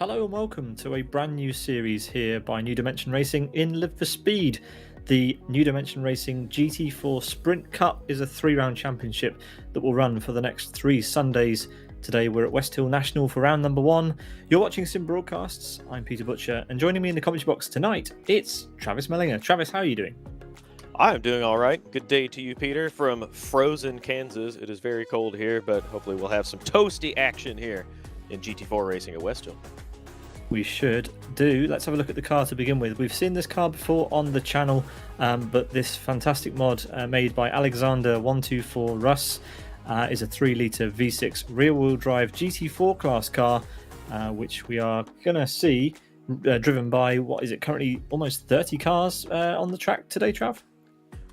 Hello and welcome to a brand new series here by New Dimension Racing in Live for Speed. The New Dimension Racing GT4 Sprint Cup is a 3-round championship that will run for the next 3 Sundays. Today we're at Westhill National for round number 1. You're watching Sim Broadcasts. I'm Peter Butcher, and joining me in the commentary box tonight, it's Travis Mehlinger. Travis, how are you doing? I'm doing all right. Good day to you, Peter, from frozen Kansas. It is very cold here, but hopefully we'll have some toasty action here in GT4 racing at Westhill. We should do. Let's have a look at the car to begin with. We've seen this car before on the channel, but this fantastic mod made by Alexander124 Russ is a 3-litre V6 rear-wheel drive GT4 class car, which we are going to see driven by, what is it, currently almost 30 cars on the track today, Trav?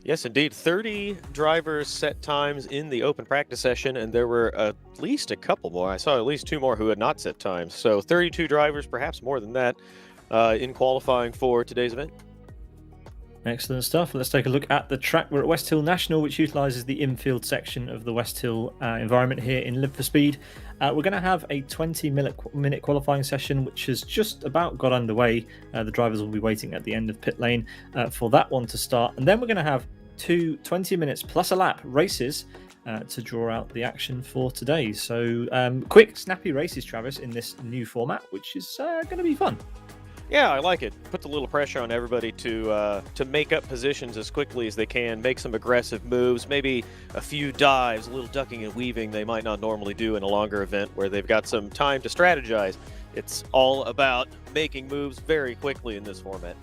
Yes, indeed. 30 drivers set times in the open practice session, and there were at least a couple more. I saw at least 2 more who had not set times. So 32 drivers, perhaps more than that, in qualifying for today's event. Excellent stuff. Let's take a look at the track. We're at Westhill National, which utilises the infield section of the Westhill environment here in Live for Speed. We're going to have a 20-minute qualifying session, which has just about got underway. The drivers will be waiting at the end of pit lane for that one to start. And then we're going to have 2 20 minutes plus a lap races to draw out the action for today. So quick, snappy races, Travis, in this new format, which is going to be fun. Yeah, I like it. Puts a little pressure on everybody to make up positions as quickly as they can, make some aggressive moves, maybe a few dives, a little ducking and weaving they might not normally do in a longer event where they've got some time to strategize. It's all about making moves very quickly in this format.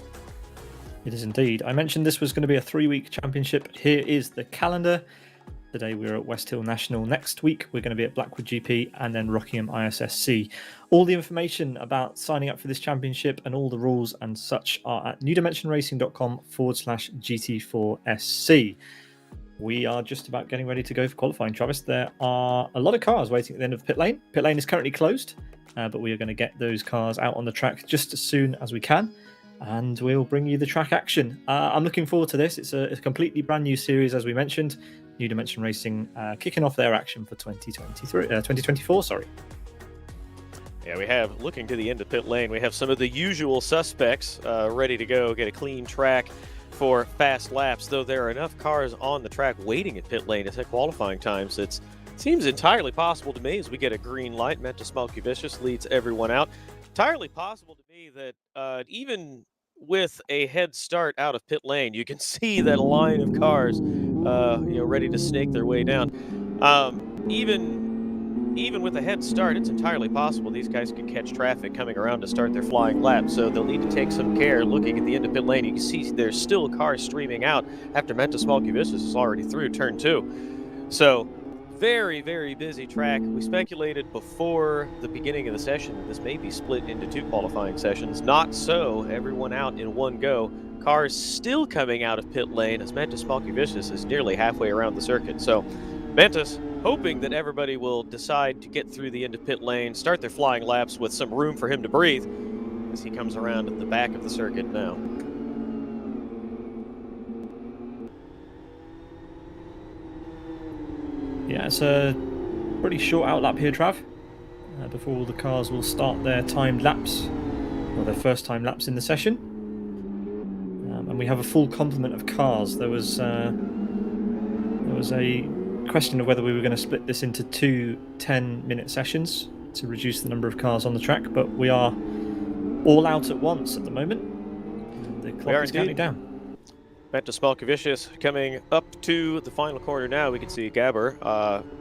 It is indeed. I mentioned this was going to be a 3-week championship. Here is the calendar. Today we're at Westhill National. Next week we're going to be at Blackwood GP and then Rockingham ISSC. All the information about signing up for this championship and all the rules and such are at newdimensionracing.com/GT4SC. We are just about getting ready to go for qualifying, Travis. There are a lot of cars waiting at the end of pit lane. Pit lane is currently closed, but we are going to get those cars out on the track just as soon as we can. And we'll bring you the track action. I'm looking forward to this. It's a completely brand new series, as we mentioned. New Dimension Racing kicking off their action for 2024. Sorry. Yeah, we have, looking to the end of pit lane, we have some of the usual suspects ready to go, get a clean track for fast laps, though there are enough cars on the track waiting at pit lane at qualifying times. It seems entirely possible to me as we get a green light. Mentis Smoky Vicious leads everyone out. Entirely possible to me that even with a head start out of pit lane, you can see that line of cars, ready to snake their way down. Even with a head start, it's entirely possible these guys could catch traffic coming around to start their flying lap. So they'll need to take some care. Looking at the end of pit lane, you can see there's still cars streaming out after Mentis Smoky Vicious is already through turn 2. So very, very busy track. We speculated before the beginning of the session that this may be split into 2 qualifying sessions. Not so. Everyone out in one go. Cars still coming out of pit lane as Mentis Smoky Vicious is nearly halfway around the circuit. So Mentis hoping that everybody will decide to get through the end of pit lane, start their flying laps with some room for him to breathe as he comes around at the back of the circuit now. Yeah, it's a pretty short outlap here, Trav, before all the cars will start their timed laps, or their first time laps in the session. And we have a full complement of cars. There was a question of whether we were going to split this into 2 10-minute sessions to reduce the number of cars on the track, but we are all out at once at the moment. The clock is counting down. Mentis Smoky Vicious coming up to the final corner now. We can see Gabber.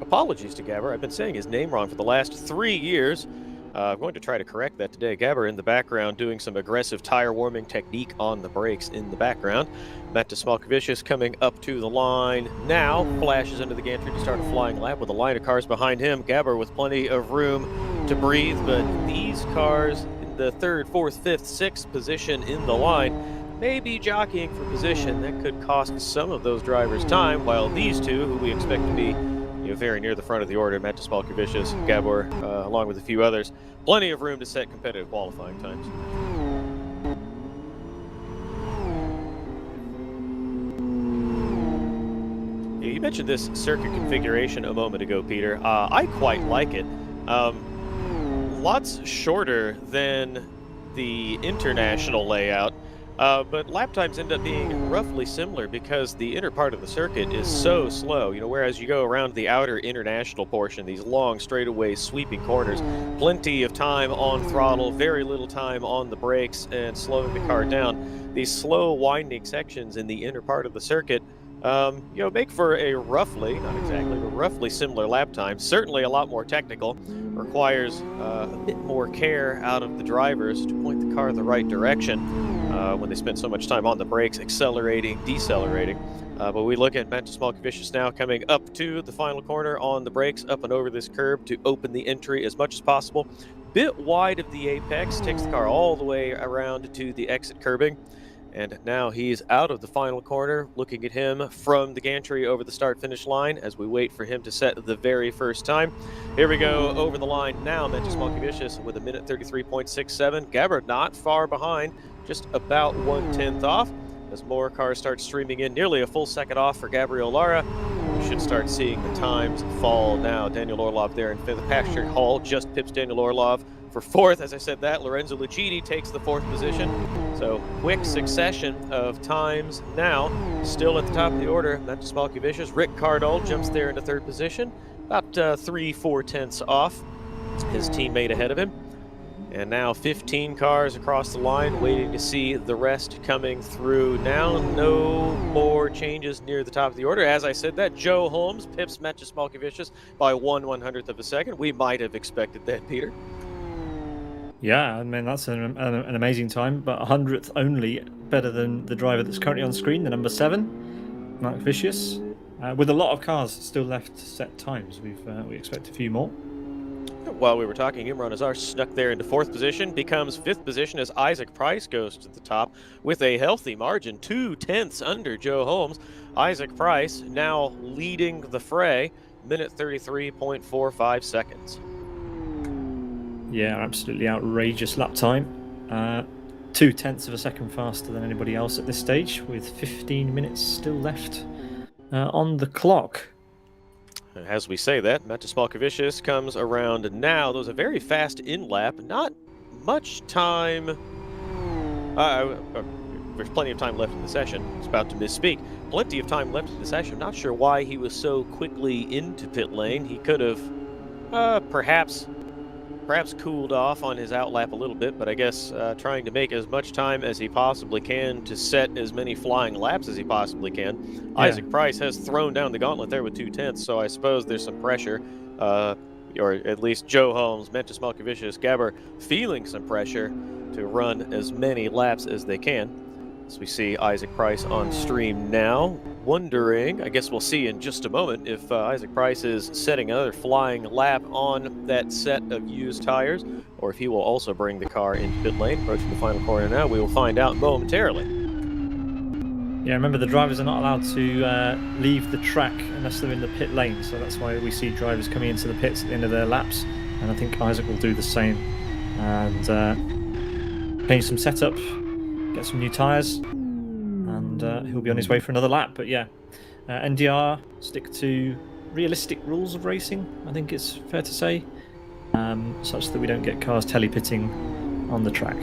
Apologies to Gabber. I've been saying his name wrong for the last 3 years. I'm going to try to correct that today. Gabber in the background doing some aggressive tire warming technique on the brakes in the background. Mentis Smoky Vicious coming up to the line now. Flashes into the gantry to start a flying lap with a line of cars behind him. Gabber with plenty of room to breathe, but these cars in the 3rd, 4th, 5th, 6th position in the line may be jockeying for position. That could cost some of those drivers time, while these 2, who we expect to be very near the front of the order, Mentis Smoky Vicious, Gabor, along with a few others, plenty of room to set competitive qualifying times. You mentioned this circuit configuration a moment ago, Peter. I quite like it. lots shorter than the international layout, but lap times end up being roughly similar because the inner part of the circuit is so slow. Whereas you go around the outer international portion, these long straightaways, sweeping corners, plenty of time on throttle, very little time on the brakes and slowing the car down. These slow winding sections in the inner part of the circuit make for a roughly, not exactly, but roughly similar lap time. Certainly a lot more technical, requires a bit more care out of the drivers to point the car the right direction when they spend so much time on the brakes, accelerating, decelerating. But we look at Mantis Malkovicius now coming up to the final corner on the brakes, up and over this curb to open the entry as much as possible. Bit wide of the apex, takes the car all the way around to the exit curbing. And now he's out of the final corner, looking at him from the gantry over the start-finish line as we wait for him to set the very first time. Here we go, over the line now, Mantis Malkovicius with a minute 33.67. Gabber not far behind, just about 1/10 off. As more cars start streaming in, nearly a full second off for Gabriel Lara. We should start seeing the times fall now. Daniel Orlov there in fifth. Patrick Hall just pips Daniel Orlov for fourth. As I said that, Lorenzo Lucchini takes the fourth position. So quick succession of times now. Still at the top of the order, Mantis Malkovicius. Rick Cardall jumps there into third position, about 3/4 tenths off his teammate ahead of him. And now 15 cars across the line, waiting to see the rest coming through now. No more changes near the top of the order. As I said that, Joe Holmes pips Mantis Malkovicius by 1/100th of a second. We might have expected that, Peter. Yeah, I mean, that's an amazing time, but 100th only better than the driver that's currently on screen, the number 7, Malkovicius. With a lot of cars still left to set times, we expect a few more. While we were talking, Imran Azar snuck there into fourth position, becomes fifth position as Isaac Price goes to the top with a healthy margin, 2/10 under Joe Holmes. Isaac Price now leading the fray, minute 33.45 seconds. Yeah, absolutely outrageous lap time. 2/10 of a second faster than anybody else at this stage, with 15 minutes still left on the clock. As we say that, Mantis Malkovicius comes around now. There was a very fast in-lap, not much time. There's plenty of time left in the session. I was about to misspeak. Plenty of time left in the session. Not sure why he was so quickly into pit lane. He could have perhaps cooled off on his outlap a little bit, but I guess trying to make as much time as he possibly can to set as many flying laps as he possibly can. Yeah. Isaac Price has thrown down the gauntlet there with 2/10, so I suppose there's some pressure, or at least Joe Holmes, Mantis Malkovicius, Gabber feeling some pressure to run as many laps as they can. As we see Isaac Price on stream now, wondering, I guess we'll see in just a moment, if Isaac Price is setting another flying lap on that set of used tires, or if he will also bring the car into pit lane. Approaching the final corner now, we will find out momentarily. Yeah, remember the drivers are not allowed to leave the track unless they're in the pit lane, so that's why we see drivers coming into the pits at the end of their laps, and I think Isaac will do the same, and change some setup, get some new tyres, and he'll be on his way for another lap. But yeah, NDR stick to realistic rules of racing, I think it's fair to say, such that we don't get cars tele-pitting on the track.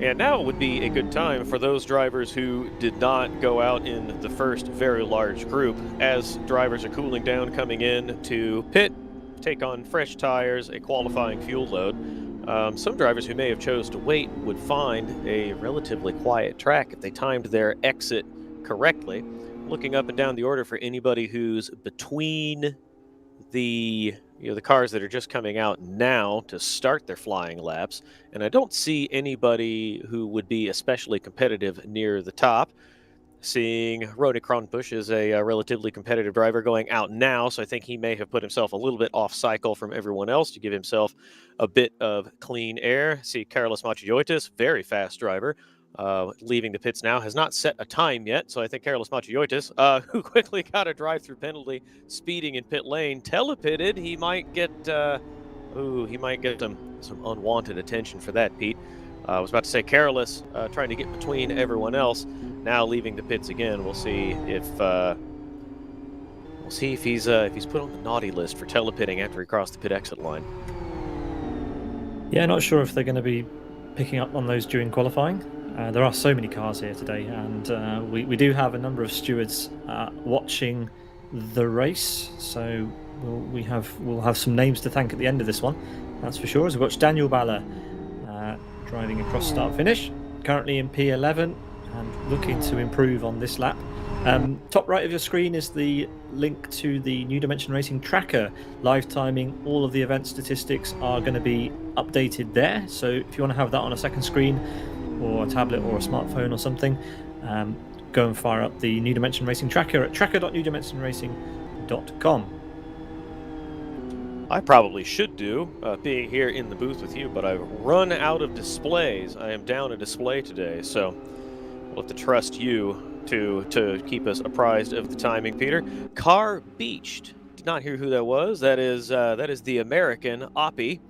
And now would be a good time for those drivers who did not go out in the first very large group, as drivers are cooling down coming in to pit, take on fresh tires, a qualifying fuel load. Some drivers who may have chose to wait would find a relatively quiet track if they timed their exit correctly. Looking up and down the order for anybody who's between the cars that are just coming out now to start their flying laps, and I don't see anybody who would be especially competitive near the top. Seeing Rode Kronbusch is a relatively competitive driver going out now, so I think he may have put himself a little bit off cycle from everyone else to give himself a bit of clean air. See Carlos Machaiotis, very fast driver, leaving the pits now, has not set a time yet, so I think Carlos Machaiotis, who quickly got a drive-through penalty, speeding in pit lane, telepitted. He might get some unwanted attention for that, Pete. I was about to say Carlos trying to get between everyone else, now leaving the pits again. We'll see if he's put on the naughty list for telepitting after he crossed the pit exit line. Yeah, not sure if they're going to be picking up on those during qualifying. There are so many cars here today, and we do have a number of stewards watching the race, so we'll have some names to thank at the end of this one, that's for sure. As we've got Daniel Balla driving across start finish, currently in P11 and looking to improve on this lap. Top right of your screen is the link to the New Dimension Racing tracker. Live timing, all of the event statistics are going to be updated there. So if you want to have that on a second screen or a tablet or a smartphone or something, go and fire up the New Dimension Racing tracker at tracker.newdimensionracing.com. I probably should do, being here in the booth with you, but I've run out of displays. I am down a display today, so we'll have to trust you to keep us apprised of the timing, Peter. Car beached. Did not hear who that was. That is the American Oppie.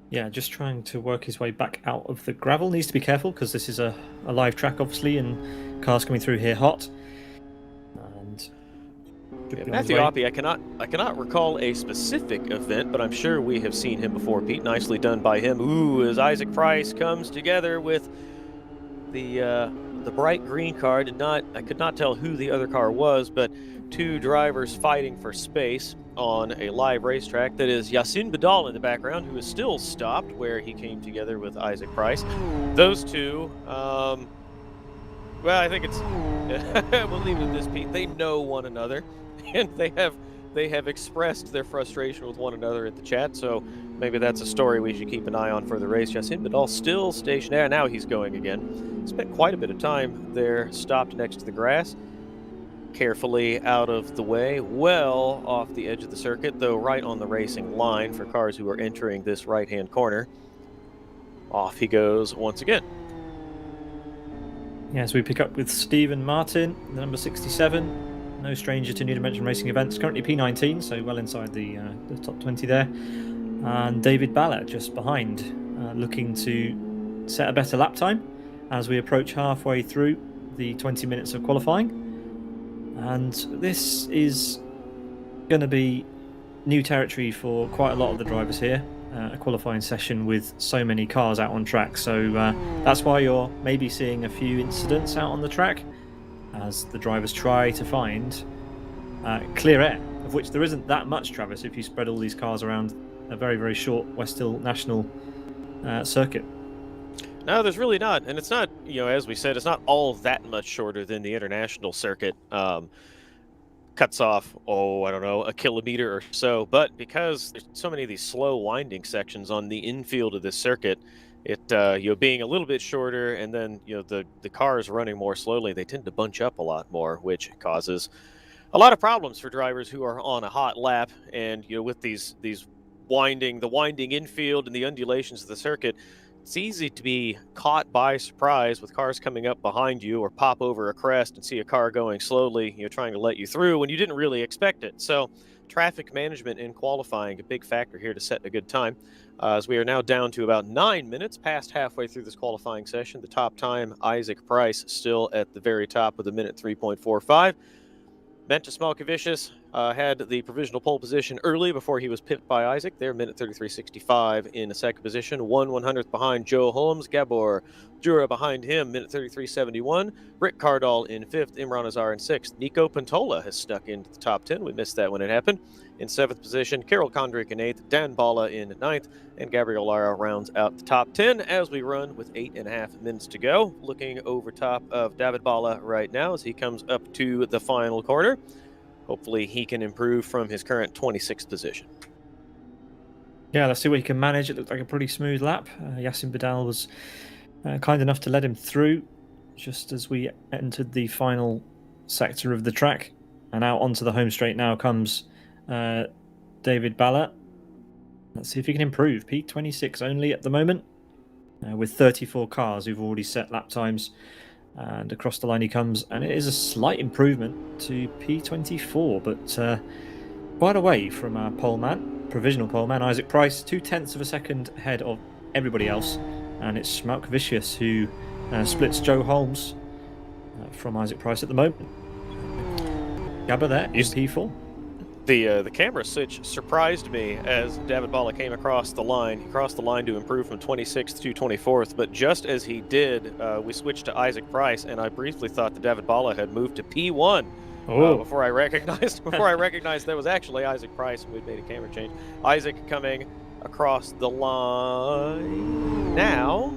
Yeah, just trying to work his way back out of the gravel. Needs to be careful because this is a live track, obviously, and cars coming through here hot. And Matthew Oppie, I cannot recall a specific event, but I'm sure we have seen him before, Pete. Nicely done by him. Ooh, as Isaac Price comes together with the bright green car. I could not tell who the other car was, but two drivers fighting for space on a live racetrack. That is Yacine Badal in the background, who is still stopped where he came together with Isaac Price. Those two, well, I think it's we'll leave it at this, Pete. They know one another, and they have expressed their frustration with one another at the chat, so maybe that's a story we should keep an eye on for the race. Yacine Badal still stationary. Now he's going again. Spent quite a bit of time there, stopped next to the grass, carefully out of the way, well off the edge of the circuit, though right on the racing line for cars who are entering this right-hand corner. Off he goes once again. Yeah, so we pick up with Stephen Martin, the number 67. No stranger to New Dimension Racing events. Currently P19, so well inside the top 20 there. And David Balla just behind, looking to set a better lap time as we approach halfway through the 20 minutes of qualifying. And this is going to be new territory for quite a lot of the drivers here. A qualifying session with so many cars out on track, so that's why you're maybe seeing a few incidents out on the track as the drivers try to find clear air, of which there isn't that much, Travis, if you spread all these cars around a very, very short Westhill National circuit. No, there's really not, and it's not, as we said, it's not all that much shorter than the international circuit. Cuts off, I don't know, a kilometer or so, but because there's so many of these slow winding sections on the infield of this circuit, it being a little bit shorter, and then the cars running more slowly, they tend to bunch up a lot more, which causes a lot of problems for drivers who are on a hot lap. And with the winding infield and the undulations of the circuit, it's easy to be caught by surprise with cars coming up behind you, or pop over a crest and see a car going slowly, trying to let you through when you didn't really expect it. So traffic management in qualifying, a big factor here to set a good time. As we are now down to about 9 minutes, past halfway through this qualifying session. The top time, Isaac Price, still at the very top with a minute 3.45. Mentis Malkovicius had the provisional pole position early before he was pipped by Isaac. There, minute 33.65 in the second position. 1/100th behind Joe Holmes. Gabor Jura behind him, minute 33.71. Rick Cardall in fifth. Imran Azar in sixth. Nico Pantola has stuck into the top 10. We missed that when it happened. In seventh position, Carol Kondrik in eighth. Dan Balla in ninth. And Gabriel Lara rounds out the top 10 as we run with 8.5 minutes to go. Looking over top of David Balla right now as he comes up to the final corner. Hopefully he can improve from his current 26th position. Yeah, let's see what he can manage. It looked like a pretty smooth lap. Yacine Badal was kind enough to let him through just as we entered the final sector of the track. And out onto the home straight now comes David Balla. Let's see if he can improve. P26 only at the moment, with 34 cars who've already set lap times. And across the line he comes, and it is a slight improvement to P24, but quite away from our provisional pole man, Isaac Price, 0.2 of a second ahead of everybody else. And it's Malkovicius who splits Joe Holmes from Isaac Price at the moment. Gabba there in P4. The camera switch surprised me as David Balla came across the line. He crossed the line to improve from 26th to 24th, but just as he did, we switched to Isaac Price, and I briefly thought that David Balla had moved to P1 before I recognized that was actually Isaac Price, and we'd made a camera change. Isaac coming across the line now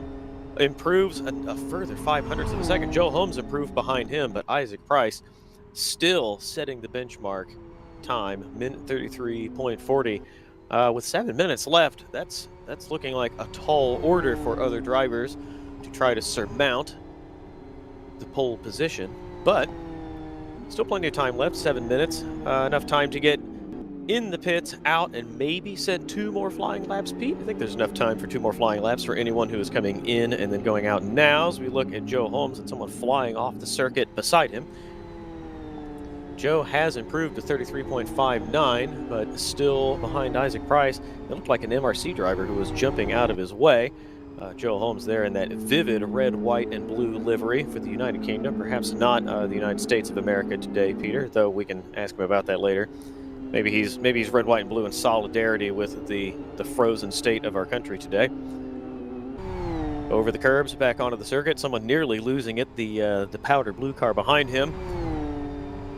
improves a further 500ths of a second. Joe Holmes improved behind him, but Isaac Price still setting the benchmark time, minute 33.40. With 7 minutes left, that's looking like a tall order for other drivers to try to surmount the pole position, but still plenty of time left. 7 minutes, enough time to get in the pits, out, and maybe set 2 more flying laps. Pete, I think there's enough time for 2 more flying laps for anyone who is coming in and then going out now. As we look at Joe Holmes and someone flying off the circuit beside him, Joe has improved to 33.59, but still behind Isaac Price. It looked like an MRC driver who was jumping out of his way. Joe Holmes there in that vivid red, white, and blue livery for the United Kingdom. Perhaps not the United States of America today, Peter, though we can ask him about that later. Maybe he's red, white, and blue in solidarity with the frozen state of our country today. Over the curbs, back onto the circuit. Someone nearly losing it, the powder blue car behind him.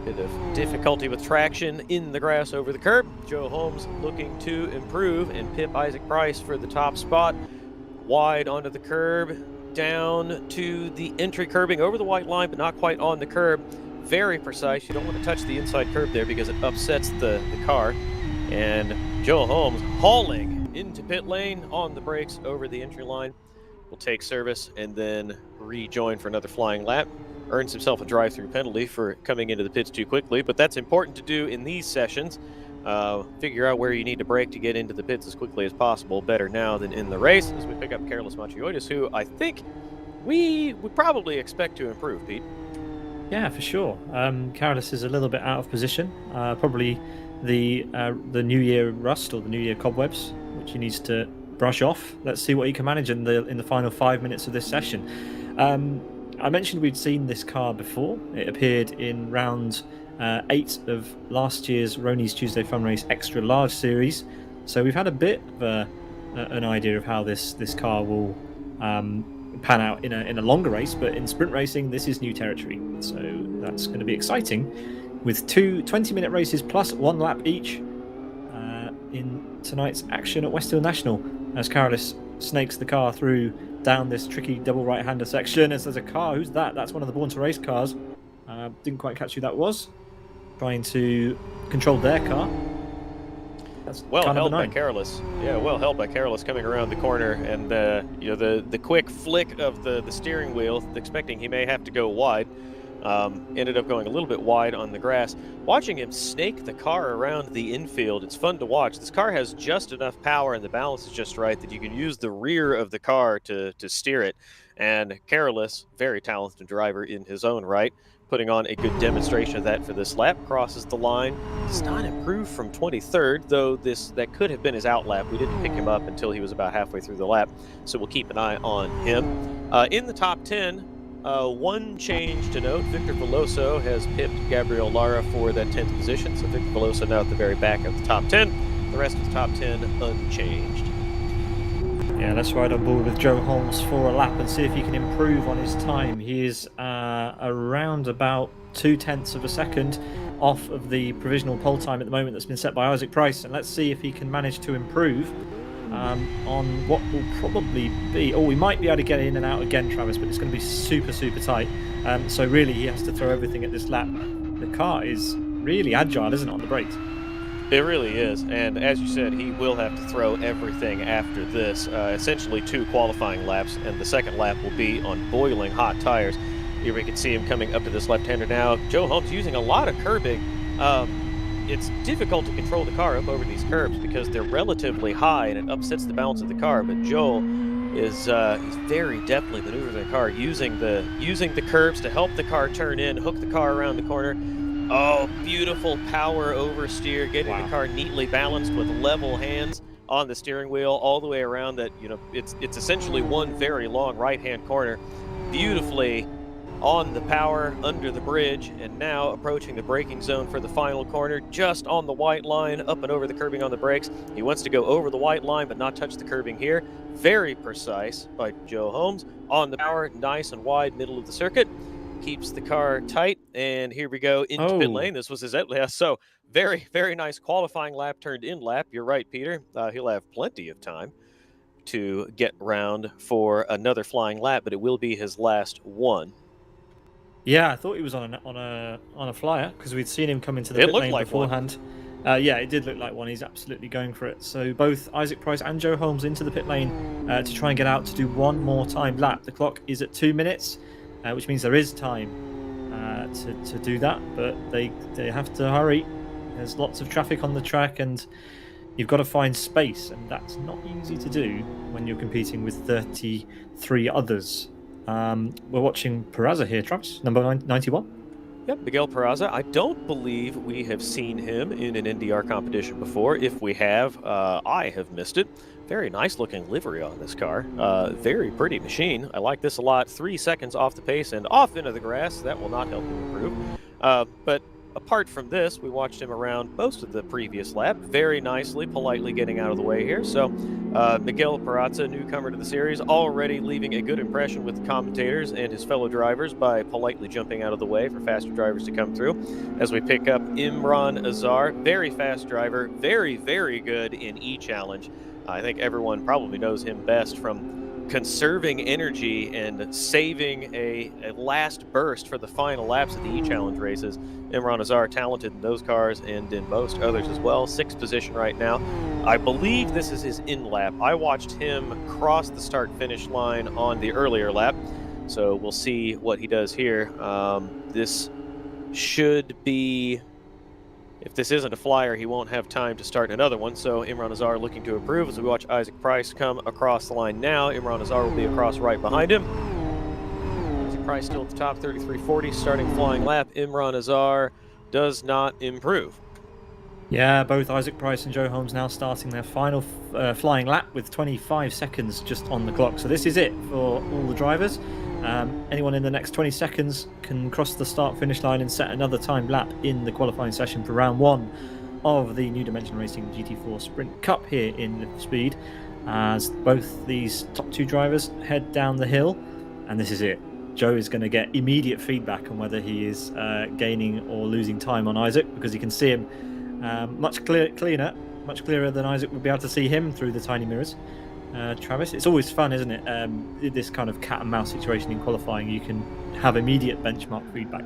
Bit of difficulty with traction in the grass over the curb. Joe Holmes looking to improve and pip Isaac Price for the top spot. Wide onto the curb, down to the entry curbing over the white line, but not quite on the curb. Very precise. You don't want to touch the inside curb there because it upsets the car. And Joe Holmes hauling into pit lane on the brakes over the entry line. Will take service and then rejoin for another flying lap. Earns himself a drive-through penalty for coming into the pits too quickly, but that's important to do in these sessions. Figure out where you need to brake to get into the pits as quickly as possible. Better now than in the race, as we pick up Carlos Machiotis, who I think we would probably expect to improve, Pete. Yeah, for sure. Carlos is a little bit out of position. Probably the New Year rust or the New Year cobwebs, which he needs to brush off. Let's see what he can manage in the final 5 minutes of this session. I mentioned we'd seen this car before. It appeared in round 8 of last year's Roni's Tuesday Fun Race Extra Large Series. So we've had a bit of an idea of how this car will pan out in a longer race, but in sprint racing, this is new territory. So that's going to be exciting. With 2 20-minute races plus 1 lap each in tonight's action at Westhill National, as Carlos snakes the car through down this tricky double right-hander section. As there's a car, who's that? That's one of the Born to Race cars. Didn't quite catch who that was. Trying to control their car. That's well held by Carlos. Yeah, well held by Carlos coming around the corner, and the quick flick of the steering wheel, expecting he may have to go wide. Ended up going a little bit wide on the grass. Watching him snake the car around the infield, it's fun to watch. This car has just enough power and the balance is just right that you can use the rear of the car to steer it. And Carlos, very talented driver in his own right, putting on a good demonstration of that for this lap. Crosses the line. Does not improve from 23rd, though that could have been his out lap. We didn't pick him up until he was about halfway through the lap, so we'll keep an eye on him. In the top 10, one change to note, Victor Veloso has pipped Gabriel Lara for that 10th position, so Victor Veloso now at the very back of the top 10. The rest of the top 10 unchanged. Yeah, let's ride on board with Joe Holmes for a lap and see if he can improve on his time. He is around about 0.2 of a second off of the provisional pole time at the moment that's been set by Isaac Price, and let's see if he can manage to improve on what will probably be... Oh, we might be able to get in and out again, Travis, but it's going to be super, super tight. So really, he has to throw everything at this lap. The car is really agile, isn't it, on the brakes? It really is, and as you said, he will have to throw everything after this. Essentially 2 qualifying laps, and the second lap will be on boiling hot tires. Here we can see him coming up to this left-hander now. Joe Holmes using a lot of curbing. It's difficult to control the car up over these curbs because they're relatively high and it upsets the balance of the car, but Joel is he's very deftly maneuvering the car, using the curbs to help the car turn in, hook the car around the corner. Oh, beautiful power oversteer, getting the car neatly balanced with level hands on the steering wheel all the way around that, it's essentially one very long right-hand corner. Beautifully on the power, under the bridge, and now approaching the braking zone for the final corner, just on the white line, up and over the curbing on the brakes. He wants to go over the white line, but not touch the curbing here. Very precise by Joe Holmes. On the power, nice and wide, middle of the circuit. Keeps the car tight, and here we go into pit lane. This was his so very, very nice qualifying lap turned in lap. You're right, Peter. He'll have plenty of time to get round for another flying lap, but it will be his last one. Yeah, I thought he was on a flyer because we'd seen him come into the pit lane beforehand. Yeah, it did look like one. He's absolutely going for it. So both Isaac Price and Joe Holmes into the pit lane to try and get out to do one more time lap. The clock is at 2 minutes, which means there is time to do that, but they have to hurry. There's lots of traffic on the track, and you've got to find space, and that's not easy to do when you're competing with 33 others. We're watching Peraza here, Travis, number 91. Yep, Miguel Peraza. I don't believe we have seen him in an NDR competition before. If we have, I have missed it. Very nice looking livery on this car. Very pretty machine. I like this a lot. 3 seconds off the pace and off into the grass. That will not help him improve. But apart from this, we watched him around most of the previous lap, very nicely, politely getting out of the way here. So Miguel Peraza, newcomer to the series, already leaving a good impression with the commentators and his fellow drivers by politely jumping out of the way for faster drivers to come through. As we pick up Imran Azar, very fast driver, very, very good in E-Challenge. I think everyone probably knows him best from conserving energy and saving a last burst for the final laps of the E-Challenge races. Imran Azar, talented in those cars and in most others as well. 6th position right now. I believe this is his in-lap. I watched him cross the start-finish line on the earlier lap, so we'll see what he does here. This should be... If this isn't a flyer, he won't have time to start another one. So Imran Azar looking to improve as we watch Isaac Price come across the line now. Imran Azar will be across right behind him. Isaac Price still at the top, 33.40, starting flying lap. Imran Azar does not improve. Yeah, both Isaac Price and Joe Holmes now starting their final flying lap with 25 seconds just on the clock. So this is it for all the drivers. Anyone in the next 20 seconds can cross the start-finish line and set another timed lap in the qualifying session for round 1 of the New Dimension Racing GT4 Sprint Cup here in Live for Speed, as both these top 2 drivers head down the hill, and this is it. Joe is going to get immediate feedback on whether he is gaining or losing time on Isaac, because you can see him much clearer than Isaac would be able to see him through the tiny mirrors. Travis, it's always fun, isn't it? This kind of cat and mouse situation in qualifying, you can have immediate benchmark feedback.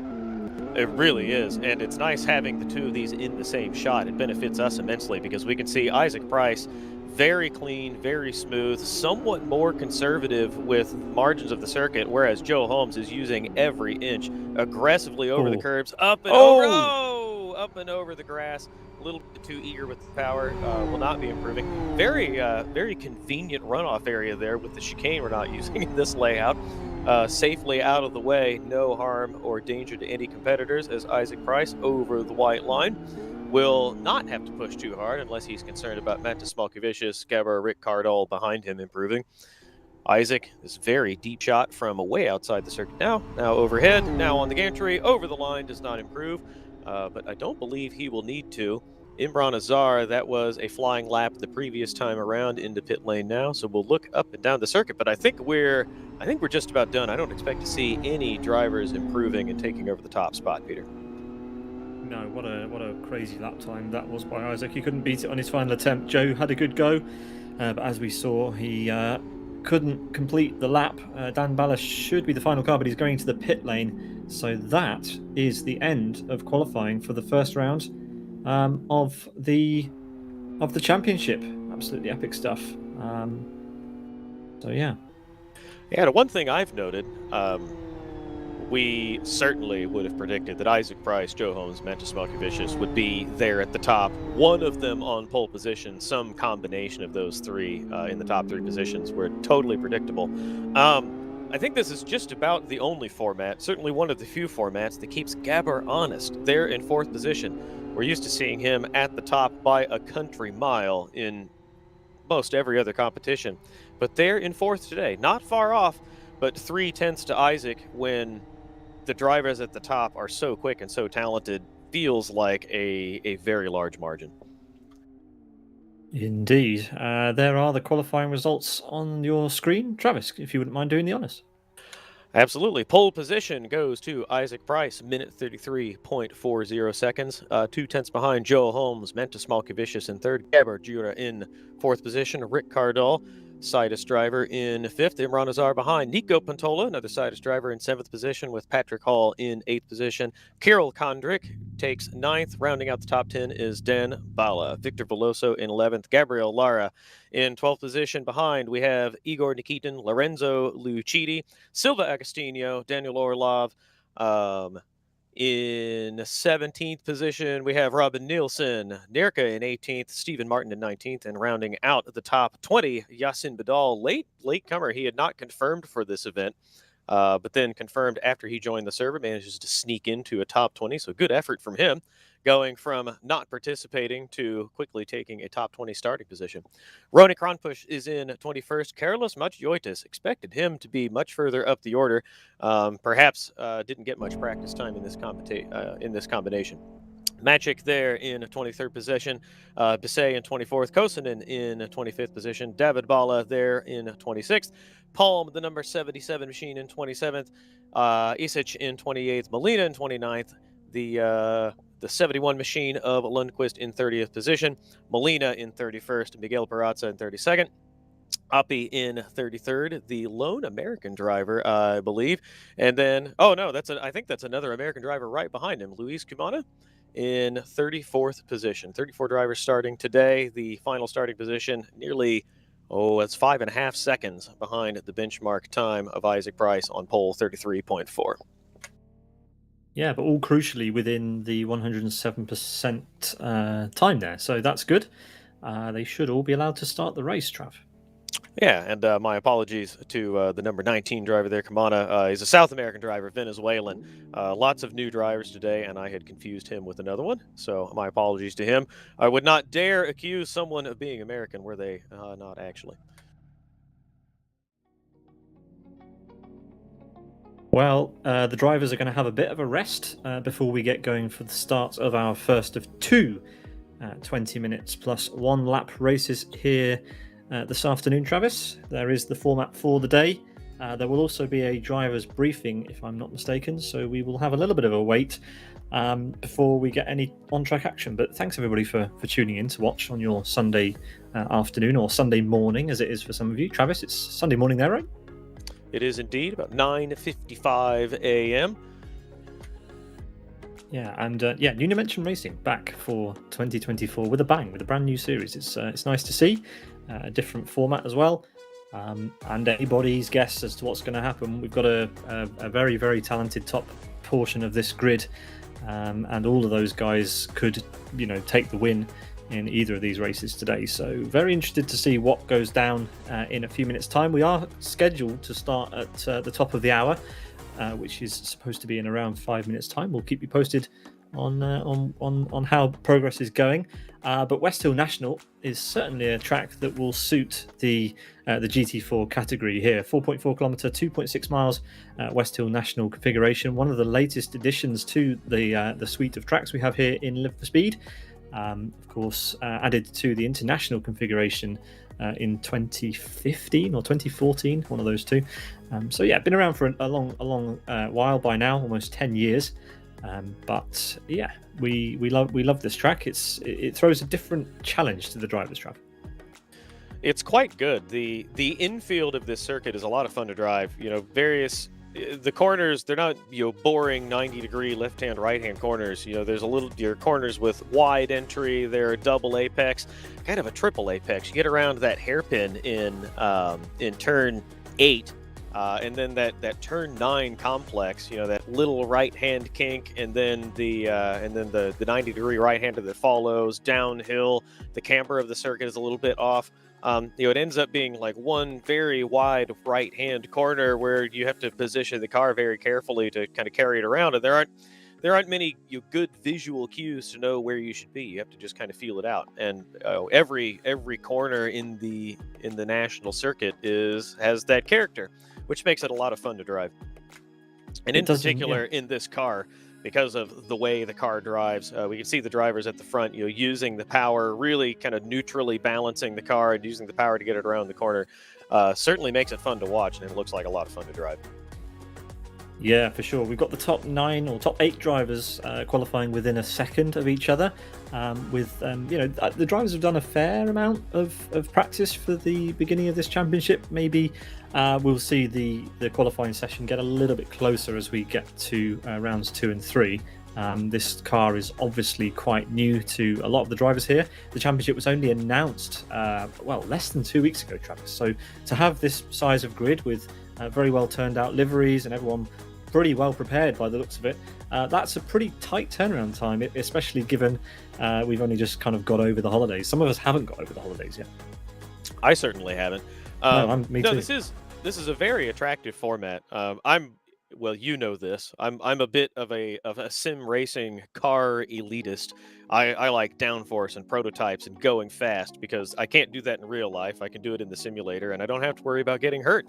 It really is, and it's nice having the two of these in the same shot. It benefits us immensely because we can see Isaac Price very clean, very smooth, somewhat more conservative with margins of the circuit, whereas Joe Holmes is using every inch aggressively over the curbs, up and over the grass. A little bit too eager with the power, will not be improving. Very convenient runoff area there with the chicane we're not using in this layout. Safely out of the way, no harm or danger to any competitors as Isaac Price over the white line. Will not have to push too hard unless he's concerned about Matt Smolkovicius, Gabber, Rick Cardall behind him improving. Isaac, this very deep shot from way outside the circuit now overhead, now on the gantry, over the line, does not improve, but I don't believe he will need to. Imran Azar, that was a flying lap the previous time around into pit lane now, so we'll look up and down the circuit, but I think we're just about done. I don't expect to see any drivers improving and taking over the top spot, Peter. No, what a crazy lap time that was by Isaac. He couldn't beat it on his final attempt. Joe had a good go, but as we saw, he couldn't complete the lap. Dan Ballas should be the final car, but he's going to the pit lane. So that is the end of qualifying for the first round of the championship. Absolutely epic stuff. So yeah. Yeah, the one thing I've noted, we certainly would have predicted that Isaac Price, Joe Holmes, Mantis Smolkovicius would be there at the top. One of them on pole position, some combination of those three in the top 3 positions were totally predictable. I think this is just about the only format, certainly one of the few formats that keeps Gabber honest. There in 4th position. We're used to seeing him at the top by a country mile in most every other competition. But they're in 4th today, not far off, but 3/10 to Isaac when the drivers at the top are so quick and so talented, feels like a very large margin. Indeed. There are the qualifying results on your screen. Travis, if you wouldn't mind doing the honours. Absolutely. Pole position goes to Isaac Price, minute 33.40 seconds. 2/10 behind Joe Holmes, Mentis Malkavicius in third. Gabor Jura in fourth position. Rick Cardall, Sidus driver, in fifth. Imran Azar behind. Nico Pantola, another Sidus driver, in seventh position, with Patrick Hall in eighth position. Kirill Kondrik takes ninth. Rounding out the top 10 is Dan Bala. Victor Veloso in 11th. Gabriel Lara in 12th position. Behind, we have Igor Nikitin, Lorenzo Lucidi, Silva Agostino, Daniel Orlov. In 17th position, we have Robin Nielsen, Nerka in 18th, Stephen Martin in 19th, and rounding out the top 20, Yasin Badal, latecomer. He had not confirmed for this event, but then confirmed after he joined the server, manages to sneak into a top 20, so good effort from him, going from not participating to quickly taking a top 20 starting position. Roni Kronpush is in 21st. Carlos Matjoitis, expected him to be much further up the order. Perhaps didn't get much practice time in this combination. Magic there in 23rd position, Bisset in 24th, Kosonen in 25th position, David Bala there in 26th, Palm, the number 77 machine, in 27th, Isic in 28th, Molina in 29th, the 71 machine of Lundqvist in 30th position, Molina in 31st, Miguel Perazza in 32nd, Oppie in 33rd, the lone American driver, I believe. And then, oh no, I think that's another American driver right behind him, Luis Cumana in 34th position. 34 drivers starting today. The final starting position nearly, it's 5.5 seconds behind the benchmark time of Isaac Price on pole 33.4. Yeah, but all crucially within the 107% time there. So that's good. They should all be allowed to start the race, Trav. Yeah, and my apologies to the number 19 driver there, Kamana. He's a South American driver, Venezuelan. Lots of new drivers today, and I had confused him with another one, so my apologies to him. I would not dare accuse someone of being American, were they not actually. Well, the drivers are going to have a bit of a rest before we get going for the start of our first of two 20 minutes plus 1 lap races here this afternoon, Travis. There is the format for the day. There will also be a driver's briefing, if I'm not mistaken, so we will have a little bit of a wait before we get any on-track action. But thanks everybody for tuning in to watch on your Sunday afternoon, or Sunday morning as it is for some of you. Travis, it's Sunday morning there, right? It is indeed, about 9:55 a.m. Yeah, and New Dimension Racing back for 2024 with a bang, with a brand new series. It's nice to see a different format as well, and anybody's guess as to what's going to happen. We've got a very, very talented top portion of this grid, and all of those guys could, take the win in either of these races today. So very interested to see what goes down in a few minutes' time. We are scheduled to start at the top of the hour, which is supposed to be in around 5 minutes' time. We'll keep you posted on how progress is going. But Westhill National is certainly a track that will suit the GT4 category here. 4.4 kilometer, 2.6 miles, Westhill National configuration. One of the latest additions to the suite of tracks we have here in Live for Speed. Of course, added to the international configuration in 2015 or 2014, one of those two. So yeah, been around for a long while by now, almost 10 years. But yeah, we love this track. It throws a different challenge to the driver's track. It's quite good. The infield of this circuit is a lot of fun to drive. The corners, they're not boring 90-degree left-hand, right-hand corners. There's your corners with wide entry. They're a double apex, kind of a triple apex. You get around that hairpin in turn 8, and then that turn 9 complex. That little right-hand kink, and then the 90-degree right-hander that follows downhill. The camber of the circuit is a little bit off. It ends up being like one very wide right-hand corner where you have to position the car very carefully to kind of carry it around, and there aren't many good visual cues to know where you should be. You have to just kind of feel it out. And every corner in the national circuit has that character, which makes it a lot of fun to drive. And It in doesn't, yeah. particular, in this car, because of the way the car drives, we can see the drivers at the front, using the power, really kind of neutrally balancing the car and using the power to get it around the corner. Certainly makes it fun to watch, and it looks like a lot of fun to drive. Yeah, for sure. We've got the top 9 or top 8 drivers qualifying within a second of each other. The drivers have done a fair amount of practice for the beginning of this championship. Maybe we'll see the qualifying session get a little bit closer as we get to rounds 2 and 3. This car is obviously quite new to a lot of the drivers here. The championship was only announced, less than 2 weeks ago, Travis. So to have this size of grid with very well turned out liveries and everyone pretty well prepared by the looks of it, that's a pretty tight turnaround time, especially given we've only just kind of got over the holidays. Some of us haven't got over the holidays yet. I certainly haven't. Me too. This is a very attractive format. Well, you know this. I'm a bit of a sim racing car elitist. I like downforce and prototypes and going fast because I can't do that in real life. I can do it in the simulator, and I don't have to worry about getting hurt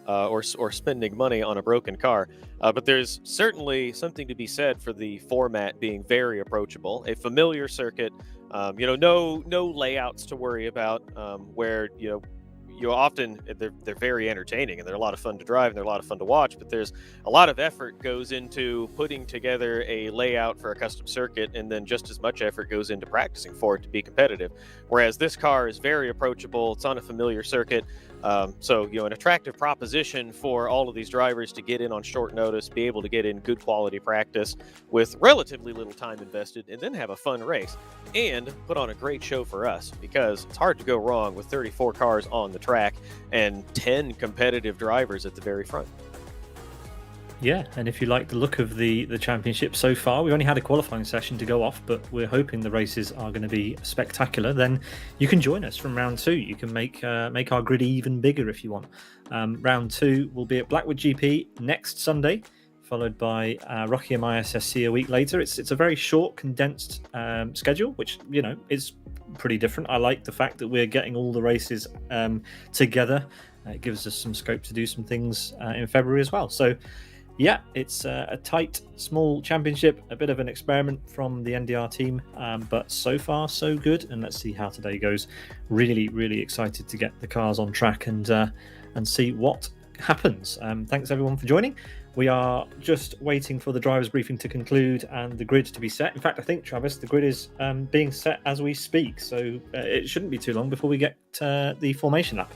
or spending money on a broken car. But there's certainly something to be said for the format being very approachable, a familiar circuit. No layouts to worry about. Where you often they're very entertaining and they're a lot of fun to drive and they're a lot of fun to watch, but there's a lot of effort goes into putting together a layout for a custom circuit, and then just as much effort goes into practicing for it to be competitive. Whereas this car is very approachable, it's on a familiar circuit. An attractive proposition for all of these drivers to get in on short notice, be able to get in good quality practice with relatively little time invested, and then have a fun race and put on a great show for us, because it's hard to go wrong with 34 cars on the track and 10 competitive drivers at the very front. Yeah, and if you like the look of the championship so far, we've only had a qualifying session to go off, but we're hoping the races are going to be spectacular. Then you can join us from round 2. You can make our grid even bigger if you want. Round 2 will be at Blackwood GP next Sunday, followed by Rockingham ISSC a week later. It's a very short, condensed schedule, which is pretty different. I like the fact that we're getting all the races together. It gives us some scope to do some things in February as well. So. Yeah, it's a tight, small championship, a bit of an experiment from the NDR team, but so far so good. And let's see how today goes. Really, really excited to get the cars on track and see what happens. Thanks everyone for joining. We are just waiting for the drivers' briefing to conclude and the grid to be set. In fact, I think, Travis, the grid is being set as we speak, so it shouldn't be too long before we get the formation lap.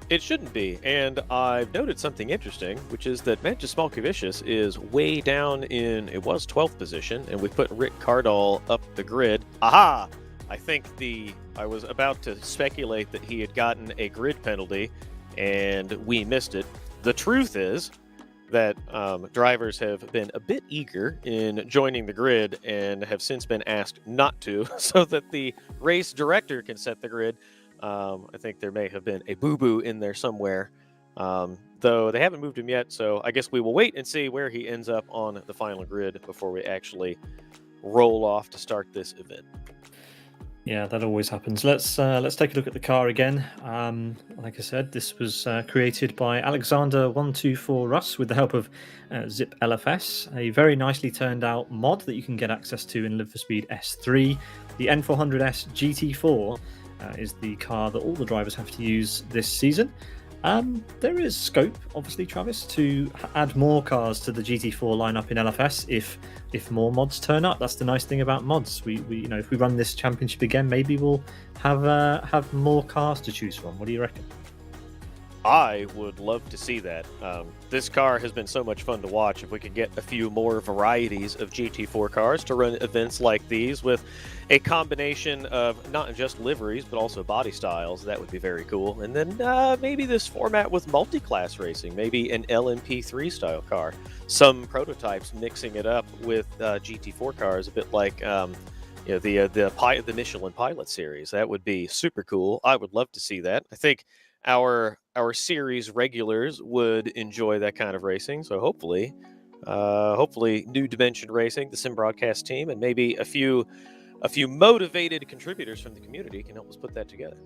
It shouldn't be, and I've noted something interesting, which is that Manchester Smolkovicius is way down in, it was 12th position, and we put Rick Cardall up the grid. Aha! I think I was about to speculate that he had gotten a grid penalty, and we missed it. The truth is that drivers have been a bit eager in joining the grid and have since been asked not to, so that the race director can set the grid. I think there may have been a boo-boo in there somewhere, though they haven't moved him yet, so I guess we will wait and see where he ends up on the final grid before we actually roll off to start this event. Yeah, that always happens. Let's take a look at the car again. Like I said, this was created by Alexander124 Russ with the help of Zip LFS, a very nicely turned out mod that you can get access to in Live for Speed S3. The N400S GT4 is the car that all the drivers have to use this season. There is scope, obviously, Travis, to add more cars to the GT4 lineup in LFS if more mods turn up. That's the nice thing about mods. We if we run this championship again, maybe we'll have more cars to choose from. What do you reckon? I would love to see that. This car has been so much fun to watch. If we could get a few more varieties of GT4 cars to run events like these with a combination of not just liveries, but also body styles, that would be very cool. And then maybe this format with multi-class racing, maybe an LMP3 style car. Some prototypes mixing it up with GT4 cars, a bit like the Michelin Pilot series. That would be super cool. I would love to see that. I think our series regulars would enjoy that kind of racing. So hopefully New Dimension Racing, the Sim Broadcast team, and maybe a few motivated contributors from the community can help us put that together.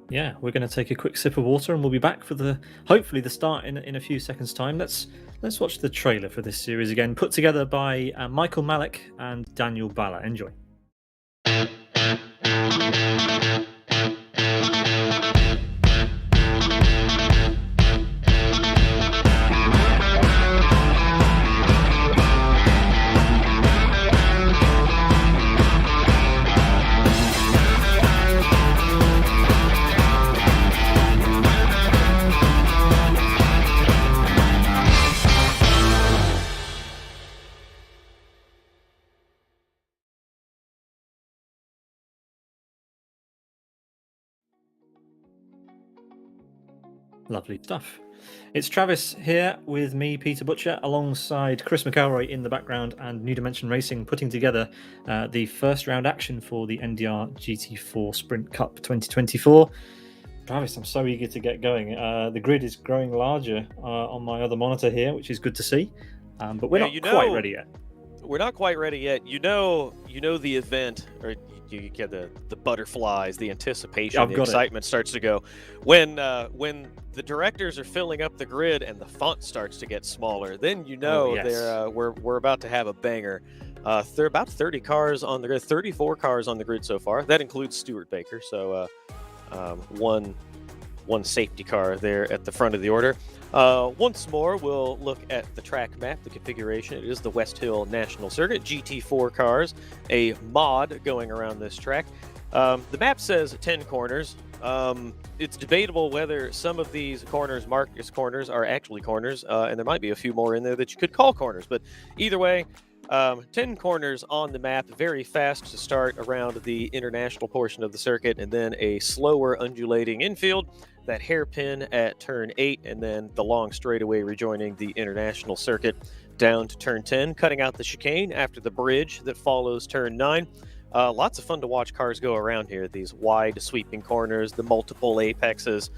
Yeah, we're going to take a quick sip of water, and we'll be back for hopefully the start in a few seconds' time. Let's watch the trailer for this series again, put together by Michael Malik and Daniel Balla. Enjoy. Lovely stuff. It's Travis here with me, Peter Butcher, alongside Chris McElroy in the background and New Dimension Racing putting together the first round action for the NDR GT4 Sprint Cup 2024. Travis, I'm so eager to get going. The grid is growing larger on my other monitor here, which is good to see, but we're not quite ready yet. We're not quite ready yet. You know the event, or you get the butterflies, the anticipation, the excitement starts to go when the directors are filling up the grid and the font starts to get smaller. Then we're about to have a banger. There are about 30 cars on the grid, 34 cars on the grid so far. That includes Stuart Baker, so one safety car there at the front of the order. Once more, we'll look at the track map, the configuration. It is the Westhill National Circuit, GT4 cars, a mod going around this track. The map says 10 corners. It's debatable whether some of these corners marked as corners are actually corners, and there might be a few more in there that you could call corners. But either way, 10 corners on the map, very fast to start around the international portion of the circuit, and then a slower undulating infield, that hairpin at turn 8, and then the long straightaway rejoining the international circuit down to turn 10, cutting out the chicane after the bridge that follows turn 9. Lots of fun to watch cars go around here, these wide sweeping corners, the multiple apexes.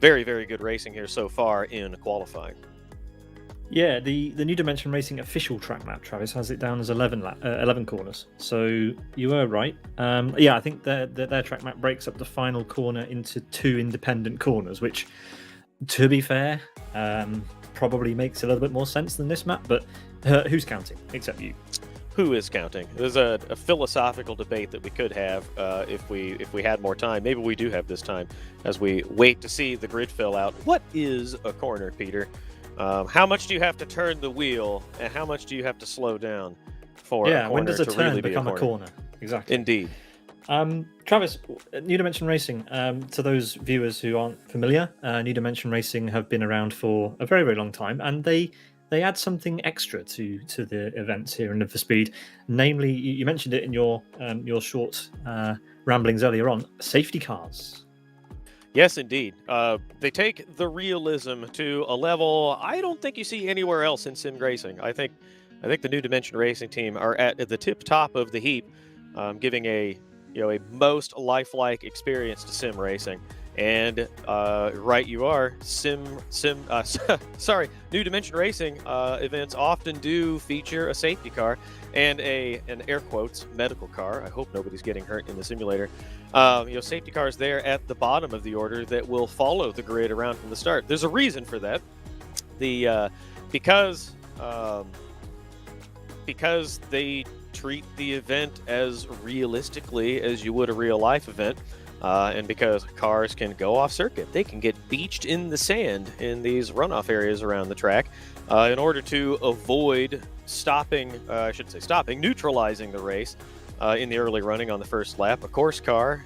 Very, very good racing here so far in qualifying. Yeah, the New Dimension Racing official track map, Travis, has it down as 11 corners. So you were right. I think their track map breaks up the final corner into 2 independent corners, which, to be fair, probably makes a little bit more sense than this map. But who's counting except you? Who is counting? There's a philosophical debate that we could have if we had more time. Maybe we do have this time as we wait to see the grid fill out. What is a corner, Peter? How much do you have to turn the wheel, and how much do you have to slow down for a corner when does a to turn really become be a corner? Exactly. Indeed. Travis, New Dimension Racing, to those viewers who aren't familiar, New Dimension Racing have been around for a very, very long time, and they add something extra to the events here in Live for Speed. Namely, you mentioned it in your short ramblings earlier on, safety cars. Yes, indeed. They take the realism to a level I don't think you see anywhere else in sim racing. I think the New Dimension Racing team are at the tip top of the heap, giving a most lifelike experience to sim racing. And right you are, New Dimension Racing events often do feature a safety car and an air quotes medical car. I hope nobody's getting hurt in the simulator. Safety cars there at the bottom of the order that will follow the grid around from the start. There's a reason for that. Because they treat the event as realistically as you would a real life event. And because cars can go off circuit, they can get beached in the sand in these runoff areas around the track in order to avoid neutralizing the race in the early running on the first lap. A course car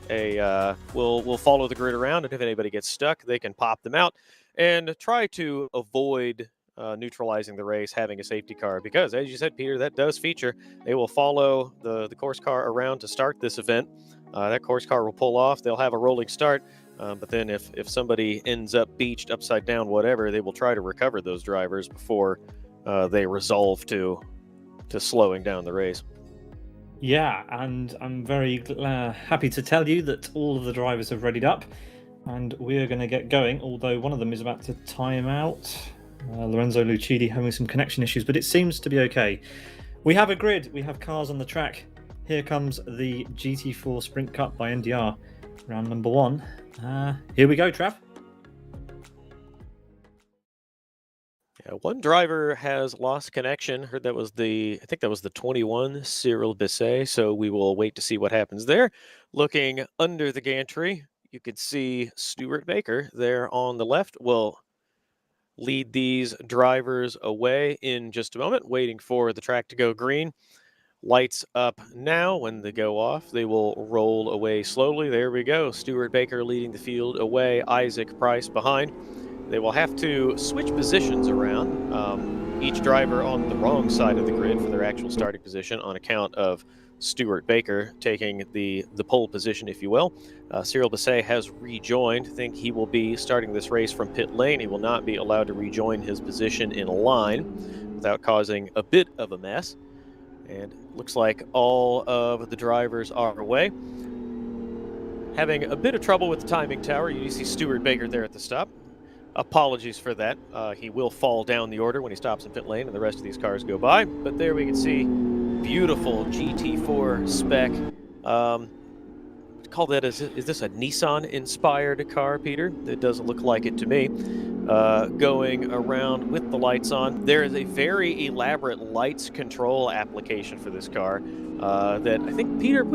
will follow the grid around, and if anybody gets stuck, they can pop them out and try to avoid neutralizing the race, having a safety car, because as you said, Peter, that does feature. They will follow the course car around to start this event. That course car will pull off. They'll have a rolling start, but then if somebody ends up beached upside down, whatever, they will try to recover those drivers before they resolve to slowing down the race. Yeah, and I'm very happy to tell you that all of the drivers have readied up, and we're going to get going, although one of them is about to time out. Lorenzo Lucidi having some connection issues, but it seems to be okay. We have a grid, we have cars on the track. Here comes the GT4 Sprint Cup by NDR. round number 1. Here we go, Trav. Yeah, one driver has lost connection. Heard that was I think that was the 21, Cyril Bisset. So we will wait to see what happens there. Looking under the gantry, you could see Stuart Baker there on the left will lead these drivers away in just a moment, waiting for the track to go green. Lights up now. When they go off, they will roll away slowly. There we go. Stuart Baker leading the field away. Isaac Price behind. They will have to switch positions around, each driver on the wrong side of the grid for their actual starting position on account of Stuart Baker taking the pole position, if you will. Cyril Bisset has rejoined. I think he will be starting this race from pit lane. He will not be allowed to rejoin his position in line without causing a bit of a mess. And looks like all of the drivers are away. Having a bit of trouble with the timing tower. You see Stuart Baker there at the stop. Apologies for that. He will fall down the order when he stops in pit lane and the rest of these cars go by. But there we can see beautiful GT4 spec. Call that, is this a Nissan-inspired car, Peter? It doesn't look like it to me. Going around with the lights on. There is a very elaborate lights control application for this car that I think, Peter,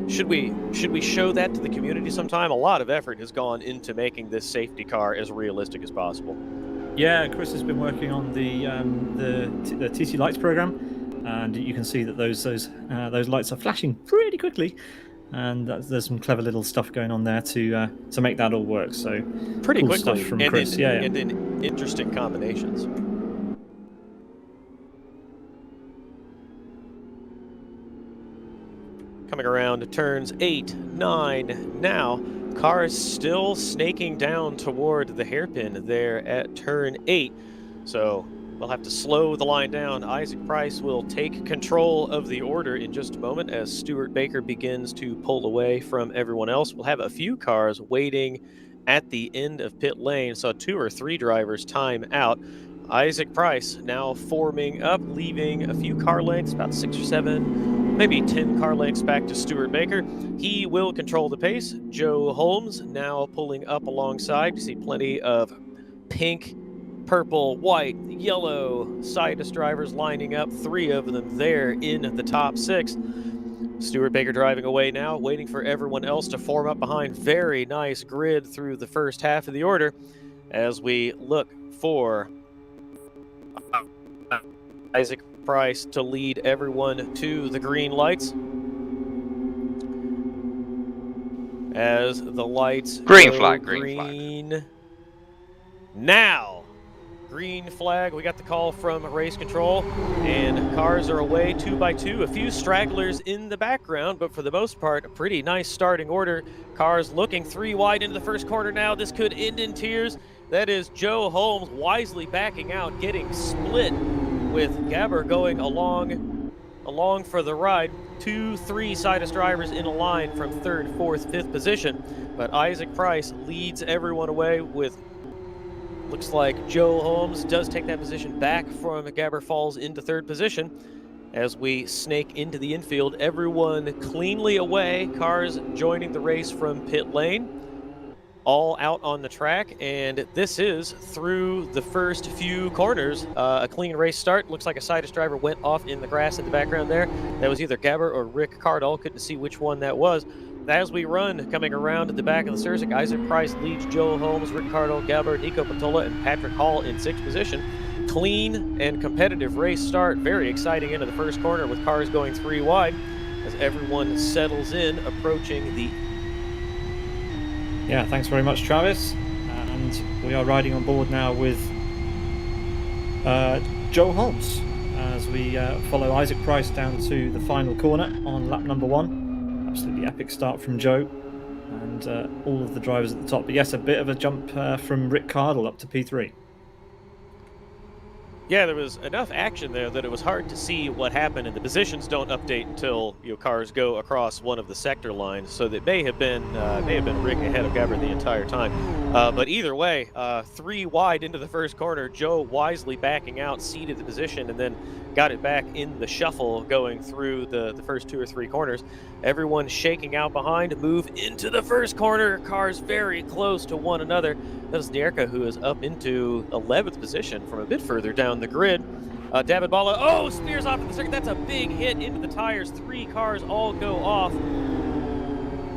should we show that to the community sometime? A lot of effort has gone into making this safety car as realistic as possible. Yeah, Chris has been working on the TC Lights program, and you can see that those lights are flashing pretty quickly. And there's some clever little stuff going on there to make that all work. So pretty cool quickly stuff from Chris. And in interesting combinations. Coming around to turns 8, 9 now. Cars still snaking down toward the hairpin there at turn 8. So we'll have to slow the line down. Isaac Price will take control of the order in just a moment as Stuart Baker begins to pull away from everyone else. We'll have a few cars waiting at the end of pit lane. So 2 or 3 drivers time out. Isaac Price now forming up, leaving a few car lengths, about 6 or 7, maybe 10 car lengths back to Stuart Baker. He will control the pace. Joe Holmes now pulling up alongside. You see plenty of pink, purple, white, yellow Sidus drivers lining up, 3 of them there in the top 6. Stuart Baker driving away now, waiting for everyone else to form up behind. Very nice grid through the first half of the order as we look for Isaac Price to lead everyone to the green lights. As the lights green go flag. Now, green flag. We got the call from race control, and cars are away 2 by 2. A few stragglers in the background, but for the most part, a pretty nice starting order. Cars looking 3 wide into the first corner now. This could end in tears. That is Joe Holmes wisely backing out, getting split with Gabber going along for the ride. 2, 3 Sidus drivers in a line from 3rd, 4th, 5th position. But Isaac Price leads everyone away with, looks like Joe Holmes does take that position back from Gabber falls into 3rd position. As we snake into the infield, everyone cleanly away. Cars joining the race from pit lane. All out on the track, and this is through the first few corners. A clean race start. Looks like a Sidus driver went off in the grass in the background there. That was either Gabber or Rick Cardall. Couldn't see which one that was. As we run, coming around at the back of the Sursic, Isaac Price leads Joe Holmes, Rick Cardall, Gabber, Nico Patola, and Patrick Hall in 6th position. Clean and competitive race start. Very exciting into the first corner with cars going 3 wide as everyone settles in, approaching the... Yeah, thanks very much, Travis. And we are riding on board now with Joe Holmes as we follow Isaac Price down to the final corner on lap number 1. Absolutely epic start from Joe and all of the drivers at the top. But yes, a bit of a jump from Rick Cardle up to P3. Yeah, there was enough action there that it was hard to see what happened, and the positions don't update until cars go across one of the sector lines. So that may have been Rick ahead of Gabber the entire time. But either way, 3 wide into the first corner. Joe wisely backing out, seeded the position, and then got it back in the shuffle going through the first 2 or 3 corners. Everyone shaking out behind, move into the first corner. Cars very close to one another. That is Nierka, who is up into 11th position from a bit further down the grid. David Bala, spears off in the second. That's a big hit into the tires. 3 cars all go off.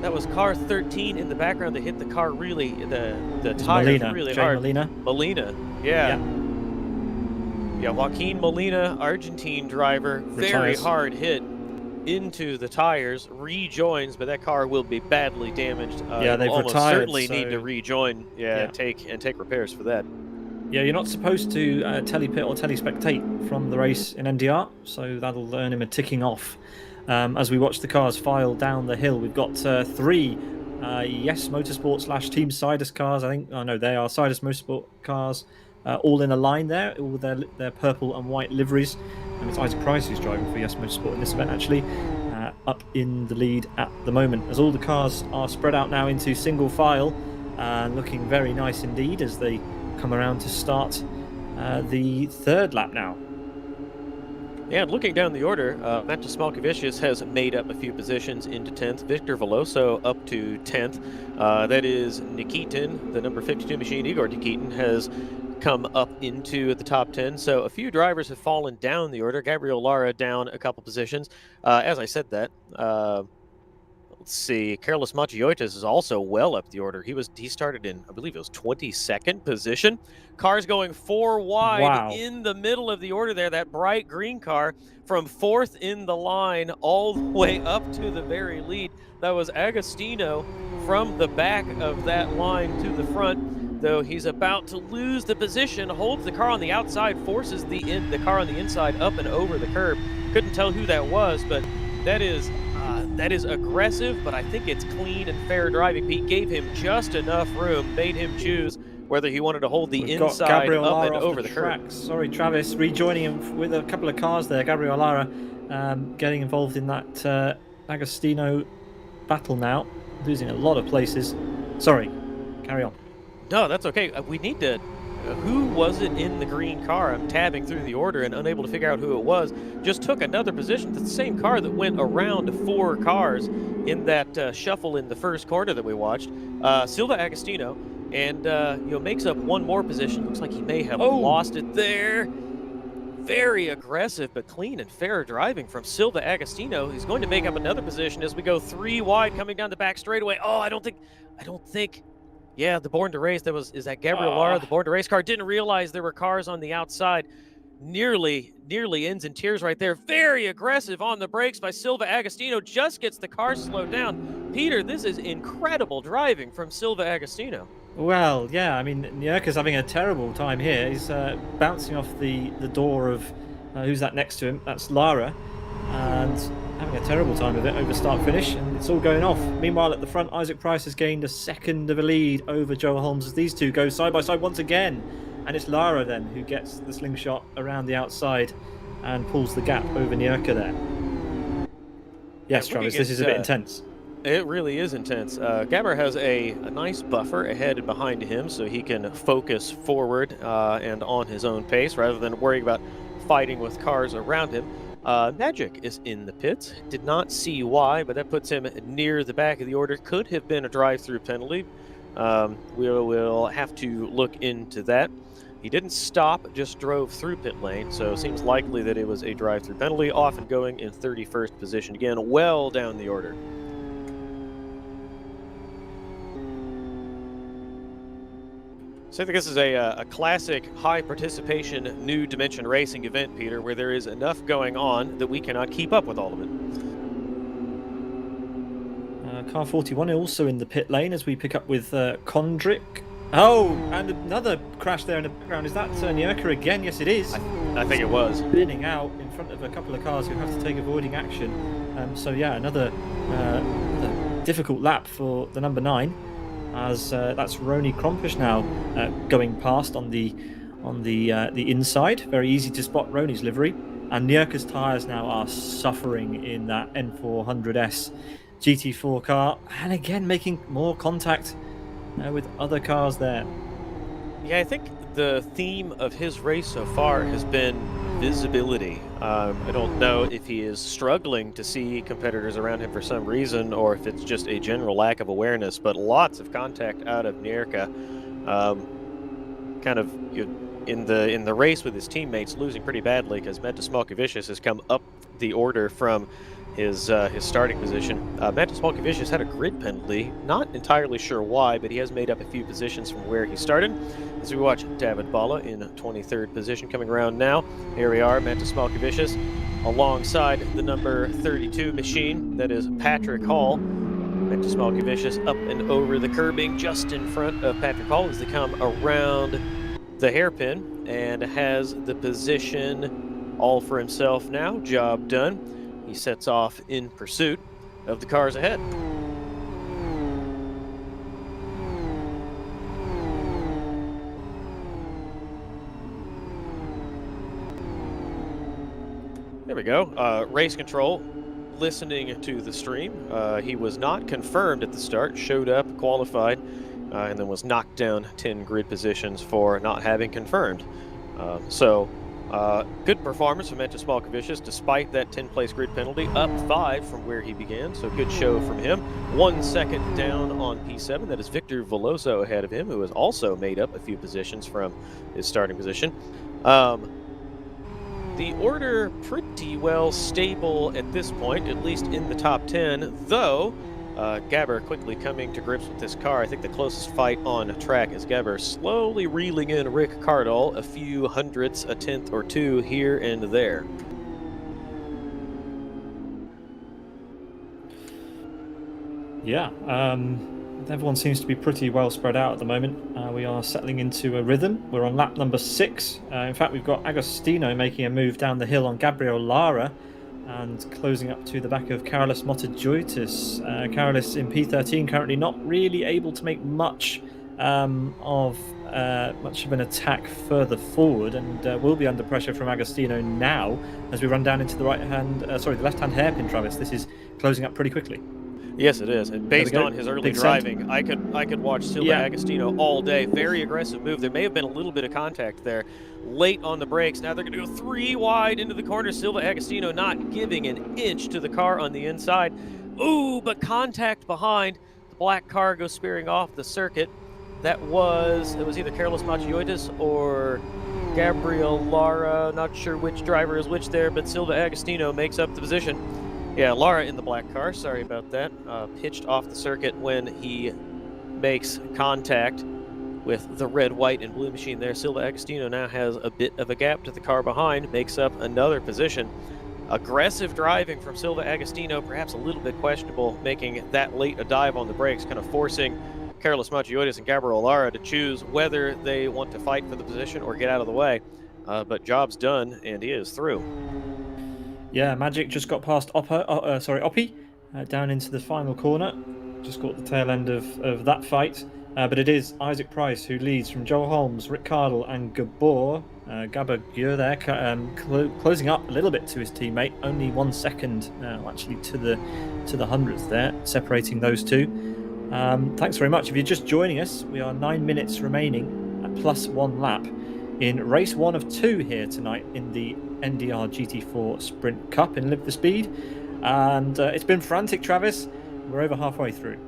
That was car 13 in the background that hit the car really, the tires really hard. Molina, yeah. Yeah, Joaquin Molina, Argentine driver, very hard hit into the tires, rejoins, but that car will be badly damaged. Yeah, they've almost retired, certainly need to rejoin. Take repairs for that. Yeah, you're not supposed to telepit or telespectate from the race in NDR, so that'll earn him a ticking off. As we watch the cars file down the hill, we've got 3 Yes Motorsport / Team Sidus cars. I think, they are Sidus Motorsport cars, all in a line there, all with their purple and white liveries. And it's Isaac Price who's driving for Yes Motorsport in this event, actually, up in the lead at the moment. As all the cars are spread out now into single file, looking very nice indeed as they come around to start the 3rd lap now. Yeah, and looking down the order, Matt Smalkovicius has made up a few positions into 10th. Victor Veloso up to 10th. That is Nikitin, the number 52 machine. Igor Nikitin has come up into the top 10. So a few drivers have fallen down the order. Gabriel Lara down a couple positions. As I said that, let's see, Carlos Machiotis is also well up the order. He started in, I believe it was 22nd position. Cars going 4 wide in the middle of the order there. That bright green car from 4th in the line all the way up to the very lead. That was Agostino from the back of that line to the front, though he's about to lose the position, holds the car on the outside, forces the car on the inside up and over the curb. Couldn't tell who that was, but that is aggressive, but I think it's clean and fair driving. Pete gave him just enough room, made him choose whether he wanted to hold the inside up and over the curb. Sorry, Travis, rejoining him with a couple of cars there. Gabriel Lara getting involved in that Agostino battle now, losing a lot of places. Sorry, carry on. No, that's okay. We need to... who was it in the green car? I'm tabbing through the order and unable to figure out who it was. Just took another position. It's the same car that went around 4 cars in that shuffle in the first corner that we watched. Silva Agostino, and makes up 1 more position. Looks like he may have lost it there. Very aggressive but clean and fair driving from Silva Agostino. He's going to make up another position as we go 3 wide coming down the back straightaway. I don't think. Yeah, the Born to Race, is that Gabriel Lara, the Born to Race car? Didn't realize there were cars on the outside. Nearly ends in tears right there. Very aggressive on the brakes by Silva Agostino. Just gets the car slowed down. Peter, this is incredible driving from Silva Agostino. Well, yeah, I mean, Nierka's having a terrible time here. He's bouncing off the door of, who's that next to him? That's Lara. And having a terrible time of it over start finish, and it's all going off. Meanwhile, at the front, Isaac Price has gained a second of a lead over Joe Holmes as these two go side by side once again. And it's Lara then who gets the slingshot around the outside and pulls the gap over Nierka there. Yes, Travis, this is a bit intense. It really is intense. Gabber has a nice buffer ahead and behind him, so he can focus forward and on his own pace rather than worrying about fighting with cars around him. Magic is in the pits. Did not see why, but that puts him near the back of the order. Could have been a drive-through penalty. We will have to look into that. He didn't stop, just drove through pit lane, so it seems likely that it was a drive-through penalty. Off and going in 31st position again, well down the order. So I think this is a classic high-participation new dimension racing event, Peter, where there is enough going on that we cannot keep up with all of it. Car 41 also in the pit lane as we pick up with Kondrik. Oh, and another crash there in the background. Is that Nierka again? Yes, it is. I think it was. Spinning out in front of a couple of cars who have to take avoiding action. So yeah, another difficult lap for the number 9. As that's Roni Krompish now going past on the on the inside. Very easy to spot Roni's livery. And Nierka's tyres now are suffering in that N400S GT4 car. And again, making more contact with other cars there. Yeah, I think the theme of his race so far has been visibility. I don't know if he is struggling to see competitors around him for some reason, or if it's just a general lack of awareness, but lots of contact out of Nierka. Kind of in the race with his teammates, losing pretty badly because Mantis Malkavicius has come up the order from his starting position. Mantis Malkavicius had a grid penalty, not entirely sure why, but he has made up a few positions from where he started. As we watch David Bala in 23rd position coming around now. Here we are, Mantis Malkavicius alongside the number 32 machine, that is Patrick Hall. Mantis Malkavicius up and over the curbing just in front of Patrick Hall as they come around the hairpin, and has the position all for himself now. Job done. He sets off in pursuit of the cars ahead. There we go. Race control, listening to the stream. He was not confirmed at the start, showed up, qualified, and then was knocked down 10 grid positions for not having confirmed. Good performance from Mantis Malkavicius despite that 10-place grid penalty, up 5 from where he began, so good show from him. 1 second down on P7, that is Victor Veloso ahead of him, who has also made up a few positions from his starting position. The order pretty well stable at this point, at least in the top 10, though Gabber quickly coming to grips with this car. I think the closest fight on track is Gabber slowly reeling in Rick Cardall, a few hundredths, a tenth or two here and there. Yeah, everyone seems to be pretty well spread out at the moment. We are settling into a rhythm. We're on lap number 6. In fact, we've got Agostino making a move down the hill on Gabriel Lara and closing up to the back of Karolis Motojoitis. Karolis in P13 currently not really able to make much of an attack further forward, and will be under pressure from Agostino now as we run down into the the left-hand hairpin. Travis, this is closing up pretty quickly. Yes, it is. And based on his early driving, I could watch Silva Agostino all day. Very aggressive move. There may have been a little bit of contact there. Late on the brakes. Now they're going to go 3 wide into the corner. Silva Agostino not giving an inch to the car on the inside. Ooh, but contact behind. The black car goes spearing off the circuit. It was either Karolis Motojoitis or Gabriel Lara. Not sure which driver is which there, but Silva Agostino makes up the position. Yeah, Lara in the black car, sorry about that. Pitched off the circuit when he makes contact with the red, white, and blue machine there. Silva Agostino now has a bit of a gap to the car behind, makes up another position. Aggressive driving from Silva Agostino, perhaps a little bit questionable, making that late a dive on the brakes, kind of forcing Karolis Motojoitis and Gabriel Lara to choose whether they want to fight for the position or get out of the way. But job's done, and he is through. Yeah, Magic just got past Oppie, down into the final corner. Just caught the tail end of that fight. But it is Isaac Price who leads from Joel Holmes, Rick Cardle, and Gabor. Gabor Gure there, closing up a little bit to his teammate. Only 1 second, actually, to the hundredth there, separating those two. Thanks very much. If you're just joining us, we are 9 minutes remaining at +1 lap in race 1 of 2 here tonight in the NDR GT4 Sprint Cup in Live for Speed. And it's been frantic, Travis. We're over halfway through.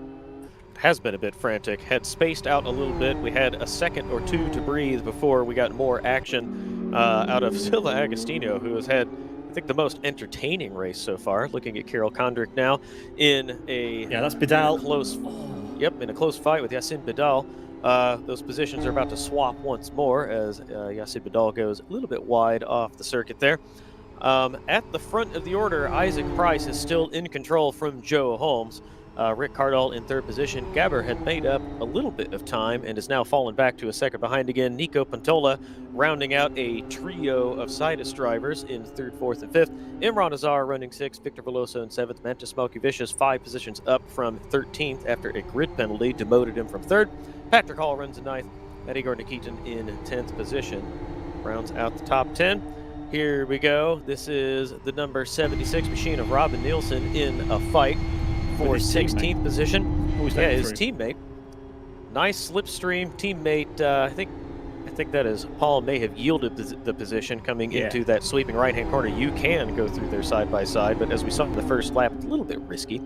Has been a bit frantic. Had spaced out a little bit. We had a second or two to breathe before we got more action out of Silva Agostino, who has had, I think, the most entertaining race so far. Looking at Kirill Kondrik now in a that's Bidal. In a close fight with Yacine Bidal. Those positions are about to swap once more as Yacine Bidal goes a little bit wide off the circuit there. At the front of the order, Isaac Price is still in control from Joe Holmes. Rick Cardall in 3rd position. Gabber had made up a little bit of time and has now fallen back to a second behind again. Nico Pantola rounding out a trio of Sidus drivers in 3rd, 4th, and 5th. Imran Azar running 6th. Victor Veloso in 7th. Mantis Malkavicius 5 positions up from 13th after a grid penalty demoted him from 3rd. Patrick Hall runs in 9th. Eddie Gardner-Keaton in 10th position. Rounds out the top 10. Here we go. This is the number 76 machine of Robin Nielsen in a fight for 16th position. Yeah, his teammate. Nice slipstream teammate. I think that is Paul may have yielded the position coming into that sweeping right-hand corner. You can go through there side by side, but as we saw in the first lap, it's a little bit risky.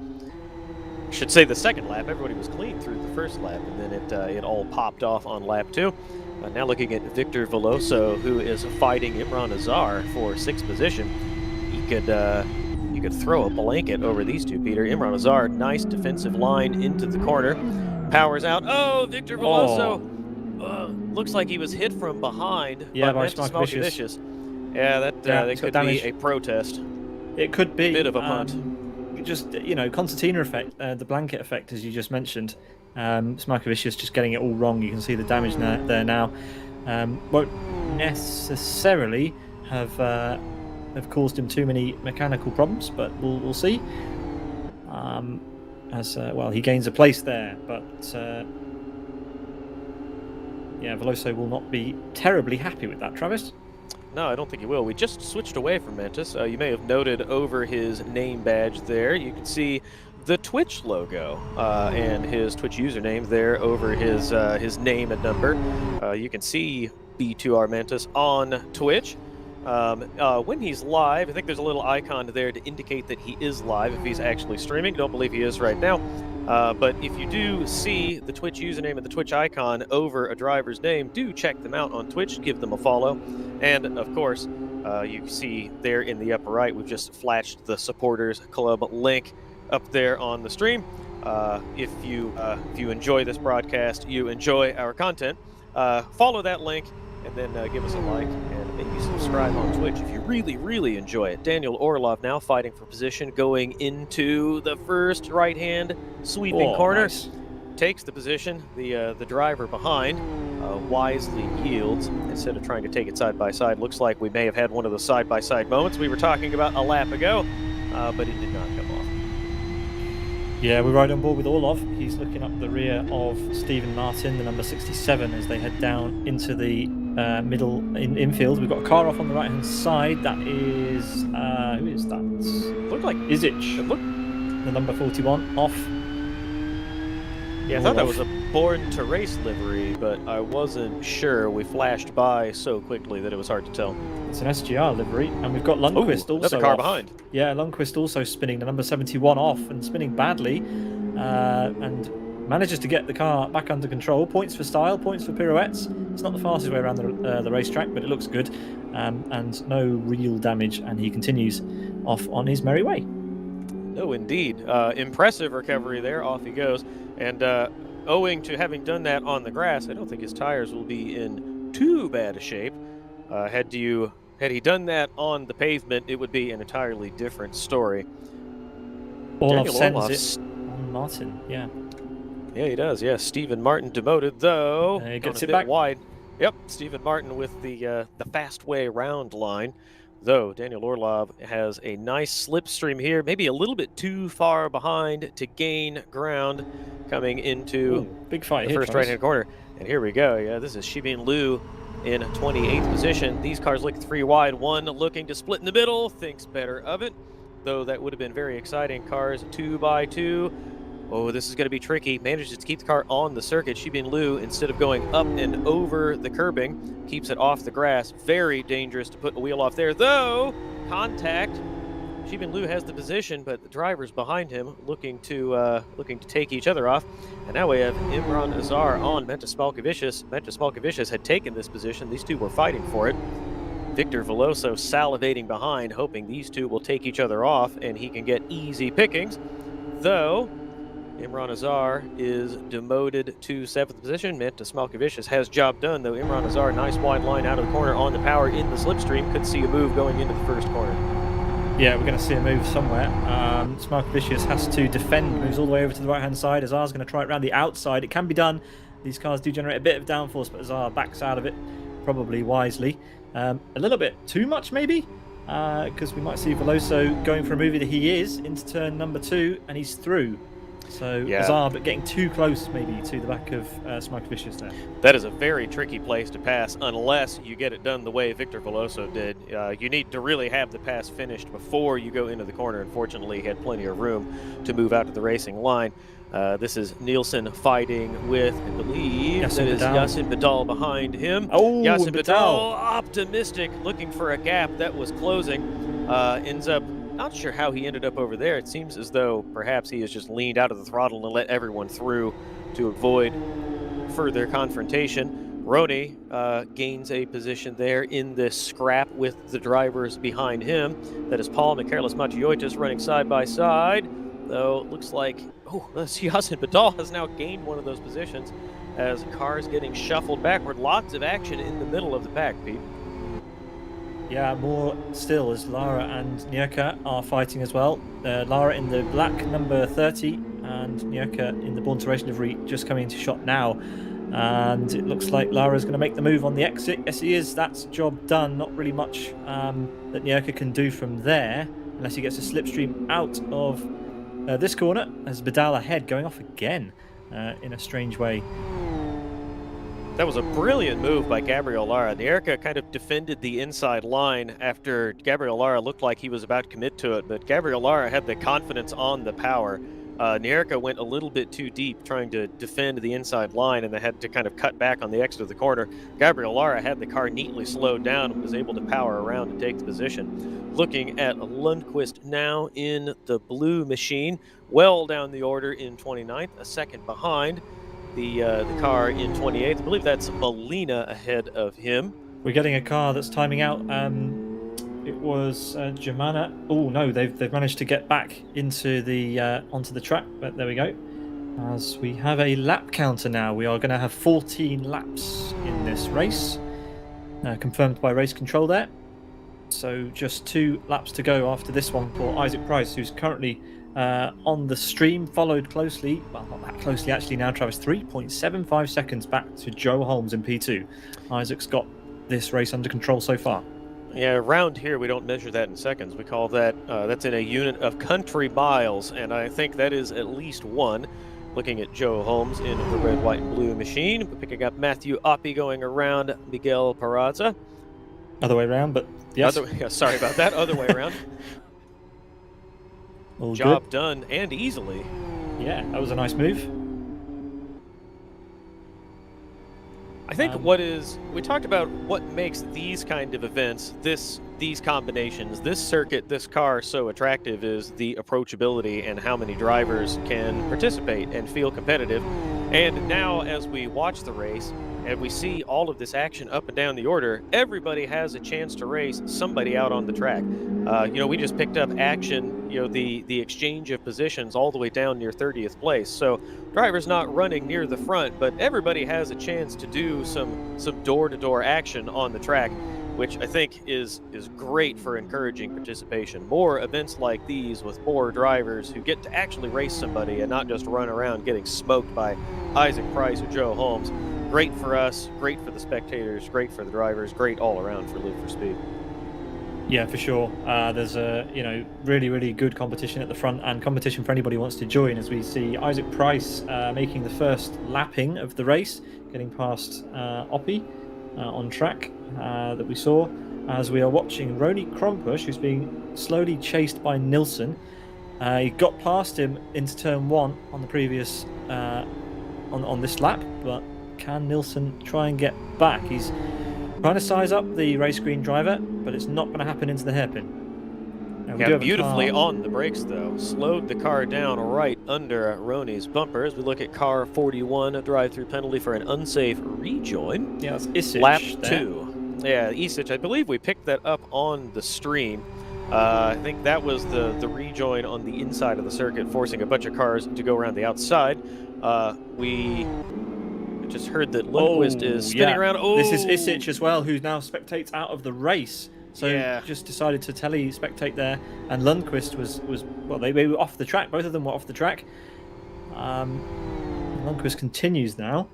I should say the second lap, everybody was clean through the first lap, and then it all popped off on lap 2. Now looking at Victor Veloso, who is fighting Imran Azar for 6th position. You could throw a blanket over these two, Peter. Imran Azar, nice defensive line into the corner. Powers out. Oh, Victor Veloso. Looks like he was hit from behind by Smoky Vicious. Yeah, that could be a protest. It could be. Bit of a punt. Just, concertina effect, the blanket effect, as you just mentioned. Smoky Vicious just getting it all wrong. You can see the damage there now. Won't necessarily have caused him too many mechanical problems, but we'll see. He gains a place there, but Veloso will not be terribly happy with that, Travis. No, I don't think he will. We just switched away from Mentis. You may have noted over his name badge there, you can see the Twitch logo and his Twitch username there over his name and number. You can see B2R Mantis on Twitch. When he's live, I think there's a little icon there to indicate that he is live if he's actually streaming. Don't believe he is right now. But if you do see the Twitch username and the Twitch icon over a driver's name, do check them out on Twitch, give them a follow. And of course, you can see there in the upper right, we've just flashed the Supporters Club link up there on the stream. If you enjoy this broadcast, you enjoy our content, follow that link and then give us a like and maybe subscribe on Twitch if you really, really enjoy it. Daniel Orlov now fighting for position, going into the first right-hand sweeping corner. Nice. Takes the position. The driver behind wisely yields instead of trying to take it side by side. Looks like we may have had one of those side by side moments we were talking about a lap ago, but it did not come off. Yeah, we're right on board with Orlov. He's looking up the rear of Stephen Martin, the number 67, as they head down into the middle infield. We've got a car off on the right-hand side. That is... who is that? Looked like Izic. The number 41 off. Yeah, I thought that was a Born to Race livery, but I wasn't sure. We flashed by so quickly that it was hard to tell. It's an SGR livery, and we've got Lundqvist also that's a car off. behind. Yeah, Lundqvist also spinning, the number 71 off, and spinning badly, and manages to get the car back under control. Points for style, points for pirouettes. It's not the fastest way around the racetrack, but it looks good, and no real damage, and he continues off on his merry way. No, indeed. Impressive recovery there. Off he goes. And owing to having done that on the grass, I don't think his tires will be in too bad a shape. Had he done that on the pavement, it would be an entirely different story. Orlov sends it on Martin, yeah. Yeah, he does, yeah. Stephen Martin demoted, though. He gets it back wide. Yep, Stephen Martin with the fast way round line. Though Daniel Orlov has a nice slipstream here, maybe a little bit too far behind to gain ground coming into big fight the first right-hand corner. And here we go. Yeah, this is Shibin Liu in 28th position. These cars look 3 wide, one looking to split in the middle, thinks better of it. Though that would have been very exciting. Cars 2 by 2. Oh, this is going to be tricky. Manages to keep the car on the circuit. Shibin Liu, instead of going up and over the curbing, keeps it off the grass. Very dangerous to put a wheel off there, though. Contact. Shibin Liu has the position, but the driver's behind him, looking to take each other off. And now we have Imran Azar on Mentis Malkovicius. Mentis Malkovicius had taken this position. These two were fighting for it. Victor Veloso salivating behind, hoping these two will take each other off and he can get easy pickings. Though Imran Azar is demoted to 7th position. Mentis Malkovicius has job done, though. Imran Azar, nice wide line out of the corner on the power in the slipstream. Could see a move going into the first corner. Yeah, we're going to see a move somewhere. Malkovicius has to defend, moves all the way over to the right-hand side. Azar's going to try it around the outside. It can be done. These cars do generate a bit of downforce, but Azar backs out of it, probably wisely. A little bit too much, maybe, because we might see Veloso going for a move that he is into turn number 2, and he's through. So Yeah. Azar, but getting too close maybe to the back of Smoke Vicious there. That is a very tricky place to pass unless you get it done the way Victor Veloso did. You need to really have the pass finished before you go into the corner. Unfortunately, he had plenty of room to move out to the racing line. This is Nielsen fighting with, I believe, Yassin that is Badal. Yassin Badal behind him. Oh, Yassin Badal. Badal, optimistic, looking for a gap that was closing. Ends up, not sure how he ended up over there. It seems as though perhaps he has just leaned out of the throttle and let everyone through to avoid further confrontation. Roney gains a position there in this scrap with the drivers behind him. That is Paul Michaelis Matioitis running side by side. Though it looks like, Yassin Badal has now gained one of those positions as cars getting shuffled backward. Lots of action in the middle of the pack, Pete. Yeah, more still as Lara and Nyoka are fighting as well. Lara in the black number 30 and Nyoka in the Born to Race livery just coming into shot now. And it looks like Lara's going to make the move on the exit. Yes, he is. That's job done. Not really much that Nyoka can do from there unless he gets a slipstream out of this corner as Badal ahead, going off again in a strange way. That was a brilliant move by Gabriel Lara. Nierka kind of defended the inside line after Gabriel Lara looked like he was about to commit to it, but Gabriel Lara had the confidence on the power. Nierka went a little bit too deep trying to defend the inside line, and they had to kind of cut back on the exit of the corner. Gabriel Lara had the car neatly slowed down and was able to power around and take the position. Looking at Lundqvist now in the blue machine, well down the order in 29th, a second behind the car in 28th. I believe that's Molina ahead of him. We're getting a car that's timing out. It was Germana. Oh no, they've managed to get back into the onto the track. But there we go. As we have a lap counter now, we are going to have 14 laps in this race, confirmed by race control there. So just 2 laps to go after this one for Isaac Price, who's currently on the stream, followed closely, well, not that closely actually now, Travis, 3.75 seconds back to Joe Holmes in P2. Isaac's got this race under control so far. Yeah, around here we don't measure that in seconds. We call that, that's in a unit of country miles, and I think that is at least 1. Looking at Joe Holmes in the red, white, and blue machine. We're picking up Matthew Oppie going around Miguel Peraza. Other way around, but yes. Sorry about that, other way around. All Job good. done, and easily. Yeah, that was a nice move. I think we talked about what makes these kind of events, these combinations, this circuit, this car so attractive is the approachability and how many drivers can participate and feel competitive. And now as we watch the race and we see all of this action up and down the order, everybody has a chance to race somebody out on the track. We just picked up action, the exchange of positions all the way down near 30th place. So drivers not running near the front, but everybody has a chance to do some door-to-door action on the track, which I think is great for encouraging participation. More events like these with more drivers who get to actually race somebody and not just run around getting smoked by Isaac Price or Joe Holmes. Great for us, great for the spectators, great for the drivers, great all around for Live for Speed. Yeah, for sure. There's a really, really good competition at the front and competition for anybody who wants to join, as we see Isaac Price making the first lapping of the race, getting past Oppie on track that we saw, as we are watching Roni Krompush, who's being slowly chased by Nilsson. He got past him into turn 1 on the previous on this lap, but can Nilsson try and get back? He's trying to size up the race green driver, but it's not going to happen into the hairpin. Yeah, beautifully on the brakes, though. Slowed the car down right under Roni's bumper. As we look at car 41, a drive-through penalty for an unsafe rejoin. Yeah, that's Isic. Lap there. 2. Yeah, Isic. I believe we picked that up on the stream. I think that was the rejoin on the inside of the circuit, forcing a bunch of cars to go around the outside. We just heard that Lundqvist is spinning around. Oh, this is Isic as well, who now spectates out of the race. So just decided to tele-spectate there, and Lundqvist was they were off the track. Both of them were off the track. Lundqvist continues now.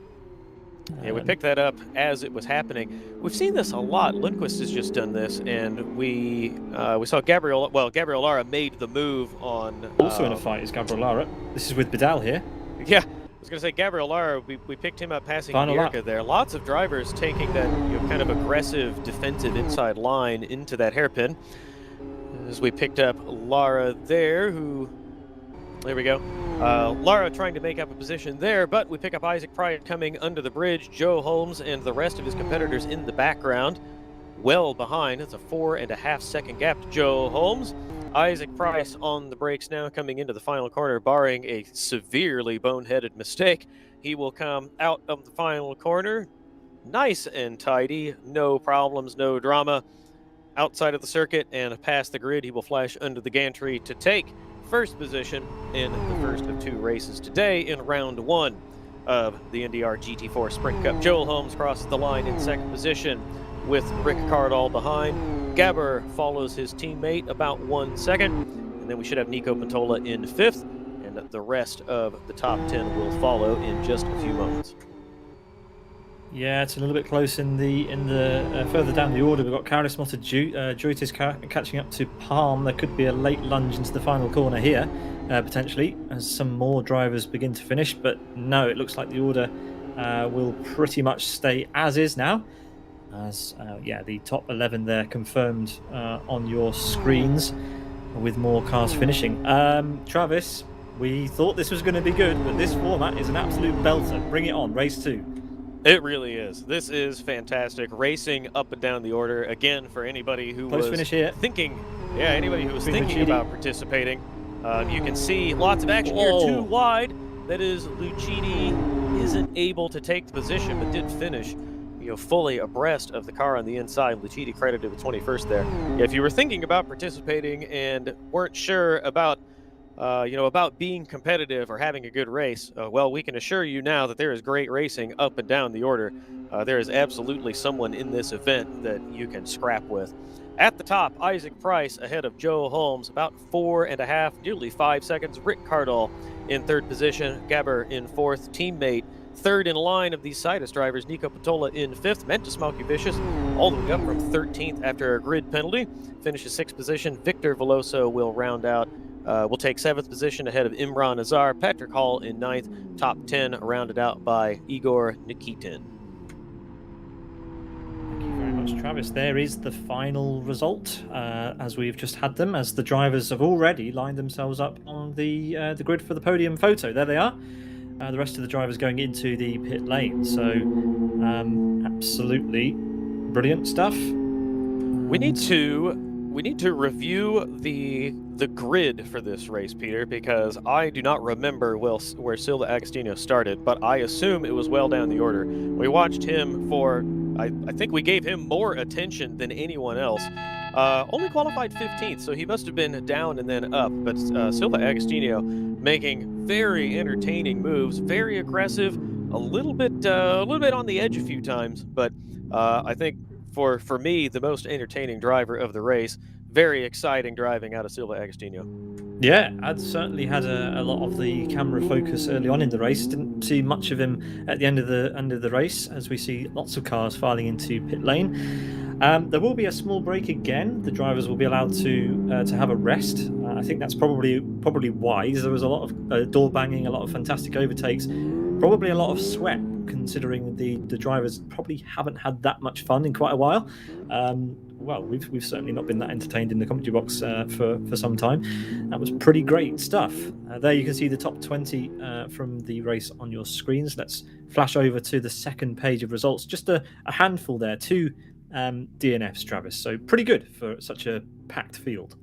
Yeah, we picked that up as it was happening. We've seen this a lot. Lundqvist has just done this, and we saw Gabriel. Well, Gabriel Lara made the move on. Also in a fight is Gabriel Lara. This is with Vidal here. Yeah, I was going to say Gabriel Lara. We picked him up passing Mehlinger there. Lots of drivers taking that kind of aggressive defensive inside line into that hairpin. As we picked up Lara there, who. There we go. Lara trying to make up a position there, but we pick up Isaac Price coming under the bridge. Joe Holmes and the rest of his competitors in the background, well behind. It's a 4.5 second gap to Joe Holmes. Isaac Price on the brakes now, coming into the final corner, barring a severely boneheaded mistake. He will come out of the final corner, nice and tidy, no problems, no drama. Outside of the circuit and past the grid, he will flash under the gantry to take first position in the first of 2 races today in round 1 of the NDR GT4 Sprint Cup. Joel Holmes crosses the line in second position with Rick Cardall behind. Gabber follows his teammate about 1 second, and then we should have Nico Pantola in 5th, and the rest of the top 10 will follow in just a few moments. Yeah, it's a little bit close in the further down the order. We've got Karis Motta Juitis catching up to Palm. There could be a late lunge into the final corner here, potentially, as some more drivers begin to finish. But no, it looks like the order will pretty much stay as is now. As yeah, the top 11 there confirmed on your screens, with more cars finishing. Travis, we thought this was going to be good, but this format is an absolute belter. Bring it on, race 2. It really is. This is fantastic. Racing up and down the order. Again, for anybody who was thinking, anybody who was thinking about participating, you can see lots of action here. 2 wide. That is, Lucchini isn't able to take the position, but did finish, fully abreast of the car on the inside. Lucchini credited with 21st there. Yeah, if you were thinking about participating and weren't sure about about being competitive or having a good race, well, we can assure you now that there is great racing up and down the order. There is absolutely someone in this event that you can scrap with. At the top, Isaac Price ahead of Joe Holmes, about 4.5, nearly 5 seconds. Rick Cardall in 3rd position, Gabber in 4th, teammate 3rd in line of these Sidus drivers, Nico Pantola in 5th, Mentis Malky-Vicious all the way up from 13th after a grid penalty, finishes 6th position. Victor Veloso will round out. We'll take 7th position ahead of Imran Azar. Patrick Hall in 9th. Top 10 rounded out by Igor Nikitin. Thank you very much, Travis. There is the final result, as we've just had them, as the drivers have already lined themselves up on the grid for the podium photo. There they are. The rest of the drivers going into the pit lane. So, absolutely brilliant stuff. We need to review the grid for this race, Peter, because I do not remember where Silva Agostino started, but I assume it was well down the order. We watched him for, I think we gave him more attention than anyone else. Only qualified 15th, so he must have been down and then up, but Silva Agostino making very entertaining moves, very aggressive, a little bit on the edge a few times, but I think for me, the most entertaining driver of the race. Very exciting driving out of Silva Agostino. Yeah, I'd certainly had a lot of the camera focus early on in the race. Didn't see much of him at the end of the race, as we see lots of cars filing into pit lane. There will be a small break again. The drivers will be allowed to have a rest. I think that's probably wise. There was a lot of door banging, a lot of fantastic overtakes, probably a lot of sweat, considering the drivers probably haven't had that much fun in quite a while. Well, we've certainly not been that entertained in the commentary box for some time. That was pretty great stuff. There you can see the top 20 from the race on your screens. Let's flash over to the second page of results. Just a handful there, 2 DNFs, Travis. So pretty good for such a packed field.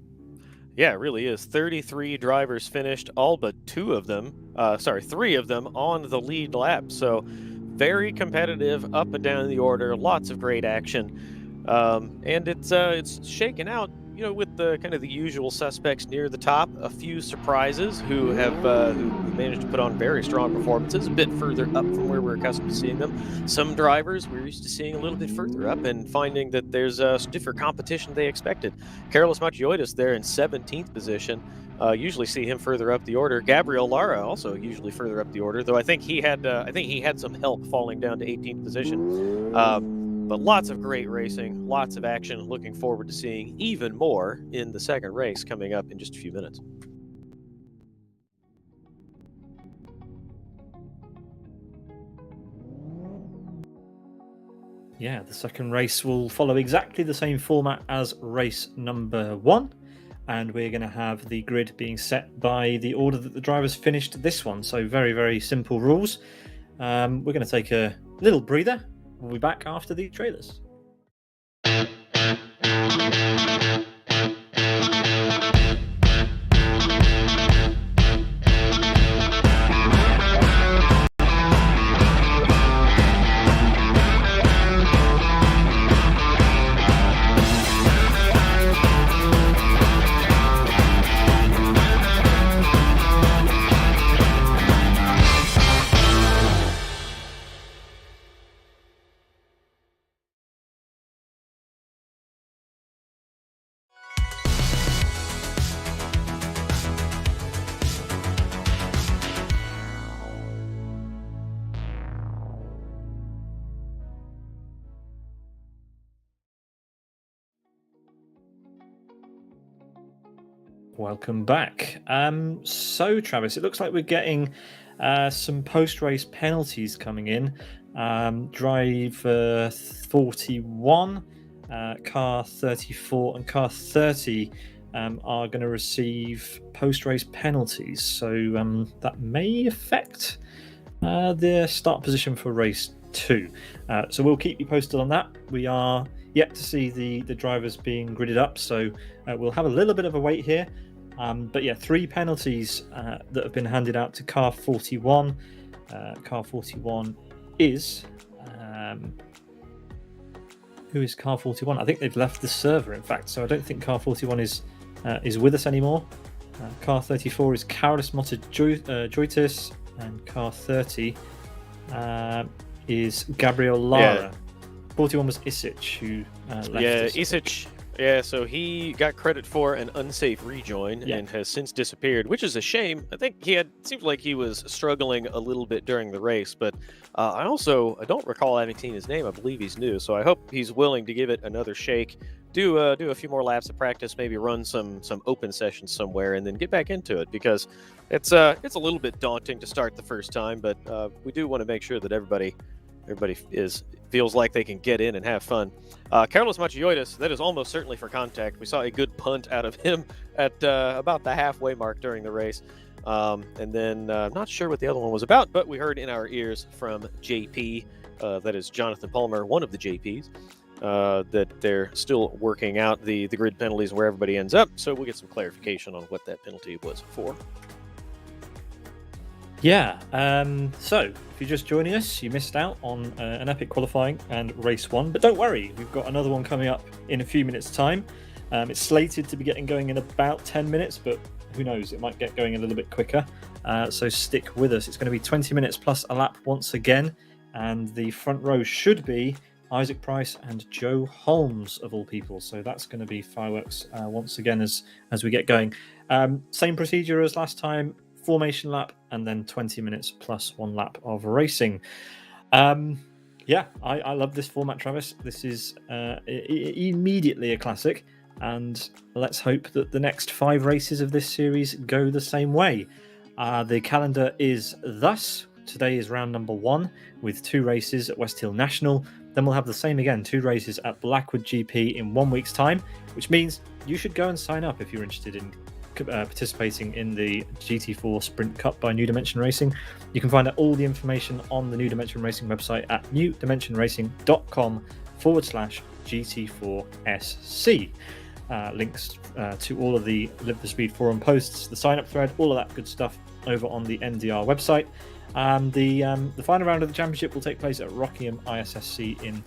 Yeah, it really is. 33 drivers finished, all but 3 of them on the lead lap. So very competitive up and down the order, lots of great action. And it's shaken out with the kind of the usual suspects near the top, a few surprises who have who managed to put on very strong performances, a bit further up from where we're accustomed to seeing them. Some drivers we're used to seeing a little bit further up and finding that there's stiffer competition they expected. Carlos Macioides there in 17th position. Usually see him further up the order. Gabriel Lara also usually further up the order, though I think he had some help falling down to 18th position. But lots of great racing, lots of action. Looking forward to seeing even more in the second race coming up in just a few minutes. Yeah, the second race will follow exactly the same format as race number 1. And we're going to have the grid being set by the order that the drivers finished this one. So very, very simple rules. We're going to take a little breather. We'll be back after the trailers. Welcome back. So Travis, it looks like we're getting some post-race penalties coming in. Driver 41, car 34 and car 30 are going to receive post-race penalties. So that may affect their start position for race 2. So we'll keep you posted on that. We are yet to see the drivers being gridded up, so we'll have a little bit of a wait here. But yeah, 3 penalties that have been handed out to car 41. Car 41 is... who is car 41? I think they've left the server, in fact, so I don't think car 41 is with us anymore. Car 34 is Carlos Motajoitis, and car 30 is Gabriel Lara. Yeah. 41 was Isic, who left. Yeah, us. Isic. Yeah, so he got credit for an unsafe rejoin and has since disappeared, which is a shame. I think seemed like he was struggling a little bit during the race, but I don't recall having seen his name. I believe he's new, so I hope he's willing to give it another shake, do a few more laps of practice, maybe run some open sessions somewhere, and then get back into it, because it's a little bit daunting to start the first time, but we do want to make sure that everybody feels like they can get in and have fun. Carlos Macioides, that is almost certainly for contact. We saw a good punt out of him at about the halfway mark during the race. And then I'm not sure what the other one was about, but we heard in our ears from JP, that is Jonathan Palmer, one of the JPs, that they're still working out the grid penalties where everybody ends up. So we'll get some clarification on what that penalty was for. Yeah, so if you're just joining us, you missed out on an epic qualifying and race 1, but don't worry, we've got another one coming up in a few minutes' time. It's slated to be getting going in about 10 minutes, but who knows, it might get going a little bit quicker. So stick with us. It's going to be 20 minutes plus a lap once again, and the front row should be Isaac Price and Joe Holmes, of all people. So that's going to be fireworks once again as we get going. Same procedure as last time. Formation lap, and then 20 minutes plus 1 lap of racing. Yeah, I love this format, Travis. This is immediately a classic, and let's hope that the next 5 races of this series go the same way. The calendar is thus: today is round number 1 with 2 races at Westhill National. Then we'll have the same again, 2 races at Blackwood GP in 1 week's time, which means you should go and sign up if you're interested in participating in the GT4 Sprint Cup by New Dimension Racing. You can find out all the information on the New Dimension Racing website at newdimensionracing.com/GT4SC. Links to all of the Live for Speed forum posts, the sign up thread, all of that good stuff over on the NDR website. The final round of the championship will take place at Rockingham ISSC in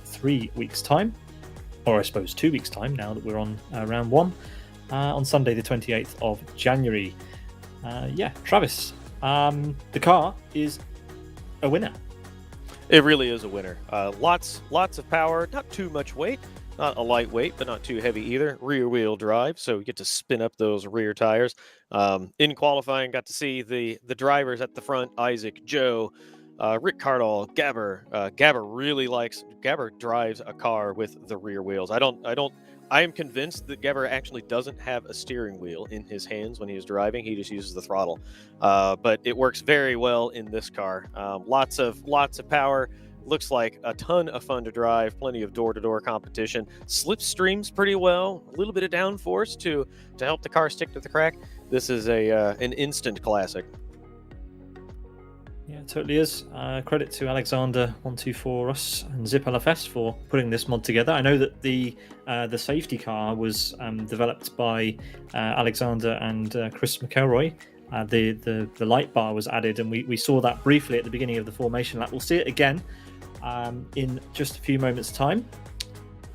3 weeks' time. or I suppose 2 weeks' time now that we're on round 1, on Sunday the 28th of January. Travis, the car is a winner. It really is a winner. Lots of power, not too much weight, not a lightweight, but not too heavy either. Rear wheel drive, so you get to spin up those rear tires. In qualifying, got to see the drivers at the front: Isaac, Joe, Rick Cardall, Gabber. Gabber drives a car with the rear wheels. I am convinced that Gabber actually doesn't have a steering wheel in his hands when he is driving. He just uses the throttle. But it works very well in this car. Lots of power. Looks like a ton of fun to drive. Plenty of door-to-door competition. Slipstreams pretty well. A little bit of downforce to help the car stick to the crack. This is an instant classic. Yeah, it totally is. Credit to Alexander124us and Zip LFS for putting this mod together. I know that the safety car was developed by Alexander and Chris McElroy. The light bar was added, and we saw that briefly at the beginning of the formation lap. We'll see it again in just a few moments' time.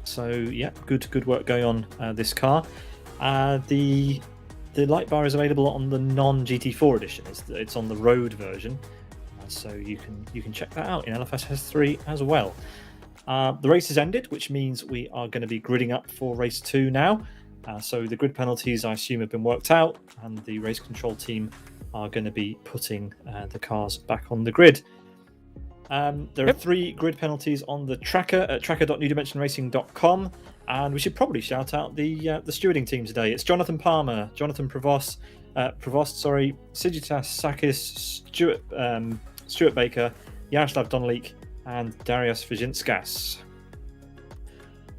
So yeah, good work going on this car. The light bar is available on the non-GT4 edition. It's on the road version. So you can check that out in LFS 3 as well. The race has ended, which means we are going to be gridding up for race 2 now. So the grid penalties, I assume, have been worked out, and the race control team are going to be putting the cars back on the grid. There are 3 grid penalties on the tracker at tracker.newdimensionracing.com, and we should probably shout out the stewarding team today. It's Jonathan Palmer, Jonathan Provost, Sigitas Sakis, Stuart Baker, Yaroslav Donalik, and Darius Vizhinskas.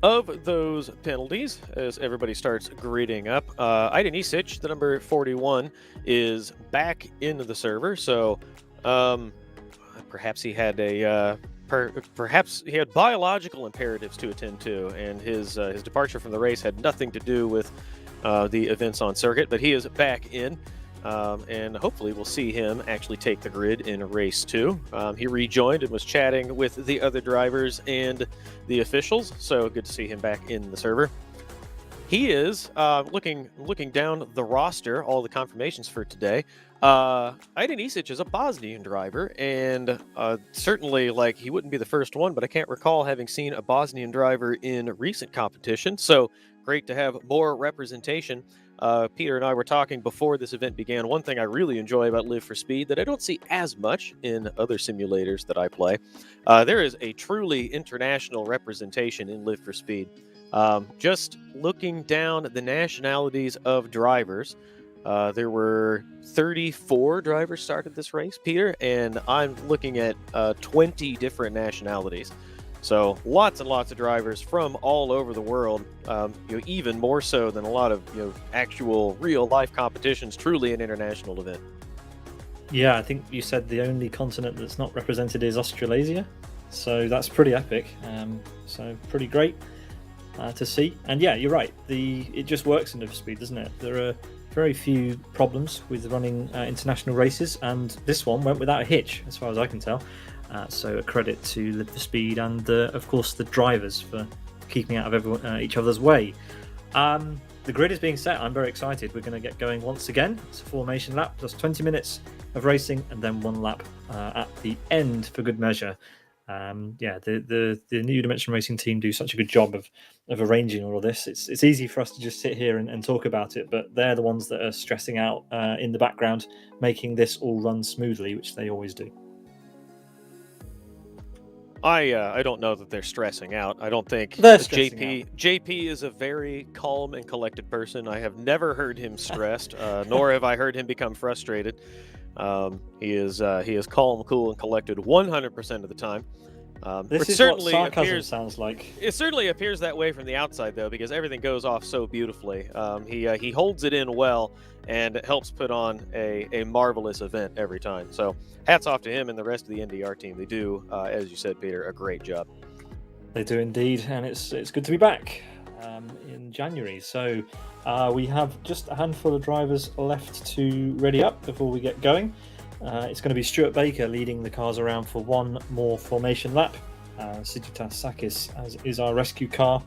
Of those penalties, as everybody starts gridding up, Aiden Isic, the number 41, is back into the server. So perhaps he had perhaps he had biological imperatives to attend to, and his departure from the race had nothing to do with the events on circuit. But he is back in. And hopefully we'll see him actually take the grid in race 2. He rejoined and was chatting with the other drivers and the officials, so good to see him back in the server. He is looking down the roster, all the confirmations for today. Aiden Isic is a Bosnian driver, and certainly, like, he wouldn't be the first one, but I can't recall having seen a Bosnian driver in recent competition, so great to have more representation. Peter and I were talking before this event began. One thing I really enjoy about Live for Speed that I don't see as much in other simulators that I play, there is a truly international representation in Live for Speed. Just looking down the nationalities of drivers, there were 34 drivers started this race, Peter, and I'm looking at 20 different nationalities. So lots and lots of drivers from all over the world, even more so than a lot of actual real life competitions. Truly an international event. Yeah, I think you said the only continent that's not represented is Australasia, so that's pretty epic. So pretty great to see. And yeah, you're right. It just works in Live for Speed, doesn't it? There are very few problems with running international races, and this one went without a hitch, as far as I can tell. So a credit to Live for Speed and, of course, the drivers for keeping out of each other's way. The grid is being set. I'm very excited. We're going to get going once again. It's a formation lap plus 20 minutes of racing, and then 1 lap at the end for good measure. The New Dimension Racing team do such a good job of arranging all of this. It's easy for us to just sit here and talk about it, but they're the ones that are stressing out in the background, making this all run smoothly, which they always do. I don't know that they're stressing out. I don't think JP is a very calm and collected person. I have never heard him stressed, nor have I heard him become frustrated. He is calm, cool, and collected 100% of the time. This is what sarcasm sounds like. It certainly appears that way from the outside, though, because everything goes off so beautifully. He holds it in well, and it helps put on a marvelous event every time. So hats off to him and the rest of the NDR team. They do, as you said, Peter, a great job. They do indeed, and it's good to be back in January. So we have just a handful of drivers left to ready up before we get going. It's going to be Stuart Baker leading the cars around for 1 more formation lap. Sigitas Sakis is our rescue car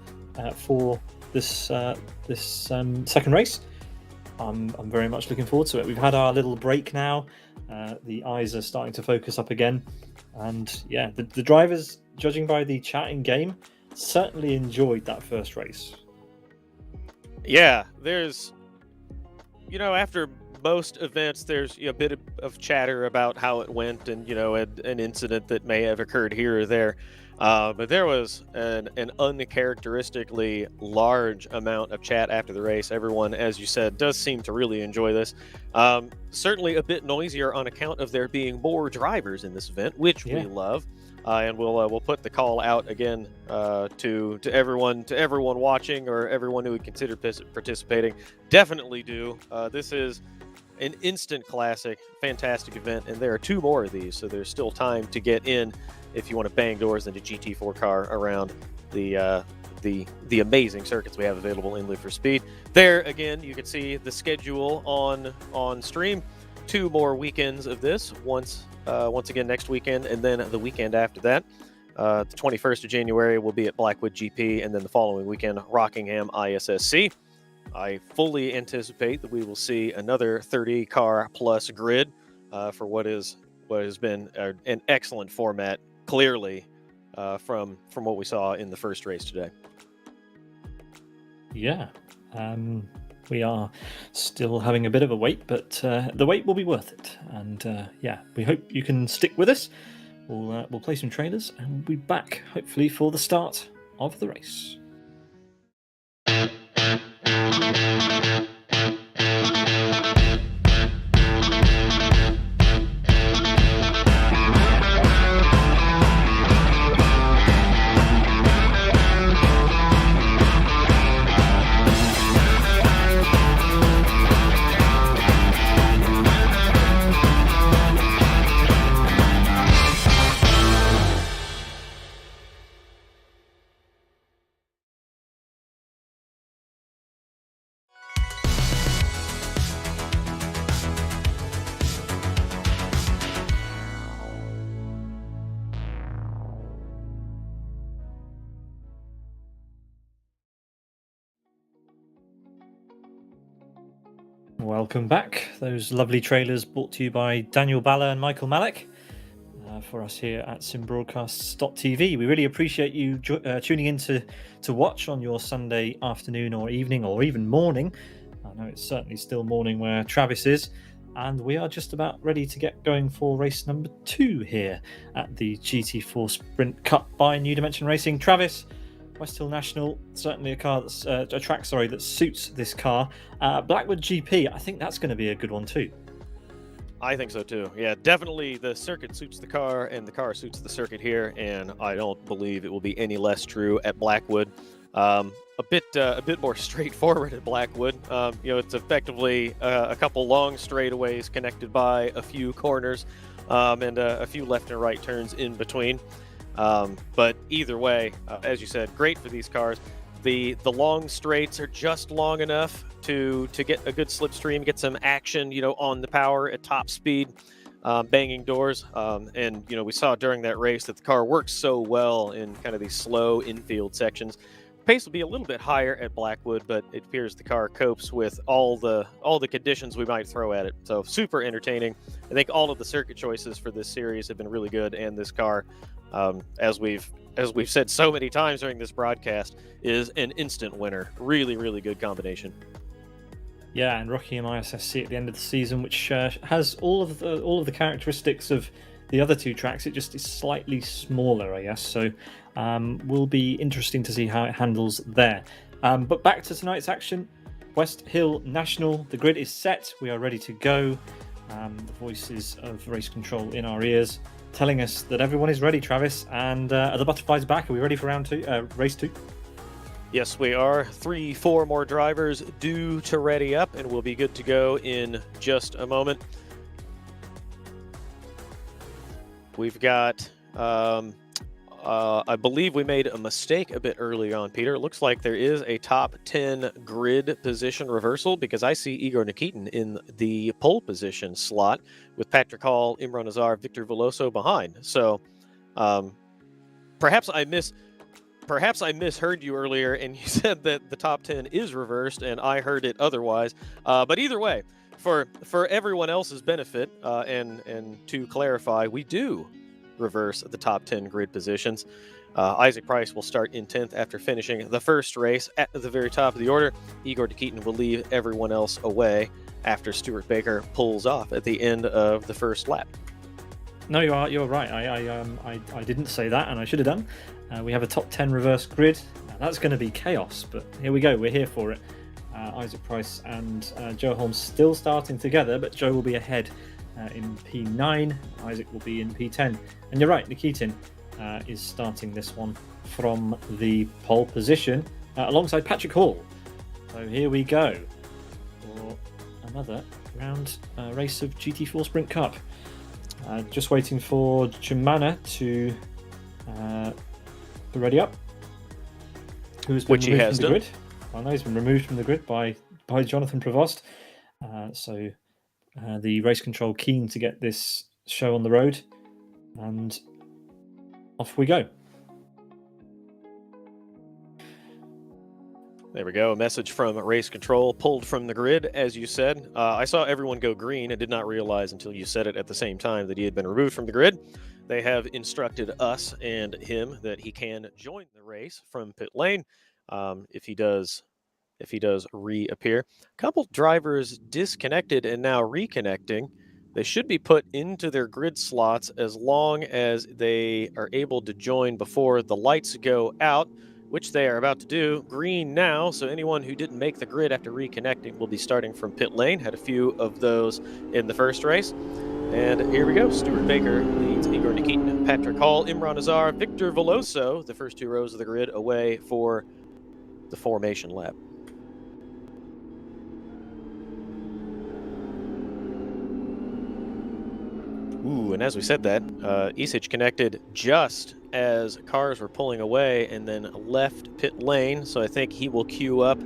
for this second race. I'm very much looking forward to it. We've had our little break now. The eyes are starting to focus up again, and yeah, the drivers, judging by the chat in game, certainly enjoyed that first race. Yeah, there's, after most events, there's a bit of chatter about how it went, and an incident that may have occurred here or there. But there was an uncharacteristically large amount of chat after the race. Everyone, as you said, does seem to really enjoy this. Certainly a bit noisier on account of there being more drivers in this event, which we love. And we'll put the call out again to everyone watching, or everyone who would consider participating. Definitely do. This is an instant classic, fantastic event, and there are 2 more of these, so there's still time to get in if you want to bang doors into GT4 car around the amazing circuits we have available in Live for Speed. There again, you can see the schedule on stream. 2 more weekends of this. Once again next weekend, and then the weekend after that. The 21st of January will be at Blackwood GP, and then the following weekend, Rockingham ISSC. I fully anticipate that we will see another 30 car plus grid for what has been an excellent format, clearly from what we saw in the first race today. Yeah, we are still having a bit of a wait, but the wait will be worth it. And we hope you can stick with us. We'll play some trailers, and we'll be back hopefully for the start of the race. Welcome back. Those lovely trailers brought to you by Daniel Balla and Michael Malik for us here at simbroadcasts.tv. We really appreciate you tuning in to watch on your Sunday afternoon or evening or even morning. I know it's certainly still morning where Travis is, and we are just about ready to get going for race number 2 here at the GT4 Sprint Cup by New Dimension Racing. Travis, Westhill National, certainly a track that suits this car. Blackwood GP, I think that's going to be a good one too. I think so too. Yeah, definitely the circuit suits the car, and the car suits the circuit here, and I don't believe it will be any less true at Blackwood. A bit more straightforward at Blackwood. It's effectively a couple long straightaways connected by a few corners, and a few left and right turns in between. But either way, as you said, great for these cars. The long straights are just long enough to get a good slipstream, get some action, on the power at top speed, banging doors. And we saw during that race that the car works so well in kind of these slow infield sections. Pace will be a little bit higher at Blackwood, but it appears the car copes with all the conditions we might throw at it. So super entertaining. I think all of the circuit choices for this series have been really good, and this car, as we've said so many times during this broadcast, is an instant winner. Really, really good combination. Yeah, and Rockingham ISSC at the end of the season, which has all of the characteristics of the other 2 tracks. It just is slightly smaller, I guess. So will be interesting to see how it handles there. But back to tonight's action. Westhill National. The grid is set. We are ready to go. The voices of race control in our ears, telling us that everyone is ready, Travis. And are the butterflies back? Are we ready for race 2? Yes, we are. 3-4 more drivers due to ready up, and we'll be good to go in just a moment. We've got, I believe we made a mistake a bit earlier on, Peter. It looks like there is a top 10 grid position reversal, because I see Igor Nikitin in the pole position slot with Patrick Hall, Imran Azar, Victor Veloso behind. So perhaps I perhaps I misheard you earlier, and you said that the top 10 is reversed, and I heard it otherwise. But either way, for everyone else's benefit, and to clarify, we do reverse the top 10 grid positions. Isaac Price will start in 10th after finishing the first race at the very top of the order. Igor Nikitin will leave everyone else away after Stuart Baker pulls off at the end of the first lap. No, you're right. I didn't say that, and I should have done. We have a top 10 reverse grid. That's going to be chaos, but here we go. We're here for it. Isaac Price and Joe Holmes still starting together, but Joe will be ahead in P9. Isaac will be in P10. And you're right, Nikitin is starting this one from the pole position alongside Patrick Hall. So here we go for another round race of GT4 Sprint Cup. Just waiting for Jumana to ready up. Who's been removed from the grid? I know he's been removed from the grid by Jonathan Prevost. So the race control keen to get this show on the road, and off we go. There we go. A message from race control, pulled from the grid, as you said. I saw everyone go green. I did not realize until you said it at the same time that he had been removed from the grid. They have instructed us and him that he can join the race from pit lane if he does reappear. A couple drivers disconnected and now reconnecting. They should be put into their grid slots as long as they are able to join before the lights go out, which they are about to do. Green now, so anyone who didn't make the grid after reconnecting will be starting from pit lane. Had a few of those in the first race. And here we go. Stuart Baker leads Igor Nikitin, Patrick Hall, Imran Azar, Victor Veloso, the first two rows of the grid, away for the formation lap. Ooh, and as we said that, Isich connected just as cars were pulling away and then left pit lane, so I think he will queue up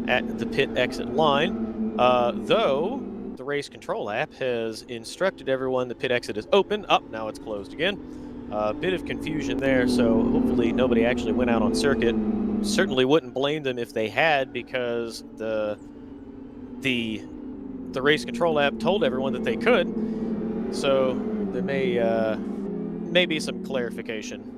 at the pit exit line, though the race control app has instructed everyone the pit exit is open. Now it's closed again. A bit of confusion there, so hopefully nobody actually went out on circuit. Certainly wouldn't blame them if they had, because the race control app told everyone that they could. So there may be some clarification.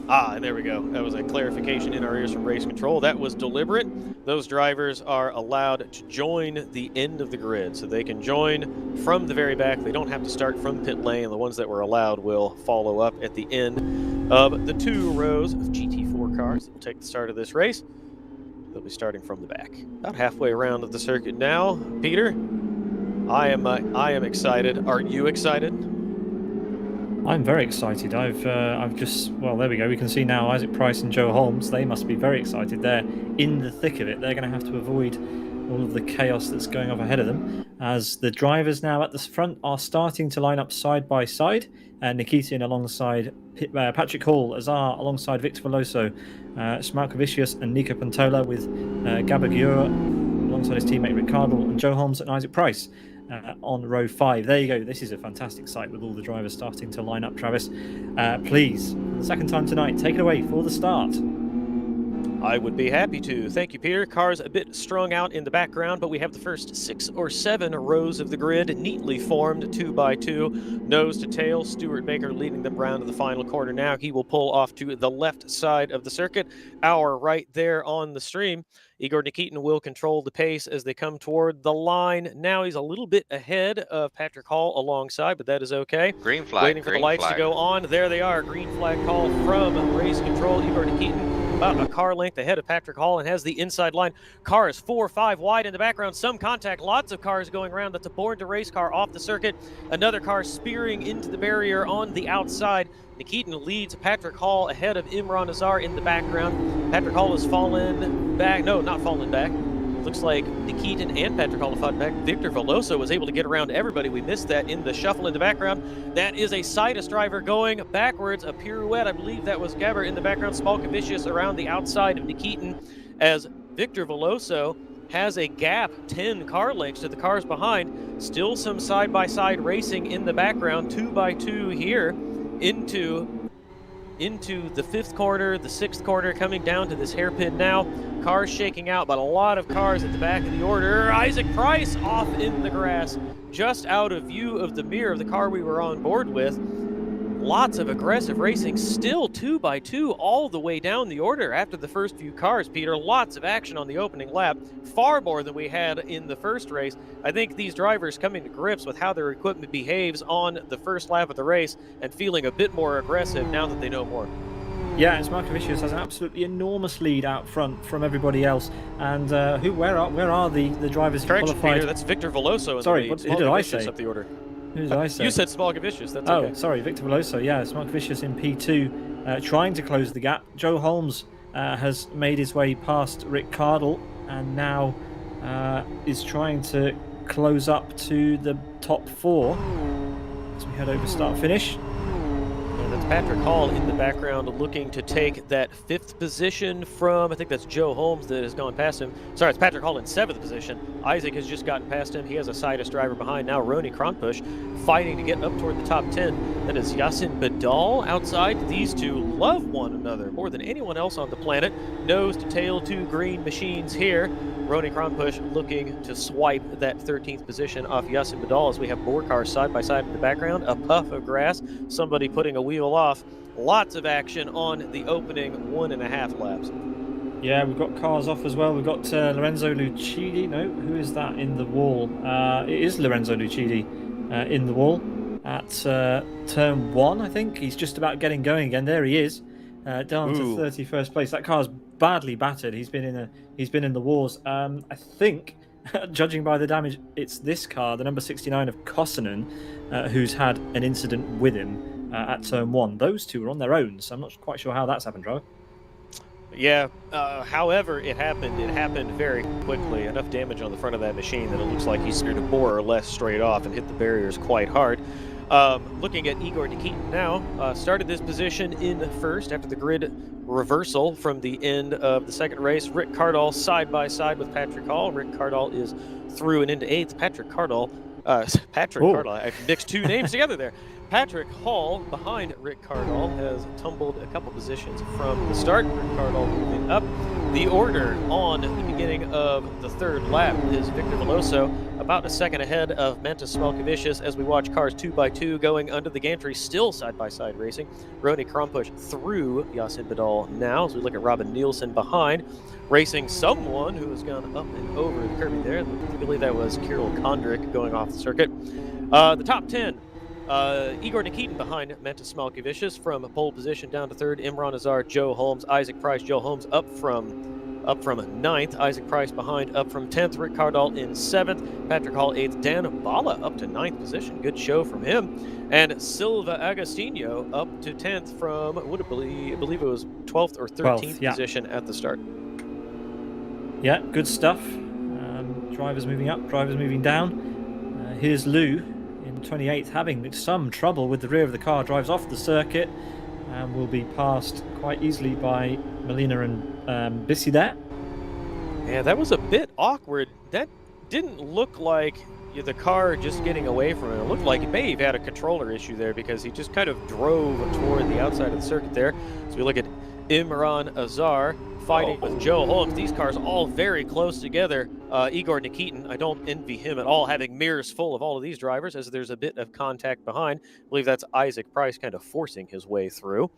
And there we go. That was a clarification in our ears from race control. That was deliberate. Those drivers are allowed to join the end of the grid, so they can join from the very back. They don't have to start from pit lane. The ones that were allowed will follow up at the end of the two rows of GT4 cars that will take the start of this race. They'll be starting from the back. About halfway around of the circuit now. Peter, I am excited. Are you excited? I'm very excited. I've just, well, there we go. We can see now Isaac Price and Joe Holmes. They must be very excited. They're in the thick of it. They're going to have to avoid all of the chaos that's going off ahead of them, as the drivers now at the front are starting to line up side by side. Nikitin alongside Patrick Hall, Azar alongside Victor Veloso, Smalkovicius and Nico Pantola with Gabor Giura alongside his teammate Ricardo, and Joe Holmes and Isaac Price on row 5. There you go. This is a fantastic sight with all the drivers starting to line up. Travis, please, for the second time tonight, take it away for the start. I would be happy to. Thank you, Peter. Cars a bit strung out in the background, but we have the first 6 or 7 rows of the grid neatly formed 2 by 2, nose to tail. Stuart Baker leading them round to the final corner now. He will pull off to the left side of the circuit, our right there on the stream. Igor Nikitin will control the pace as they come toward the line. Now he's a little bit ahead of Patrick Hall alongside, but that is okay. Green flag. Waiting for the lights to go on. There they are. Green flag call from race control. Igor Nikitin about a car length ahead of Patrick Hall and has the inside line. Cars 4 or 5 wide in the background. Some contact. Lots of cars going around. That's a Born to Race car off the circuit. Another car spearing into the barrier on the outside. Nikitin leads Patrick Hall ahead of Imran Azar in the background. Patrick Hall has fallen back. No, not fallen back. Looks like Nikitin and Patrick Hall have fallen back. Victor Veloso was able to get around everybody. We missed that in the shuffle in the background. That is a Sidus driver going backwards, a pirouette. I believe that was Gabor in the background. Smalkovicius around the outside of Nikitin, as Victor Veloso has a gap 10 car lengths to the cars behind. Still some side-by-side racing in the background. 2 by 2 here into into the 5th corner, the 6th corner, coming down to this hairpin now. Cars shaking out, but a lot of cars at the back of the order. Isaac Price off in the grass, just out of view of the mirror of the car we were on board with. Lots of aggressive racing, still 2 by 2 all the way down the order after the first few cars, Peter. Lots of action on the opening lap, far more than we had in the first race. I think these drivers coming to grips with how their equipment behaves on the first lap of the race and feeling a bit more aggressive now that they know more. Yeah, and Markovicius has an absolutely enormous lead out front from everybody else. And where are the drivers who Correction, qualified? Peter, that's Victor Veloso. Sorry, who did I say? Up the order. Who did I say? You said Smolkovicius, that's oh, okay. Sorry, Victor Veloso. Yeah, Markovicius in P2, trying to close the gap. Joe Holmes has made his way past Rick Cardle and now is trying to close up to the top 4 as we head over start-finish. And that's Patrick Hall in the background looking to take that 5th position from, I think that's Joe Holmes that has gone past him. Sorry, it's Patrick Hall in 7th position. Isaac has just gotten past him. He has a Sidus driver behind now. Ronnie Kronpush fighting to get up toward the top 10. That is Yasin Badal outside. These two love one another more than anyone else on the planet. Nose to tail, 2 green machines here. Ronnie Kronpush looking to swipe that 13th position off Yasin Badal as we have more cars side by side in the background. A puff of grass, somebody putting a wheel off. Lots of action on the opening 1.5 laps. Yeah, we've got cars off as well. We've got Lorenzo Lucidi. No, who is that in the wall? It is Lorenzo Lucidi in the wall at turn 1, I think. He's just about getting going again. There he is, down to 31st place. That car's badly battered. He's been in the wars. I think, judging by the damage, it's this car, the number 69 of Kosonen, who's had an incident with him at turn 1. Those two are on their own, so I'm not quite sure how that's happened, Driver. Yeah, however it happened very quickly. Enough damage on the front of that machine that it looks like he steered more or less straight off and hit the barriers quite hard. Looking at Igor Nikitin now, started this position in 1st after the grid reversal from the end of the 2nd race. Rick Cardall side by side with Patrick Hall. Rick Cardall is through and into 8th. Patrick Cardall, I mixed 2 names together there. Patrick Hall, behind Rick Cardall, has tumbled a couple positions from the start. Rick Cardall moving up. The order on the beginning of the 3rd lap is Victor Veloso, about a second ahead of Mantis Smolkovicius as we watch cars 2 by 2 going under the gantry, still side-by-side racing. Ronnie Kronpush through Yasin Badal now as we look at Robin Nielsen behind, racing someone who has gone up and over the curvy there. I believe that was Kirill Kondrik going off the circuit. The top 10. Igor Nikitin behind Mantis Smolkovicius from pole position down to 3rd. Imran Azar, Joe Holmes, Isaac Price. Joe Holmes up from 9th. Isaac Price behind, up from 10th. Rick Cardall in 7th. Patrick Hall 8th. Dan Bala up to 9th position. Good show from him. And Silva Agostino up to 10th from, I believe it was 12th or 13th position at the start. Yeah, good stuff. Drivers moving up, drivers moving down. Here's Lou in 28th, having some trouble with the rear of the car, drives off the circuit and will be passed quite easily by Mehlinger and Bissidat. Yeah, that was a bit awkward. That didn't look like the car just getting away from him. It looked like he may have had a controller issue there because he just kind of drove toward the outside of the circuit there. So we look at Imran Azar fighting with Joe Holmes. These cars all very close together. Igor Nikitin, I don't envy him at all, having mirrors full of all of these drivers as there's a bit of contact behind. I believe that's Isaac Price kind of forcing his way through.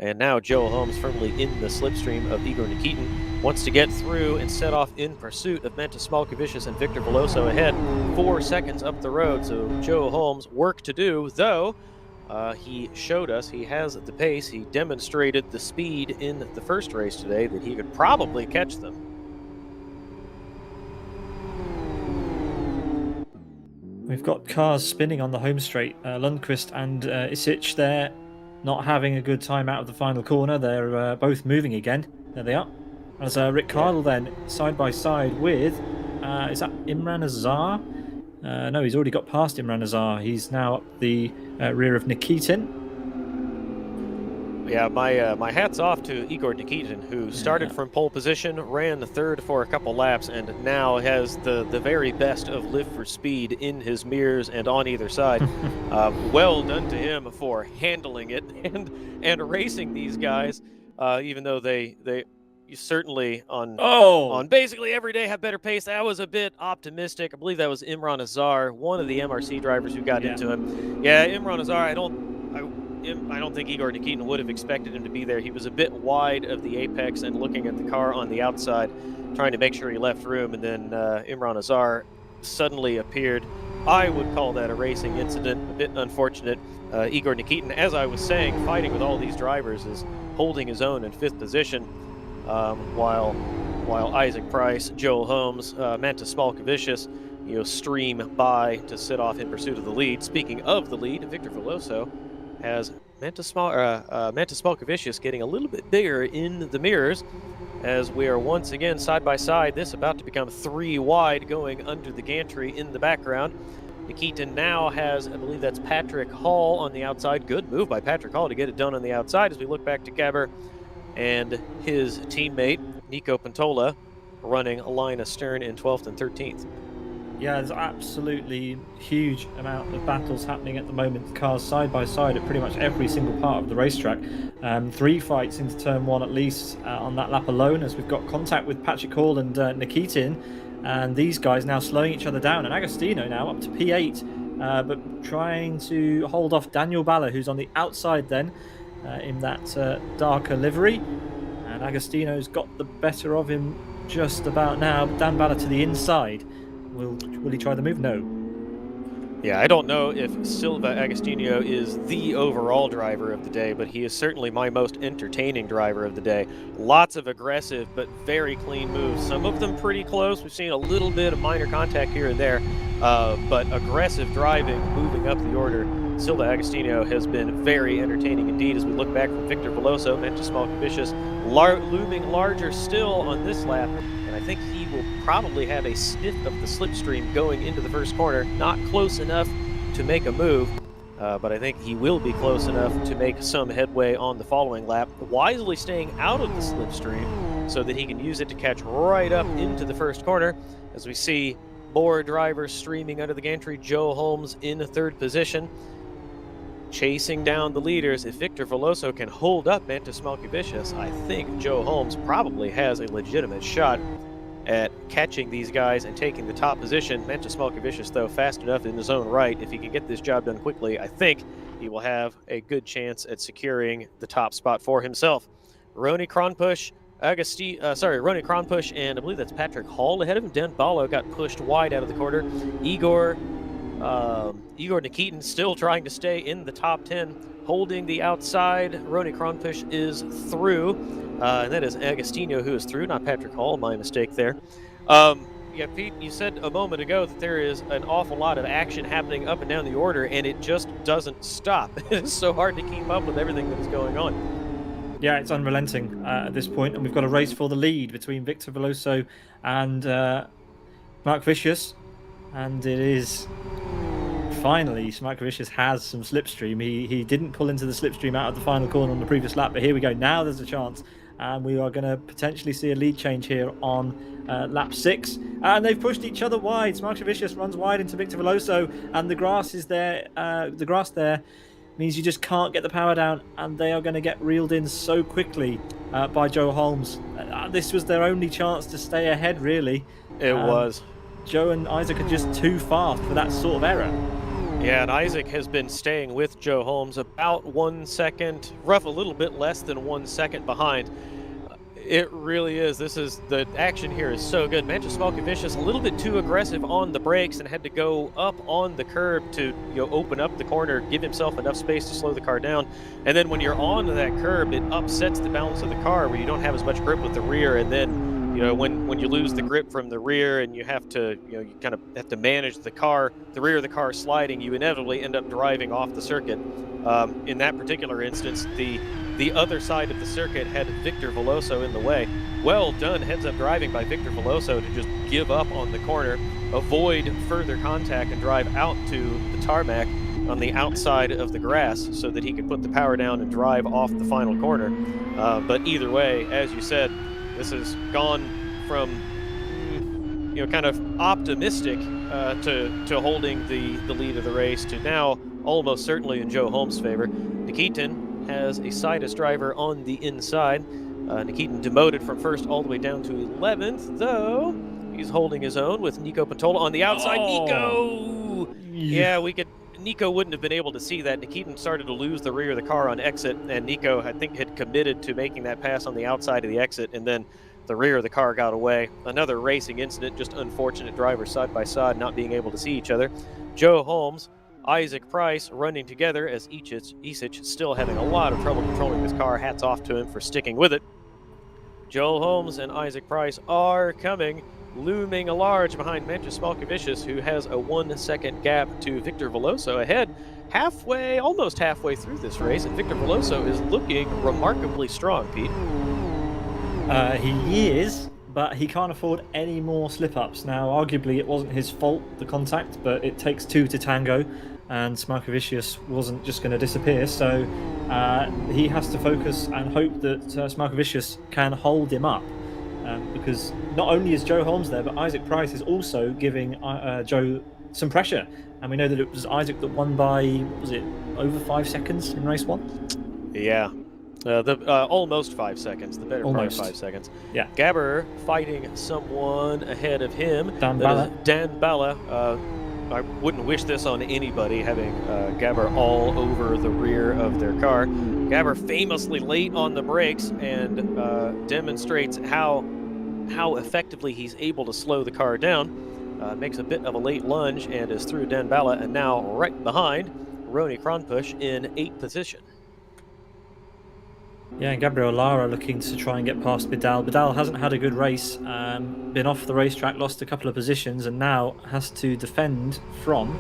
And now Joe Holmes firmly in the slipstream of Igor Nikitin. Wants to get through and set off in pursuit of Mantis Smolkovicius and Victor Veloso ahead. 4 seconds up the road, so Joe Holmes work to do, though he showed us he has the pace. He demonstrated the speed in the first race today that he could probably catch them. We've got cars spinning on the home straight. Lundqvist and Isic there not having a good time out of the final corner. They're both moving again. There they are. As Rick Cardle then side by side with, is that Imran Azar? No, he's already got past Imran Azar. He's now up the rear of Nikitin. Yeah, my hat's off to Igor Nikitin, who started from pole position, ran the third for a couple laps, and now has the very best of Live for Speed in his mirrors and on either side. Well done to him for handling it and racing these guys, even though they certainly on basically every day have better pace. That was a bit optimistic. I believe that was Imran Azar, one of the MRC drivers who got into him. Yeah, Imran Azar, I don't think Igor Nikitin would have expected him to be there. He was a bit wide of the apex and looking at the car on the outside, trying to make sure he left room, and then Imran Azar suddenly appeared. I would call that a racing incident, a bit unfortunate. Igor Nikitin, as I was saying, fighting with all these drivers, is holding his own in 5th position, while Isaac Price, Joe Holmes, Mantas Smolkovicius, stream by to sit off in pursuit of the lead. Speaking of the lead, Victor Veloso has Mantas Smolkovicius getting a little bit bigger in the mirrors, as we are once again side by side. This about to become 3 wide going under the gantry in the background. Nikitin now has, I believe that's Patrick Hall on the outside. Good move by Patrick Hall to get it done on the outside as we look back to Gabber and his teammate, Nico Pantola, running a line astern in 12th and 13th. Yeah, there's absolutely huge amount of battles happening at the moment. Cars side by side at pretty much every single part of the racetrack. 3 fights into turn 1 at least on that lap alone, as we've got contact with Patrick Hall and Nikitin, and these guys now slowing each other down. And Agostino now up to P8, but trying to hold off Daniel Balla, who's on the outside then in that darker livery. And Agostino's got the better of him just about now. Dan Balla to the inside. Will he try the move? No. Yeah, I don't know if Silva Agostinho is the overall driver of the day, but he is certainly my most entertaining driver of the day. Lots of aggressive but very clean moves. Some of them pretty close. We've seen a little bit of minor contact here and there, but aggressive driving, moving up the order. Silva Agostinho has been very entertaining indeed as we look back from Victor Veloso, Mantas Smolkovicius, looming larger still on this lap. And I think he will probably have a sniff of the slipstream going into the first corner. Not close enough to make a move, but I think he will be close enough to make some headway on the following lap, wisely staying out of the slipstream so that he can use it to catch right up into the first corner. As we see more drivers streaming under the gantry, Joe Holmes in 3rd position, chasing down the leaders. If Victor Veloso can hold up Mantas Smolkovicius, I think Joe Holmes probably has a legitimate shot at catching these guys and taking the top position. Mantas Smolkovicius, though, fast enough in his own right. If he can get this job done quickly, I think he will have a good chance at securing the top spot for himself. Ronnie Kronpush, Ronnie Kronpush, and I believe that's Patrick Hall ahead of him. Dan Balla got pushed wide out of the corner. Igor Nikitin still trying to stay in the top 10, holding the outside. Ronnie Kronpush is through, and that is Agostino who is through, not Patrick Hall. My mistake there. Yeah, Pete, you said a moment ago that there is an awful lot of action happening up and down the order, and it just doesn't stop. It's so hard to keep up with everything that is going on. Yeah, it's unrelenting at this point, and we've got a race for the lead between Victor Veloso and Mark Vicious, and it is finally Smolkovicius has some slipstream. He didn't pull into the slipstream out of the final corner on the previous lap, but here we go. Now there's a chance, and we are going to potentially see a lead change here on lap 6. And they've pushed each other wide. Smolkovicius runs wide into Victor Veloso, and the grass is there. The grass there means you just can't get the power down, and they are going to get reeled in so quickly by Joe Holmes. This was their only chance to stay ahead, really. It was. Joe and Isaac are just too fast for that sort of error. Yeah, and Isaac has been staying with Joe Holmes about 1 second, a little bit less than 1 second behind. It really is. The action here is so good. Mantas Smolkovicius a little bit too aggressive on the brakes and had to go up on the curb to open up the corner, give himself enough space to slow the car down. And then when you're on that curb, it upsets the balance of the car where you don't have as much grip with the rear, and then when you lose the grip from the rear and you have to, you kind of have to manage the rear of the car sliding, you inevitably end up driving off the circuit. In that particular instance, the other side of the circuit had Victor Veloso in the way. Well done heads-up driving by Victor Veloso to just give up on the corner, avoid further contact, and drive out to the tarmac on the outside of the grass so that he could put the power down and drive off the final corner. But either way, as you said, this has gone from kind of optimistic to holding the lead of the race to now almost certainly in Joe Holmes' favor. Nikitin has a Sidus driver on the inside. Nikitin demoted from first all the way down to 11th, though he's holding his own with Nico Pantola on the outside. Oh. Nico! Yeah, Nico wouldn't have been able to see that. Nikitin started to lose the rear of the car on exit, and Nico, I think, had committed to making that pass on the outside of the exit, and then the rear of the car got away. Another racing incident, just unfortunate drivers side by side not being able to see each other. Joe Holmes, Isaac Price running together as Isic still having a lot of trouble controlling this car. Hats off to him for sticking with it. Joe Holmes and Isaac Price are coming, looming large behind Manchus Smalkovicius, who has a 1 second gap to Victor Veloso ahead, almost halfway through this race, and Victor Veloso is looking remarkably strong, Pete. He is, but he can't afford any more slip-ups. Now, arguably, it wasn't his fault, the contact, but it takes two to tango, and Smalkovicius wasn't just going to disappear, so he has to focus and hope that Smalkovicius can hold him up, because not only is Joe Holmes there, but Isaac Price is also giving Joe some pressure, and we know that it was Isaac that won by, what was it, over 5 seconds in race 1? Yeah. Almost 5 seconds, the better part of 5 seconds. Yeah. Gabber fighting someone ahead of him. Dan Balla. Dan Balla. I wouldn't wish this on anybody, having Gabber all over the rear of their car. Gabber famously late on the brakes and demonstrates how effectively he's able to slow the car down. Makes a bit of a late lunge and is through Dan Balla, and now right behind Roni Kronpush in 8th position. Yeah, and Gabriel Lara looking to try and get past Bidal. Bidal hasn't had a good race, been off the racetrack, lost a couple of positions, and now has to defend from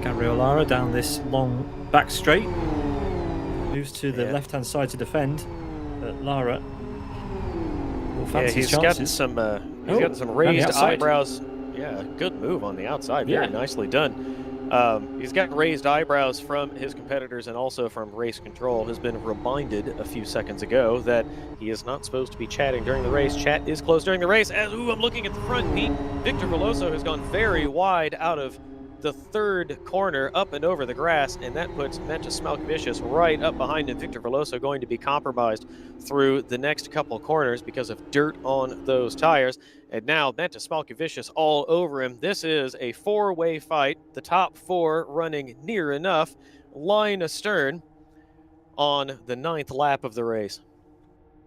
Gabriel Lara down this long back straight. Moves to the left-hand side to defend, but Lara will fancy his chances. He's got some raised eyebrows. Yeah, good move on the outside. Very nicely done. He's got raised eyebrows from his competitors and also from race control. Has been reminded a few seconds ago that he is not supposed to be chatting during the race. Chat is closed during the race. I'm looking at the front, Pete. Victor Veloso has gone very wide out of the third corner up and over the grass, and that puts Manchus Smalkovicius right up behind him. Victor Veloso going to be compromised through the next couple corners because of dirt on those tires. And now Manchus Smalkovicius all over him. This is a four-way fight. The top four running near enough, line astern on the 9th lap of the race.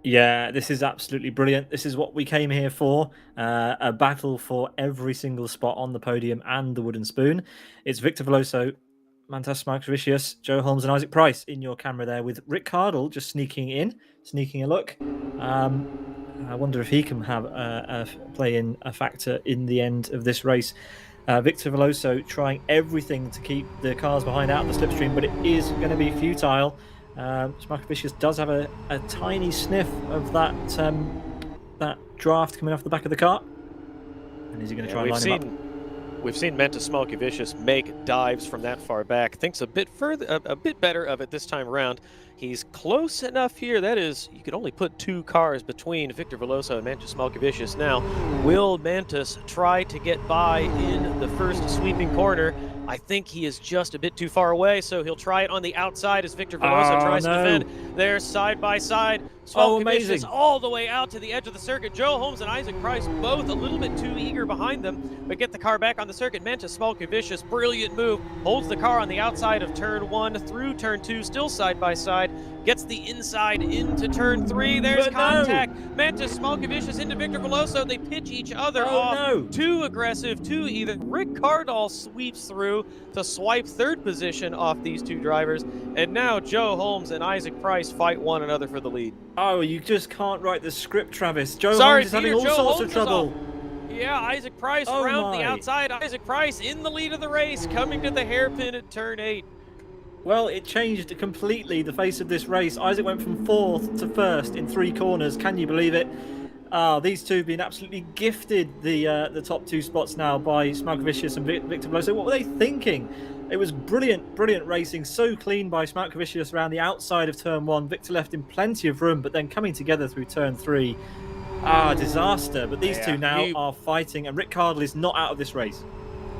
Yeah, this is absolutely brilliant. This is what we came here for, a battle for every single spot on the podium and the wooden spoon. It's Victor Veloso, Manchus Smalkovicius, Joe Holmes and Isaac Price in your camera there, with Rick Cardle just sneaking a look. I wonder if he can have play in a factor in the end of this race. Victor Veloso trying everything to keep the cars behind out of the slipstream, but it is going to be futile. Smalkovicius does have a tiny sniff of that draft coming off the back of the car. And is he going to try and line him up? We've seen Manchus Smalkovicius make dives from that far back. Thinks a bit better of it this time around. He's close enough here. That is, you could only put 2 cars between Victor Veloso and Manchus Smalkovicius now. Will Manchus try to get by in the first sweeping corner? I think he is just a bit too far away, so he'll try it on the outside as Victor Veloso tries to defend. They're side by side. Smalkovicius all the way out to the edge of the circuit. Joe Holmes and Isaac Price both a little bit too eager behind them, but get the car back on the circuit. Manchus Smalkovicius, brilliant move, holds the car on the outside of turn 1 through turn 2, still side by side. Gets the inside into turn 3. There's contact. Manchus Smalkovicius into Victor Veloso. They pitch each other off. Too aggressive, too even. Rick Cardle sweeps through to swipe 3rd position off these 2 drivers. And now Joe Holmes and Isaac Price fight one another for the lead. Oh, you just can't write the script, Travis. Joe Holmes is having all sorts of trouble. Yeah, Isaac Price around the outside. Isaac Price in the lead of the race, coming to the hairpin at turn 8. Well, it changed completely the face of this race. Isaac went from 4th to 1st in 3 corners. Can you believe it? These two have been absolutely gifted the top 2 spots now by Smalkovicius and Victor Veloso. What were they thinking? It was brilliant racing, so clean by Smarkovicius around the outside of turn 1. Victor left him plenty of room, but then coming together through turn 3. Disaster. But these two now are fighting, and Rick Cardle is not out of this race.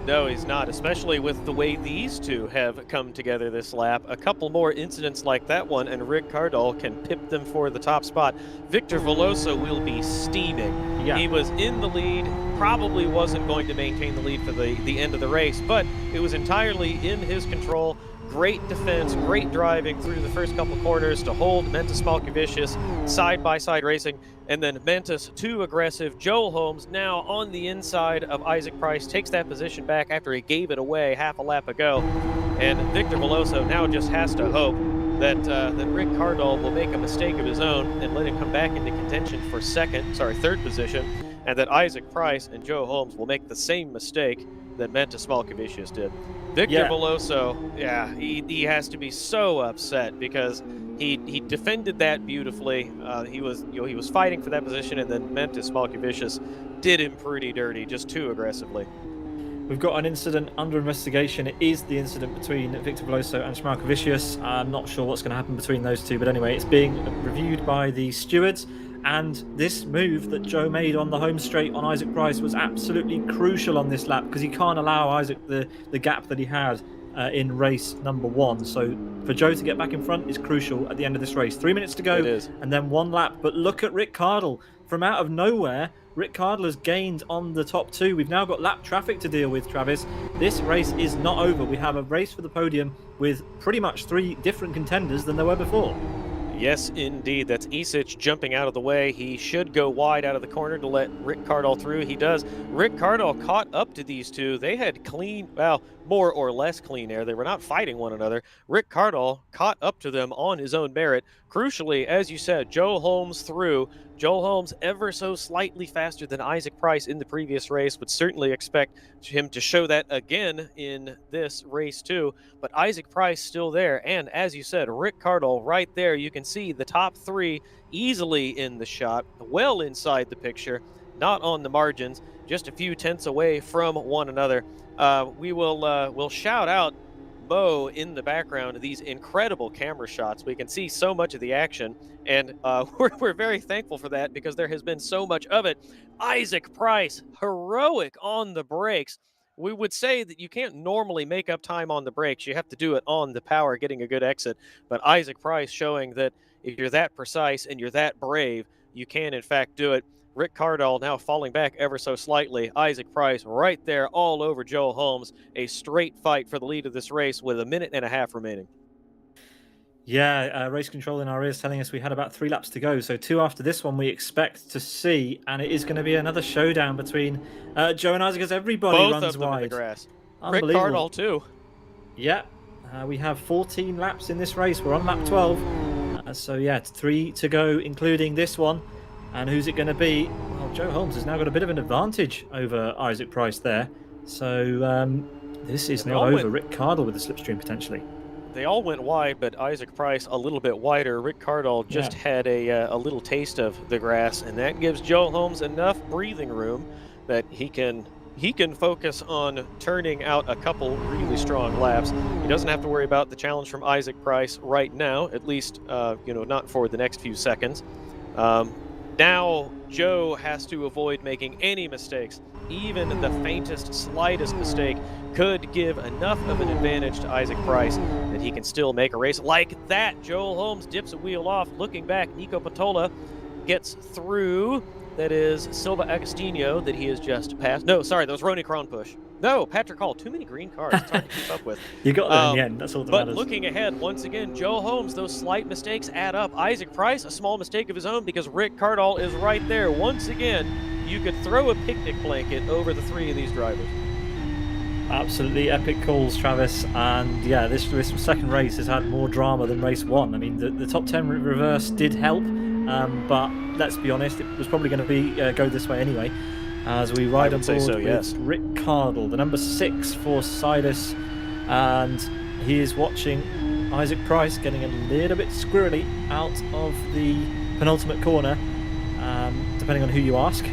No, he's not, especially with the way these two have come together this lap. A couple more incidents like that one, and Rick Cardle can pip them for the top spot. Victor Veloso will be steaming. Yeah. He was in the lead, probably wasn't going to maintain the lead for the end of the race, but it was entirely in his control. Great defense, great driving through the first couple corners to hold Mentis Smalkovicius side-by-side racing, and then Mentis too aggressive. Joel Holmes now on the inside of Isaac Price, takes that position back after he gave it away half a lap ago, and Victor Veloso now just has to hope that Rick Cardle will make a mistake of his own and let him come back into contention for third position, and that Isaac Price and Joe Holmes will make the same mistake that Mentis Smalkovicius did. Victor Veloso, he has to be so upset because he defended that beautifully. He was fighting for that position, and then Mentis Smalkovicius did him pretty dirty, just too aggressively. We've got an incident under investigation. It is the incident between Victor Veloso and Smalkovicius. I'm not sure what's going to happen between those two, but anyway, it's being reviewed by the stewards. And this move that Joe made on the home straight on Isaac Price was absolutely crucial on this lap, because he can't allow Isaac the gap that he had in race number 1. So for Joe to get back in front is crucial at the end of this race. 3 minutes to go, and then 1 lap. But look at Rick Cardle. From out of nowhere, Rick Cardle has gained on the top 2. We've now got lap traffic to deal with, Travis. This race is not over. We have a race for the podium with pretty much 3 different contenders than there were before. Yes, indeed. That's Isic jumping out of the way. He should go wide out of the corner to let Rick Cardle through. He does. Rick Cardle caught up to these two. They had clean, well, more or less clean air. They were not fighting one another. Rick Cardle caught up to them on his own merit. Crucially, as you said, Joe Holmes through. Joel Holmes ever so slightly faster than Isaac Price in the previous race. Would certainly expect him to show that again in this race too. But Isaac Price still there. And as you said, Rick Cardle right there. You can see the top 3 easily in the shot, well inside the picture, not on the margins, just a few tenths away from one another. We'll shout out Mo in the background of these incredible camera shots. We can see so much of the action, and we're very thankful for that because there has been so much of it. Isaac Price, heroic on the brakes. We would say that you can't normally make up time on the brakes. You have to do it on the power, getting a good exit. But Isaac Price showing that if you're that precise and you're that brave, you can in fact do it. Rick Cardle now falling back ever so slightly. Isaac Price right there all over Joel Holmes. A straight fight for the lead of this race with 1.5 minutes remaining. Yeah, race control in our ears telling us we had about 3 laps to go. So 2 after this one we expect to see, and it is going to be another showdown between Joe and Isaac as everybody Both runs of them wide. in the grass. Rick Cardle too. Yeah, we have 14 laps in this race. We're on lap 12. So yeah, 3 to go, including this one. And who's it going to be? Well, Joe Holmes has now got a bit of an advantage over Isaac Price there. So this is not over. Rick Cardle with the slipstream potentially. They all went wide, but Isaac Price a little bit wider. Rick Cardle just had a little taste of the grass, and that gives Joe Holmes enough breathing room that he can focus on turning out a couple really strong laps. He doesn't have to worry about the challenge from Isaac Price right now, at least not for the next few seconds. Now Joe has to avoid making any mistakes. Even the faintest, slightest mistake could give enough of an advantage to Isaac Price that he can still make a race like that. Joel Holmes dips a wheel off. Looking back, Nico Patola gets through. That is Silva Agostinho that he has just passed. No, sorry, that was Ronnie Kronpush. No, Patrick Hall. Too many green cars. It's hard to keep up with. You got there in the end. That's all that matters. But looking ahead, once again, Joe Holmes, those slight mistakes add up. Isaac Price, a small mistake of his own because Rick Cardle is right there. Once again, you could throw a picnic blanket over the 3 of these drivers. Absolutely epic calls, Travis. And yeah, this second race has had more drama than race 1. I mean, the top 10 reverse did help, but let's be honest, it was probably going to go this way anyway. As we ride on board with Rick Cardle, the number 6 for Silas, and he is watching Isaac Price getting a little bit squirrely out of the penultimate corner, depending on who you ask.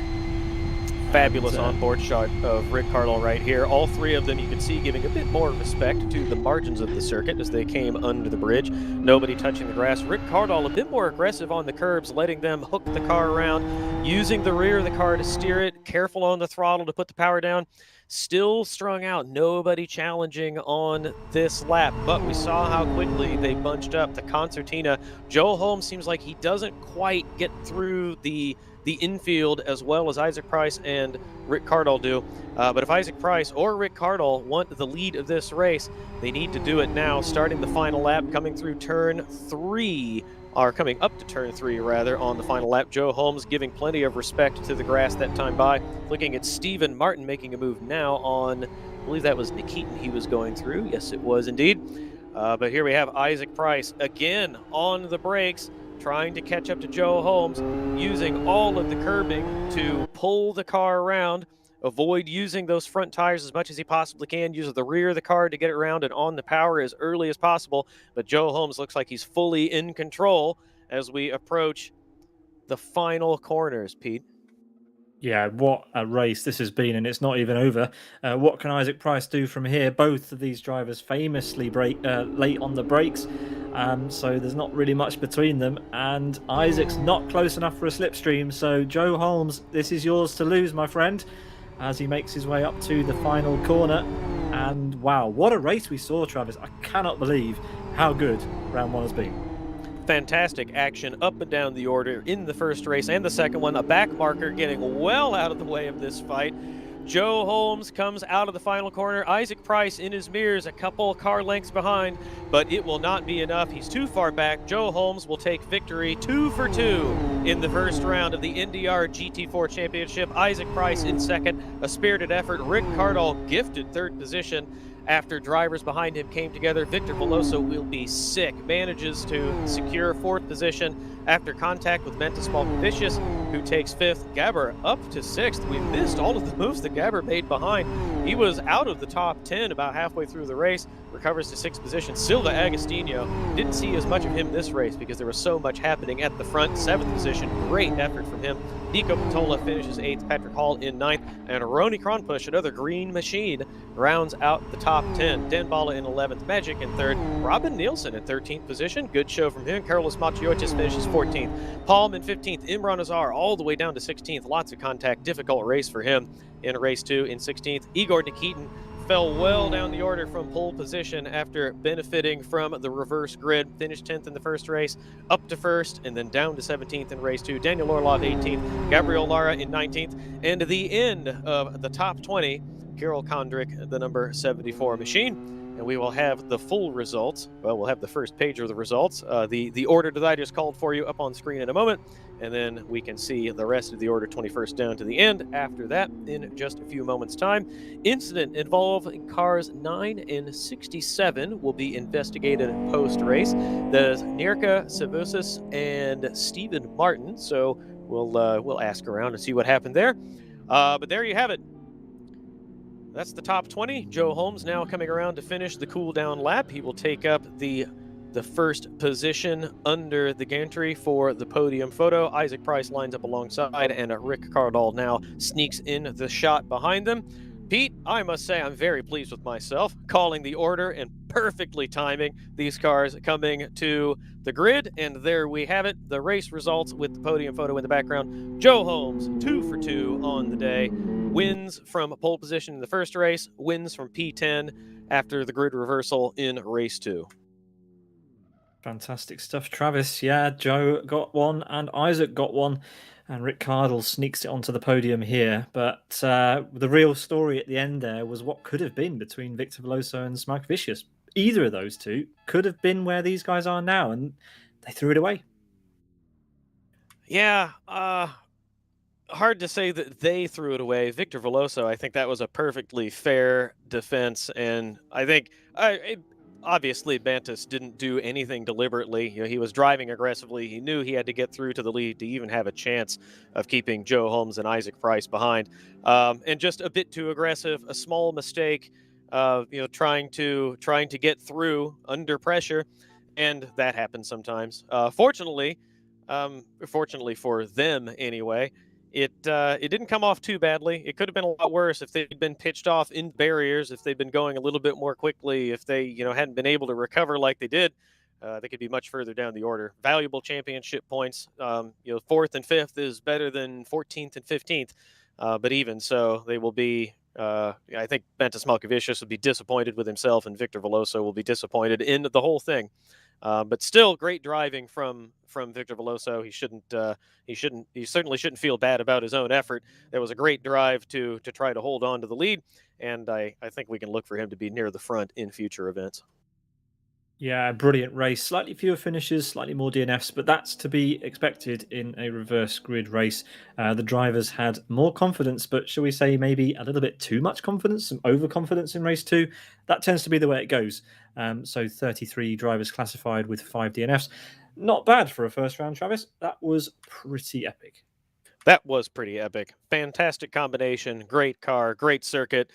Fabulous onboard shot of Rick Cardle right here. All three of them you can see giving a bit more respect to the margins of the circuit as they came under the bridge. Nobody touching the grass. Rick Cardle a bit more aggressive on the curbs, letting them hook the car around, using the rear of the car to steer it, careful on the throttle to put the power down. Still strung out, nobody challenging on this lap, but we saw how quickly they bunched up the concertina. Joe Holmes seems like he doesn't quite get through the infield as well as Isaac Price and Rick Cardle do. But if Isaac Price or Rick Cardle want the lead of this race, they need to do it now, starting the final lap, coming through turn 3, or coming up to turn 3, rather, on the final lap. Joe Holmes giving plenty of respect to the grass that time by. Looking at Stephen Martin making a move now on, I believe that was Nikitin he was going through. Yes, it was indeed. But here we have Isaac Price again on the brakes, trying to catch up to Joe Holmes, using all of the curbing to pull the car around, avoid using those front tires as much as he possibly can, use the rear of the car to get it around and on the power as early as possible. But Joe Holmes looks like he's fully in control as we approach the final corners, Pete. Yeah, what a race this has been, and it's not even over. What can Isaac Price do from here? Both of these drivers famously break late on the brakes, so there's not really much between them. And Isaac's not close enough for a slipstream, so Joe Holmes, this is yours to lose, my friend, as he makes his way up to the final corner. And wow, what a race we saw, Travis. I cannot believe how good round 1 has been. Fantastic action up and down the order in the first race and the second one. A back marker getting well out of the way of this fight. Joe Holmes comes out of the final corner. Isaac Price in his mirrors a couple car lengths behind, but it will not be enough. He's too far back. Joe Holmes will take victory 2 for 2 in the first round of the NDR GT4 Championship. Isaac Price in second, a spirited effort. Rick Cardle gifted third position after drivers behind him came together. Victor Veloso will be sick, manages to secure fourth position after contact with Mentis Malkovicius, who takes fifth. Gabber up to sixth. We missed all of the moves that Gabber made behind. He was out of the top 10 about halfway through the race, recovers to sixth position. Silva Agostino, didn't see as much of him this race because there was so much happening at the front. Seventh position, great effort from him. Nico Patola finishes eighth, Patrick Hall in ninth, and Roni Kronpush, another green machine, rounds out the top 10. Denbala in 11th, Magic in third, Robin Nielsen in 13th position. Good show from him. Carlos Machiotis finishes 14th. Palm in 15th. Imran Azar all the way down to 16th. Lots of contact. Difficult race for him in race 2 in 16th. Igor Nikitin fell well down the order from pole position after benefiting from the reverse grid. Finished 10th in the first race, up to first, and then down to 17th in race 2. Daniel Orlov 18th, Gabriel Lara in 19th, and the end of the top 20, Carol Kondrick, the number 74 machine. And we will have the full results. Well, we'll have the first page of the results. The order that I just called for you up on screen in a moment, and then we can see the rest of the order 21st down to the end after that in just a few moments' time. Incident involving cars 9 and 67 will be investigated post-race. There's Nirka Savosis and Stephen Martin, so we'll ask around and see what happened there. But there you have it. That's the top 20. Joe Holmes now coming around to finish the cool-down lap. He will take up the first position under the gantry for the podium photo. Isaac Price lines up alongside, and Rick Cardle now sneaks in the shot behind them. Pete, I must say I'm very pleased with myself, calling the order and perfectly timing these cars coming to the grid. And there we have it, the race results with the podium photo in the background. Joe Holmes, 2 for 2 on the day. Wins from pole position in the first race, wins from P10 after the grid reversal in race 2. Fantastic stuff, Travis. Yeah, Joe got one and Isaac got one, and Rick Cardle sneaks it onto the podium here. But the real story at the end there was what could have been between Victor Veloso and Smike Vicious. Either of those two could have been where these guys are now, and they threw it away. Yeah, hard to say that they threw it away. Victor Veloso, I think that was a perfectly fair defense, and I think obviously Bantus didn't do anything deliberately. You know, he was driving aggressively. He knew he had to get through to the lead to even have a chance of keeping Joe Holmes and Isaac Price behind. And just a bit too aggressive, a small mistake, trying to get through under pressure, and that happens sometimes. Fortunately for them anyway, it didn't come off too badly. It could have been a lot worse if they'd been pitched off in barriers, if they'd been going a little bit more quickly, if they hadn't been able to recover like they did. They could be much further down the order. Valuable championship points. Fourth and fifth is better than 14th and 15th, but even so, they will be. I think Bentis Malkavicius will be disappointed with himself, and Victor Veloso will be disappointed in the whole thing. But still, great driving from Victor Veloso. He certainly shouldn't feel bad about his own effort. There was a great drive to try to hold on to the lead, and I think we can look for him to be near the front in future events. Yeah, brilliant race. Slightly fewer finishes, slightly more DNFs, but that's to be expected in a reverse grid race. The drivers had more confidence, but shall we say maybe a little bit too much confidence, some overconfidence in race two. That tends to be the way it goes. So 33 drivers classified with 5 DNFs. Not bad for a first round, Travis. That was pretty epic. That was pretty epic. Fantastic combination. Great car, great circuit,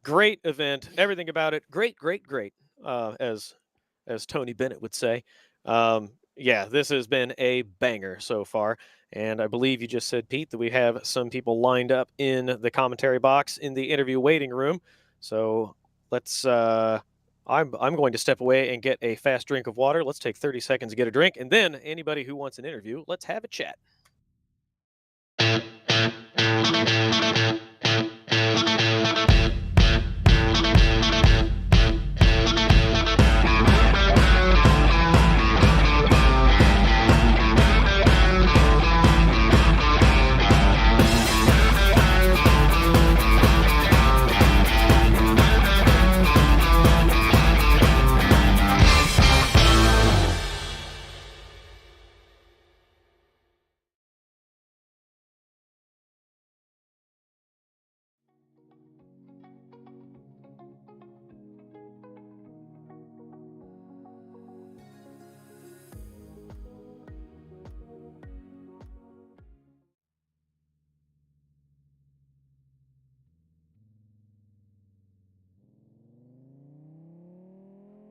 great event. Everything about it, great, great, great. As Tony Bennett would say. Yeah, this has been a banger so far. And I believe you just said, Pete, that we have some people lined up in the commentary box in the interview waiting room. So let's. I'm going to step away and get a fast drink of water. Let's take 30 seconds to get a drink, and then anybody who wants an interview, let's have a chat.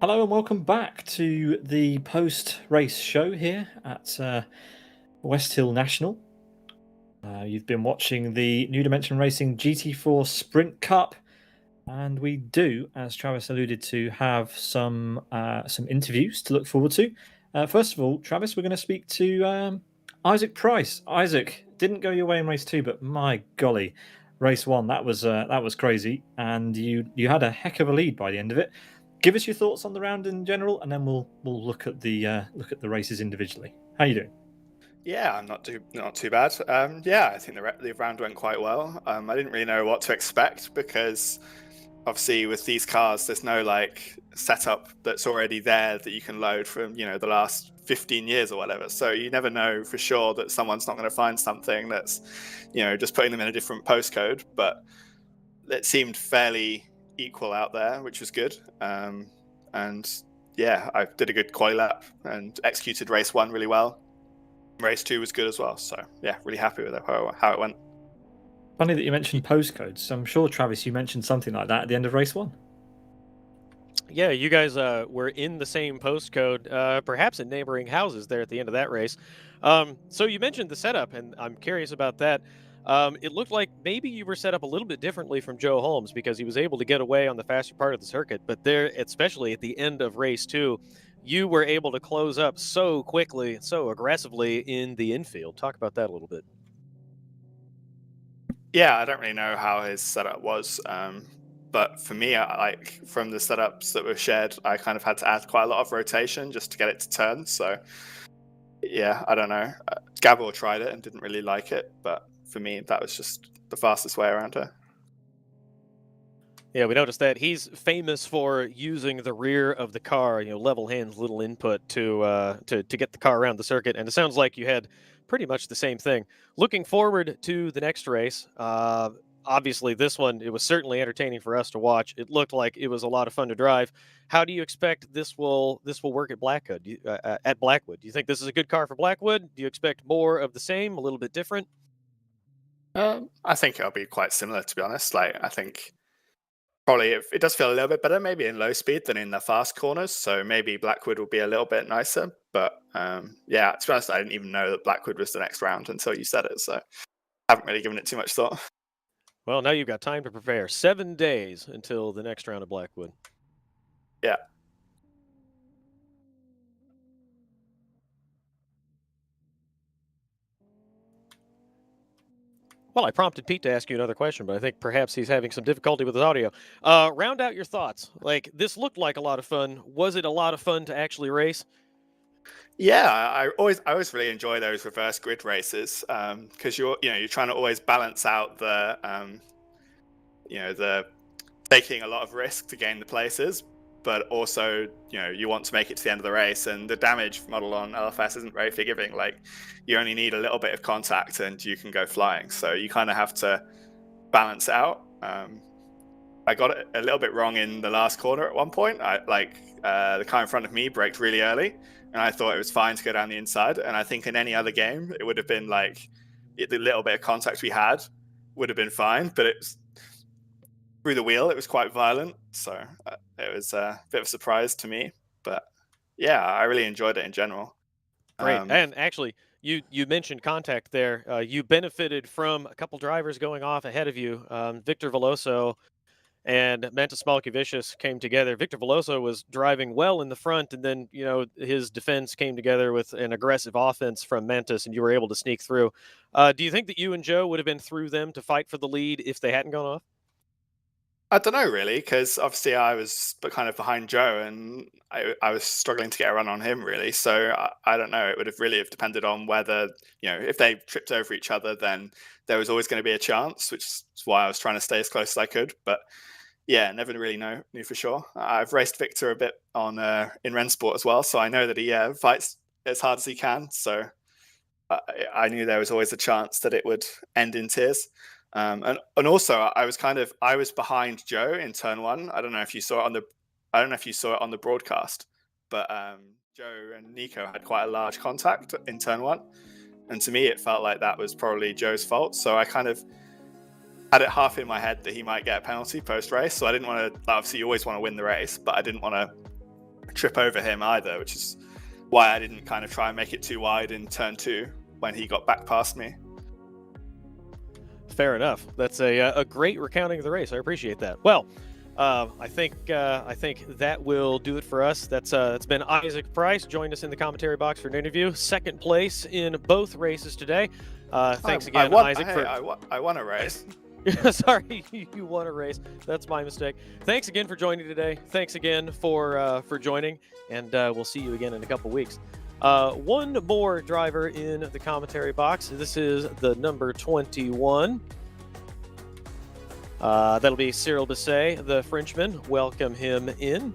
Hello and welcome back to the post-race show here at Westhill National. You've been watching the New Dimension Racing GT4 Sprint Cup, and we do, as Travis alluded to, have some interviews to look forward to. First of all, Travis, we're going to speak to Isaac Price. Isaac, didn't go your way in race 2, but my golly, race 1 that was crazy, and you had a heck of a lead by the end of it. Give us your thoughts on the round in general, and then we'll look at the races individually. How you doing? Yeah, I'm not too bad. Yeah, I think the round went quite well. I didn't really know what to expect because obviously with these cars, there's no like setup that's already there that you can load from the last 15 years or whatever. So you never know for sure that someone's not going to find something that's just putting them in a different postcode. But it seemed fairly equal out there, which was good. And yeah, I did a good quali lap and executed race 1 really well. Race 2 was good as well. So yeah, really happy with how it went. Funny that you mentioned postcodes. I'm sure, Travis, you mentioned something like that at the end of race 1. Yeah, you guys were in the same postcode, perhaps in neighboring houses there at the end of that race. So you mentioned the setup, and I'm curious about that. It looked like maybe you were set up a little bit differently from Joe Holmes because he was able to get away on the faster part of the circuit. But there, especially at the end of race 2, you were able to close up so quickly, so aggressively in the infield. Talk about that a little bit. Yeah, I don't really know how his setup was. But for me, like from the setups that were shared, I kind of had to add quite a lot of rotation just to get it to turn. So yeah, I don't know. Gabor tried it and didn't really like it, but for me, that was just the fastest way around her. Yeah, we noticed that he's famous for using the rear of the car, level hands, little input to get the car around the circuit. And it sounds like you had pretty much the same thing. Looking forward to the next race. Obviously, this one, it was certainly entertaining for us to watch. It looked like it was a lot of fun to drive. How do you expect this will work at Blackwood? At Blackwood, do you think this is a good car for Blackwood? Do you expect more of the same, a little bit different? I think it'll be quite similar, to be honest. Like, I think probably it does feel a little bit better, maybe in low speed than in the fast corners. So maybe Blackwood will be a little bit nicer. But yeah, to be honest, I didn't even know that Blackwood was the next round until you said it. So haven't really given it too much thought. Well, now you've got time to prepare. 7 days until the next round of Blackwood. Yeah. Well, I prompted Pete to ask you another question, but I think perhaps he's having some difficulty with his audio. Round out your thoughts. Like, this looked like a lot of fun. Was it a lot of fun to actually race? Yeah, I always really enjoy those reverse grid races because you're trying to always balance out the the taking a lot of risk to gain the places, but also you want to make it to the end of the race, and the damage model on LFS isn't very forgiving. Like, you only need a little bit of contact and you can go flying, so you kind of have to balance it out. I got it a little bit wrong in the last corner at one point. The car in front of me braked really early, and I thought it was fine to go down the inside. And I think in any other game, it would have been like the little bit of contact we had would have been fine. But it's through the wheel, it was quite violent. So it was a bit of a surprise to me. But yeah, I really enjoyed it in general. Great. And actually, you mentioned contact there. You benefited from a couple drivers going off ahead of you. Victor Veloso and Mantis Malkavicius came together. Victor Veloso was driving well in the front, and then his defense came together with an aggressive offense from Mantis, and you were able to sneak through. Do you think that you and Joe would have been through them to fight for the lead if they hadn't gone off? I don't know, really, because obviously I was kind of behind Joe, and I was struggling to get a run on him, really. So I don't know. It would have really depended on whether, if they tripped over each other, then there was always going to be a chance, which is why I was trying to stay as close as I could. But yeah, never really knew for sure. I've raced Victor a bit on in Rennsport as well, so I know that he fights as hard as he can. So I knew there was always a chance that it would end in tears. And also I was behind Joe in turn one. I don't know if you saw it on the broadcast, but Joe and Nico had quite a large contact in turn one, and to me it felt like that was probably Joe's fault. So I kind of had it half in my head that he might get a penalty post race. So I didn't want to. Obviously, you always want to win the race, but I didn't want to trip over him either, which is why I didn't kind of try and make it too wide in turn two when he got back past me. Fair enough. That's a great recounting of the race. I appreciate that. Well, I think that will do it for us. It's been Isaac Price joined us in the commentary box for an interview. Second place in both races today. Thanks again, Isaac. I won a race. Sorry, you won a race. That's my mistake. Thanks again for joining today. Thanks again for joining, and we'll see you again in a couple weeks. One more driver in the commentary box. This is the number 21. That'll be Cyril Bisset, the Frenchman. Welcome him in.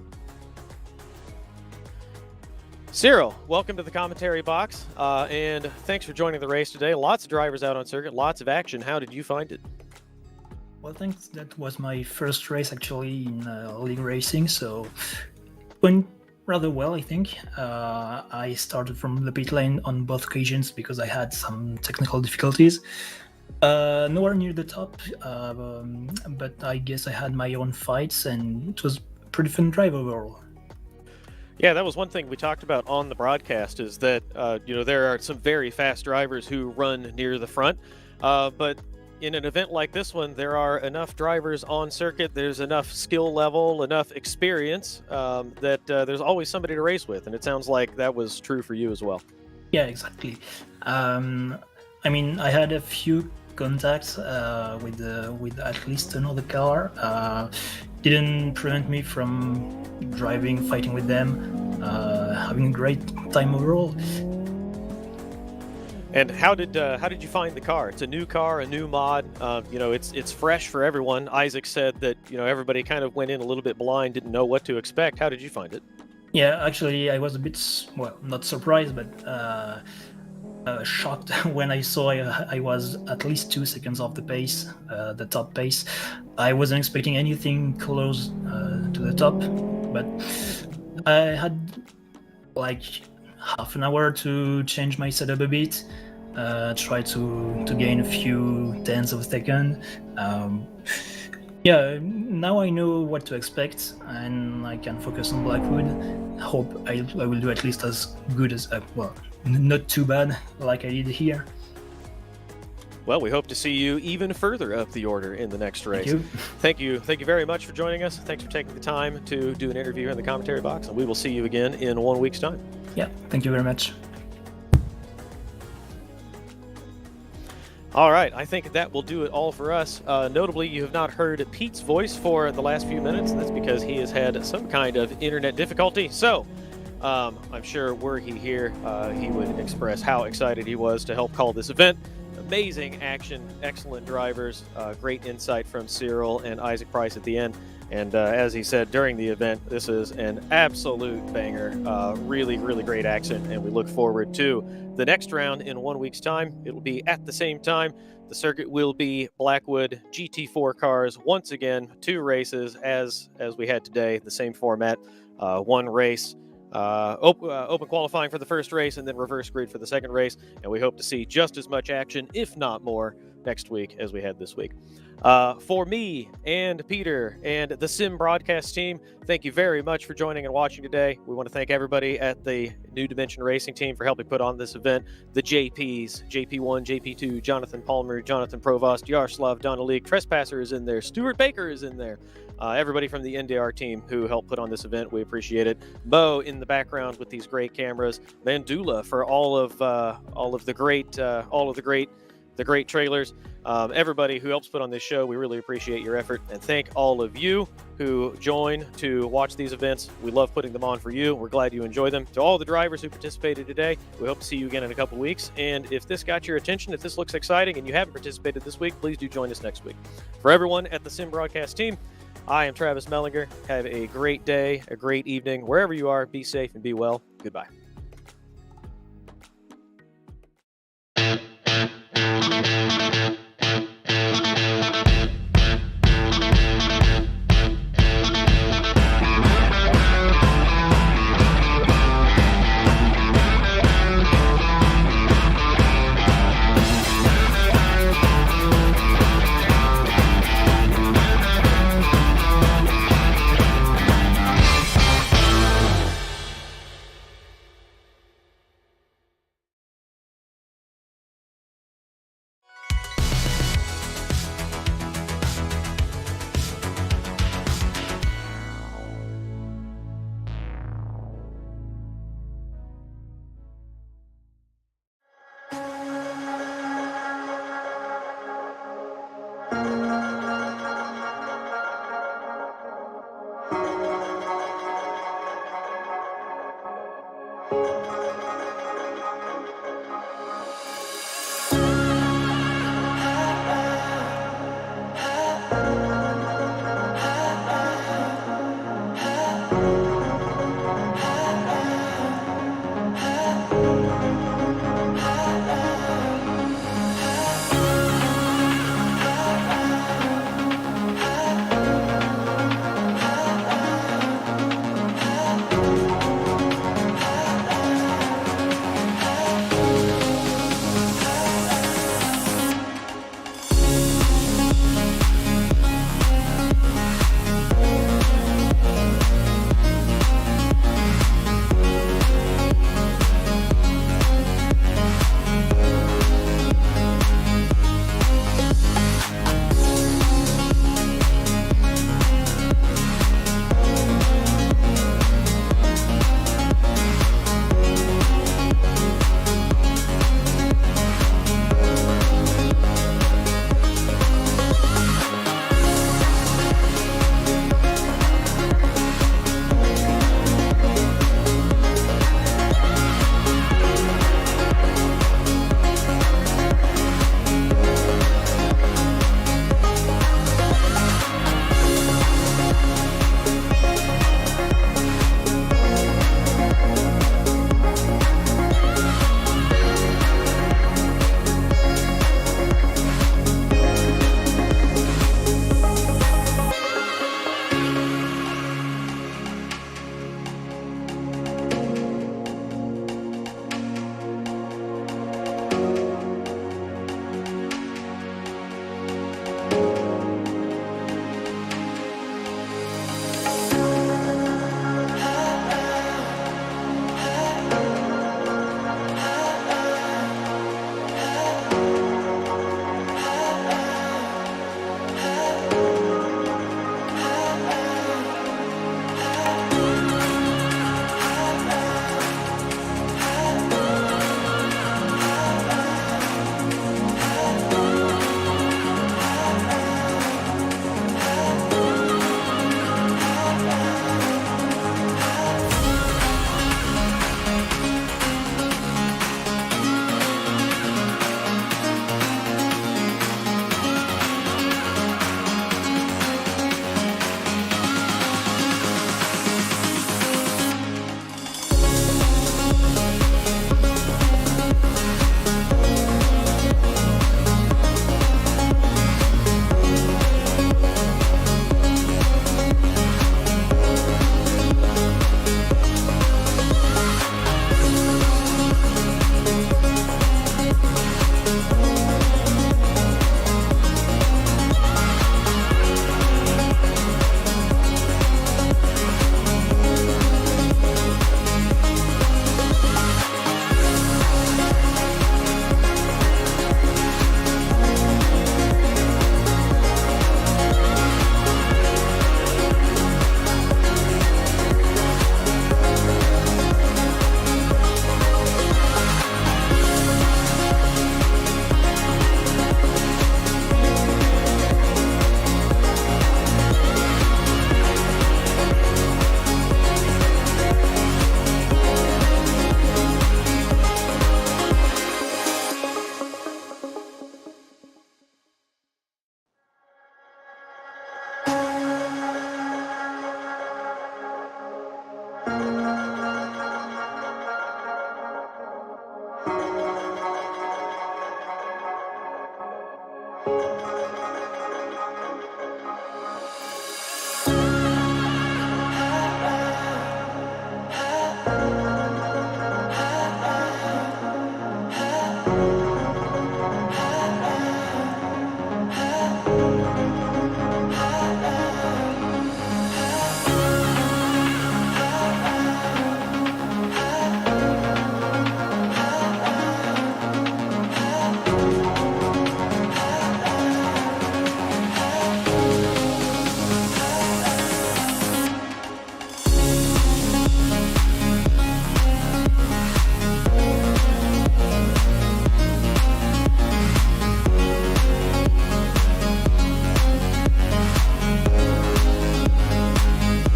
Cyril, welcome to the commentary box, and thanks for joining the race today. Lots of drivers out on circuit, lots of action. How did you find it? Well, thanks. That was my first race actually in league racing, so went rather well, I think. I started from the pit lane on both occasions because I had some technical difficulties. Nowhere near the top, but I guess I had my own fights, and it was a pretty fun drive overall. Yeah, that was one thing we talked about on the broadcast, is that there are some very fast drivers who run near the front, but in an event like this one, there are enough drivers on circuit, there's enough skill level, enough experience that there's always somebody to race with, and it sounds like that was true for you as well. Yeah, exactly. I mean, I had a few contacts with at least another car. Didn't prevent me from fighting with them, having a great time overall. And how did you find the car? It's a new car, a new mod. It's fresh for everyone. Isaac said that everybody kind of went in a little bit blind, didn't know what to expect. How did you find it? Yeah, actually, I was a bit not surprised, but shocked when I saw I was at least 2 seconds off the pace, the top pace. I wasn't expecting anything close to the top, but I had like half an hour to change my setup a bit, try to gain a few tenths of a second. Yeah, now I know what to expect, and I can focus on Blackwood. Hope I will do at least as good as, not too bad like I did here. Well, we hope to see you even further up the order in the next race. Thank you. Thank you very much for joining us. Thanks for taking the time to do an interview in the commentary box, and we will see you again in 1 week's time. Yeah, thank you very much. All right, I think that will do it all for us. Notably, you have not heard Pete's voice for the last few minutes, and that's because he has had some kind of internet difficulty. So, I'm sure were he here, he would express how excited he was to help call this event. Amazing action, excellent drivers, great insight from Cyril and Isaac Price at the end. And as he said during the event, this is an absolute banger. Really, really great action, and we look forward to the next round in 1 week's time. It'll be at the same time. The circuit will be Blackwood GT4 cars once again, 2 races as we had today, the same format, 1 race. Open qualifying for the first race and then reverse grid for the second race, and we hope to see just as much action, if not more, next week as we had this week. For me and Peter and the Sim broadcast team, thank you very much for joining and watching today. We want to thank everybody at the New Dimension Racing team for helping put on this event. The JPs, JP1, JP2, Jonathan Palmer, Jonathan Provost, Yaroslav Donalik, Trespasser is in there, Stuart Baker is in there. Everybody from the NDR team who helped put on this event, we appreciate it. Mo in the background with these great cameras. Mandula for all of the great trailers. Everybody who helps put on this show, we really appreciate your effort, and thank all of you who join to watch these events. We love putting them on for you. We're glad you enjoy them. To all the drivers who participated today, we hope to see you again in a couple weeks. And if this got your attention, if this looks exciting and you haven't participated this week, please do join us next week. For everyone at the Sim Broadcast team, I am Travis Mehlinger. Have a great day, a great evening. Wherever you are, be safe and be well. Goodbye.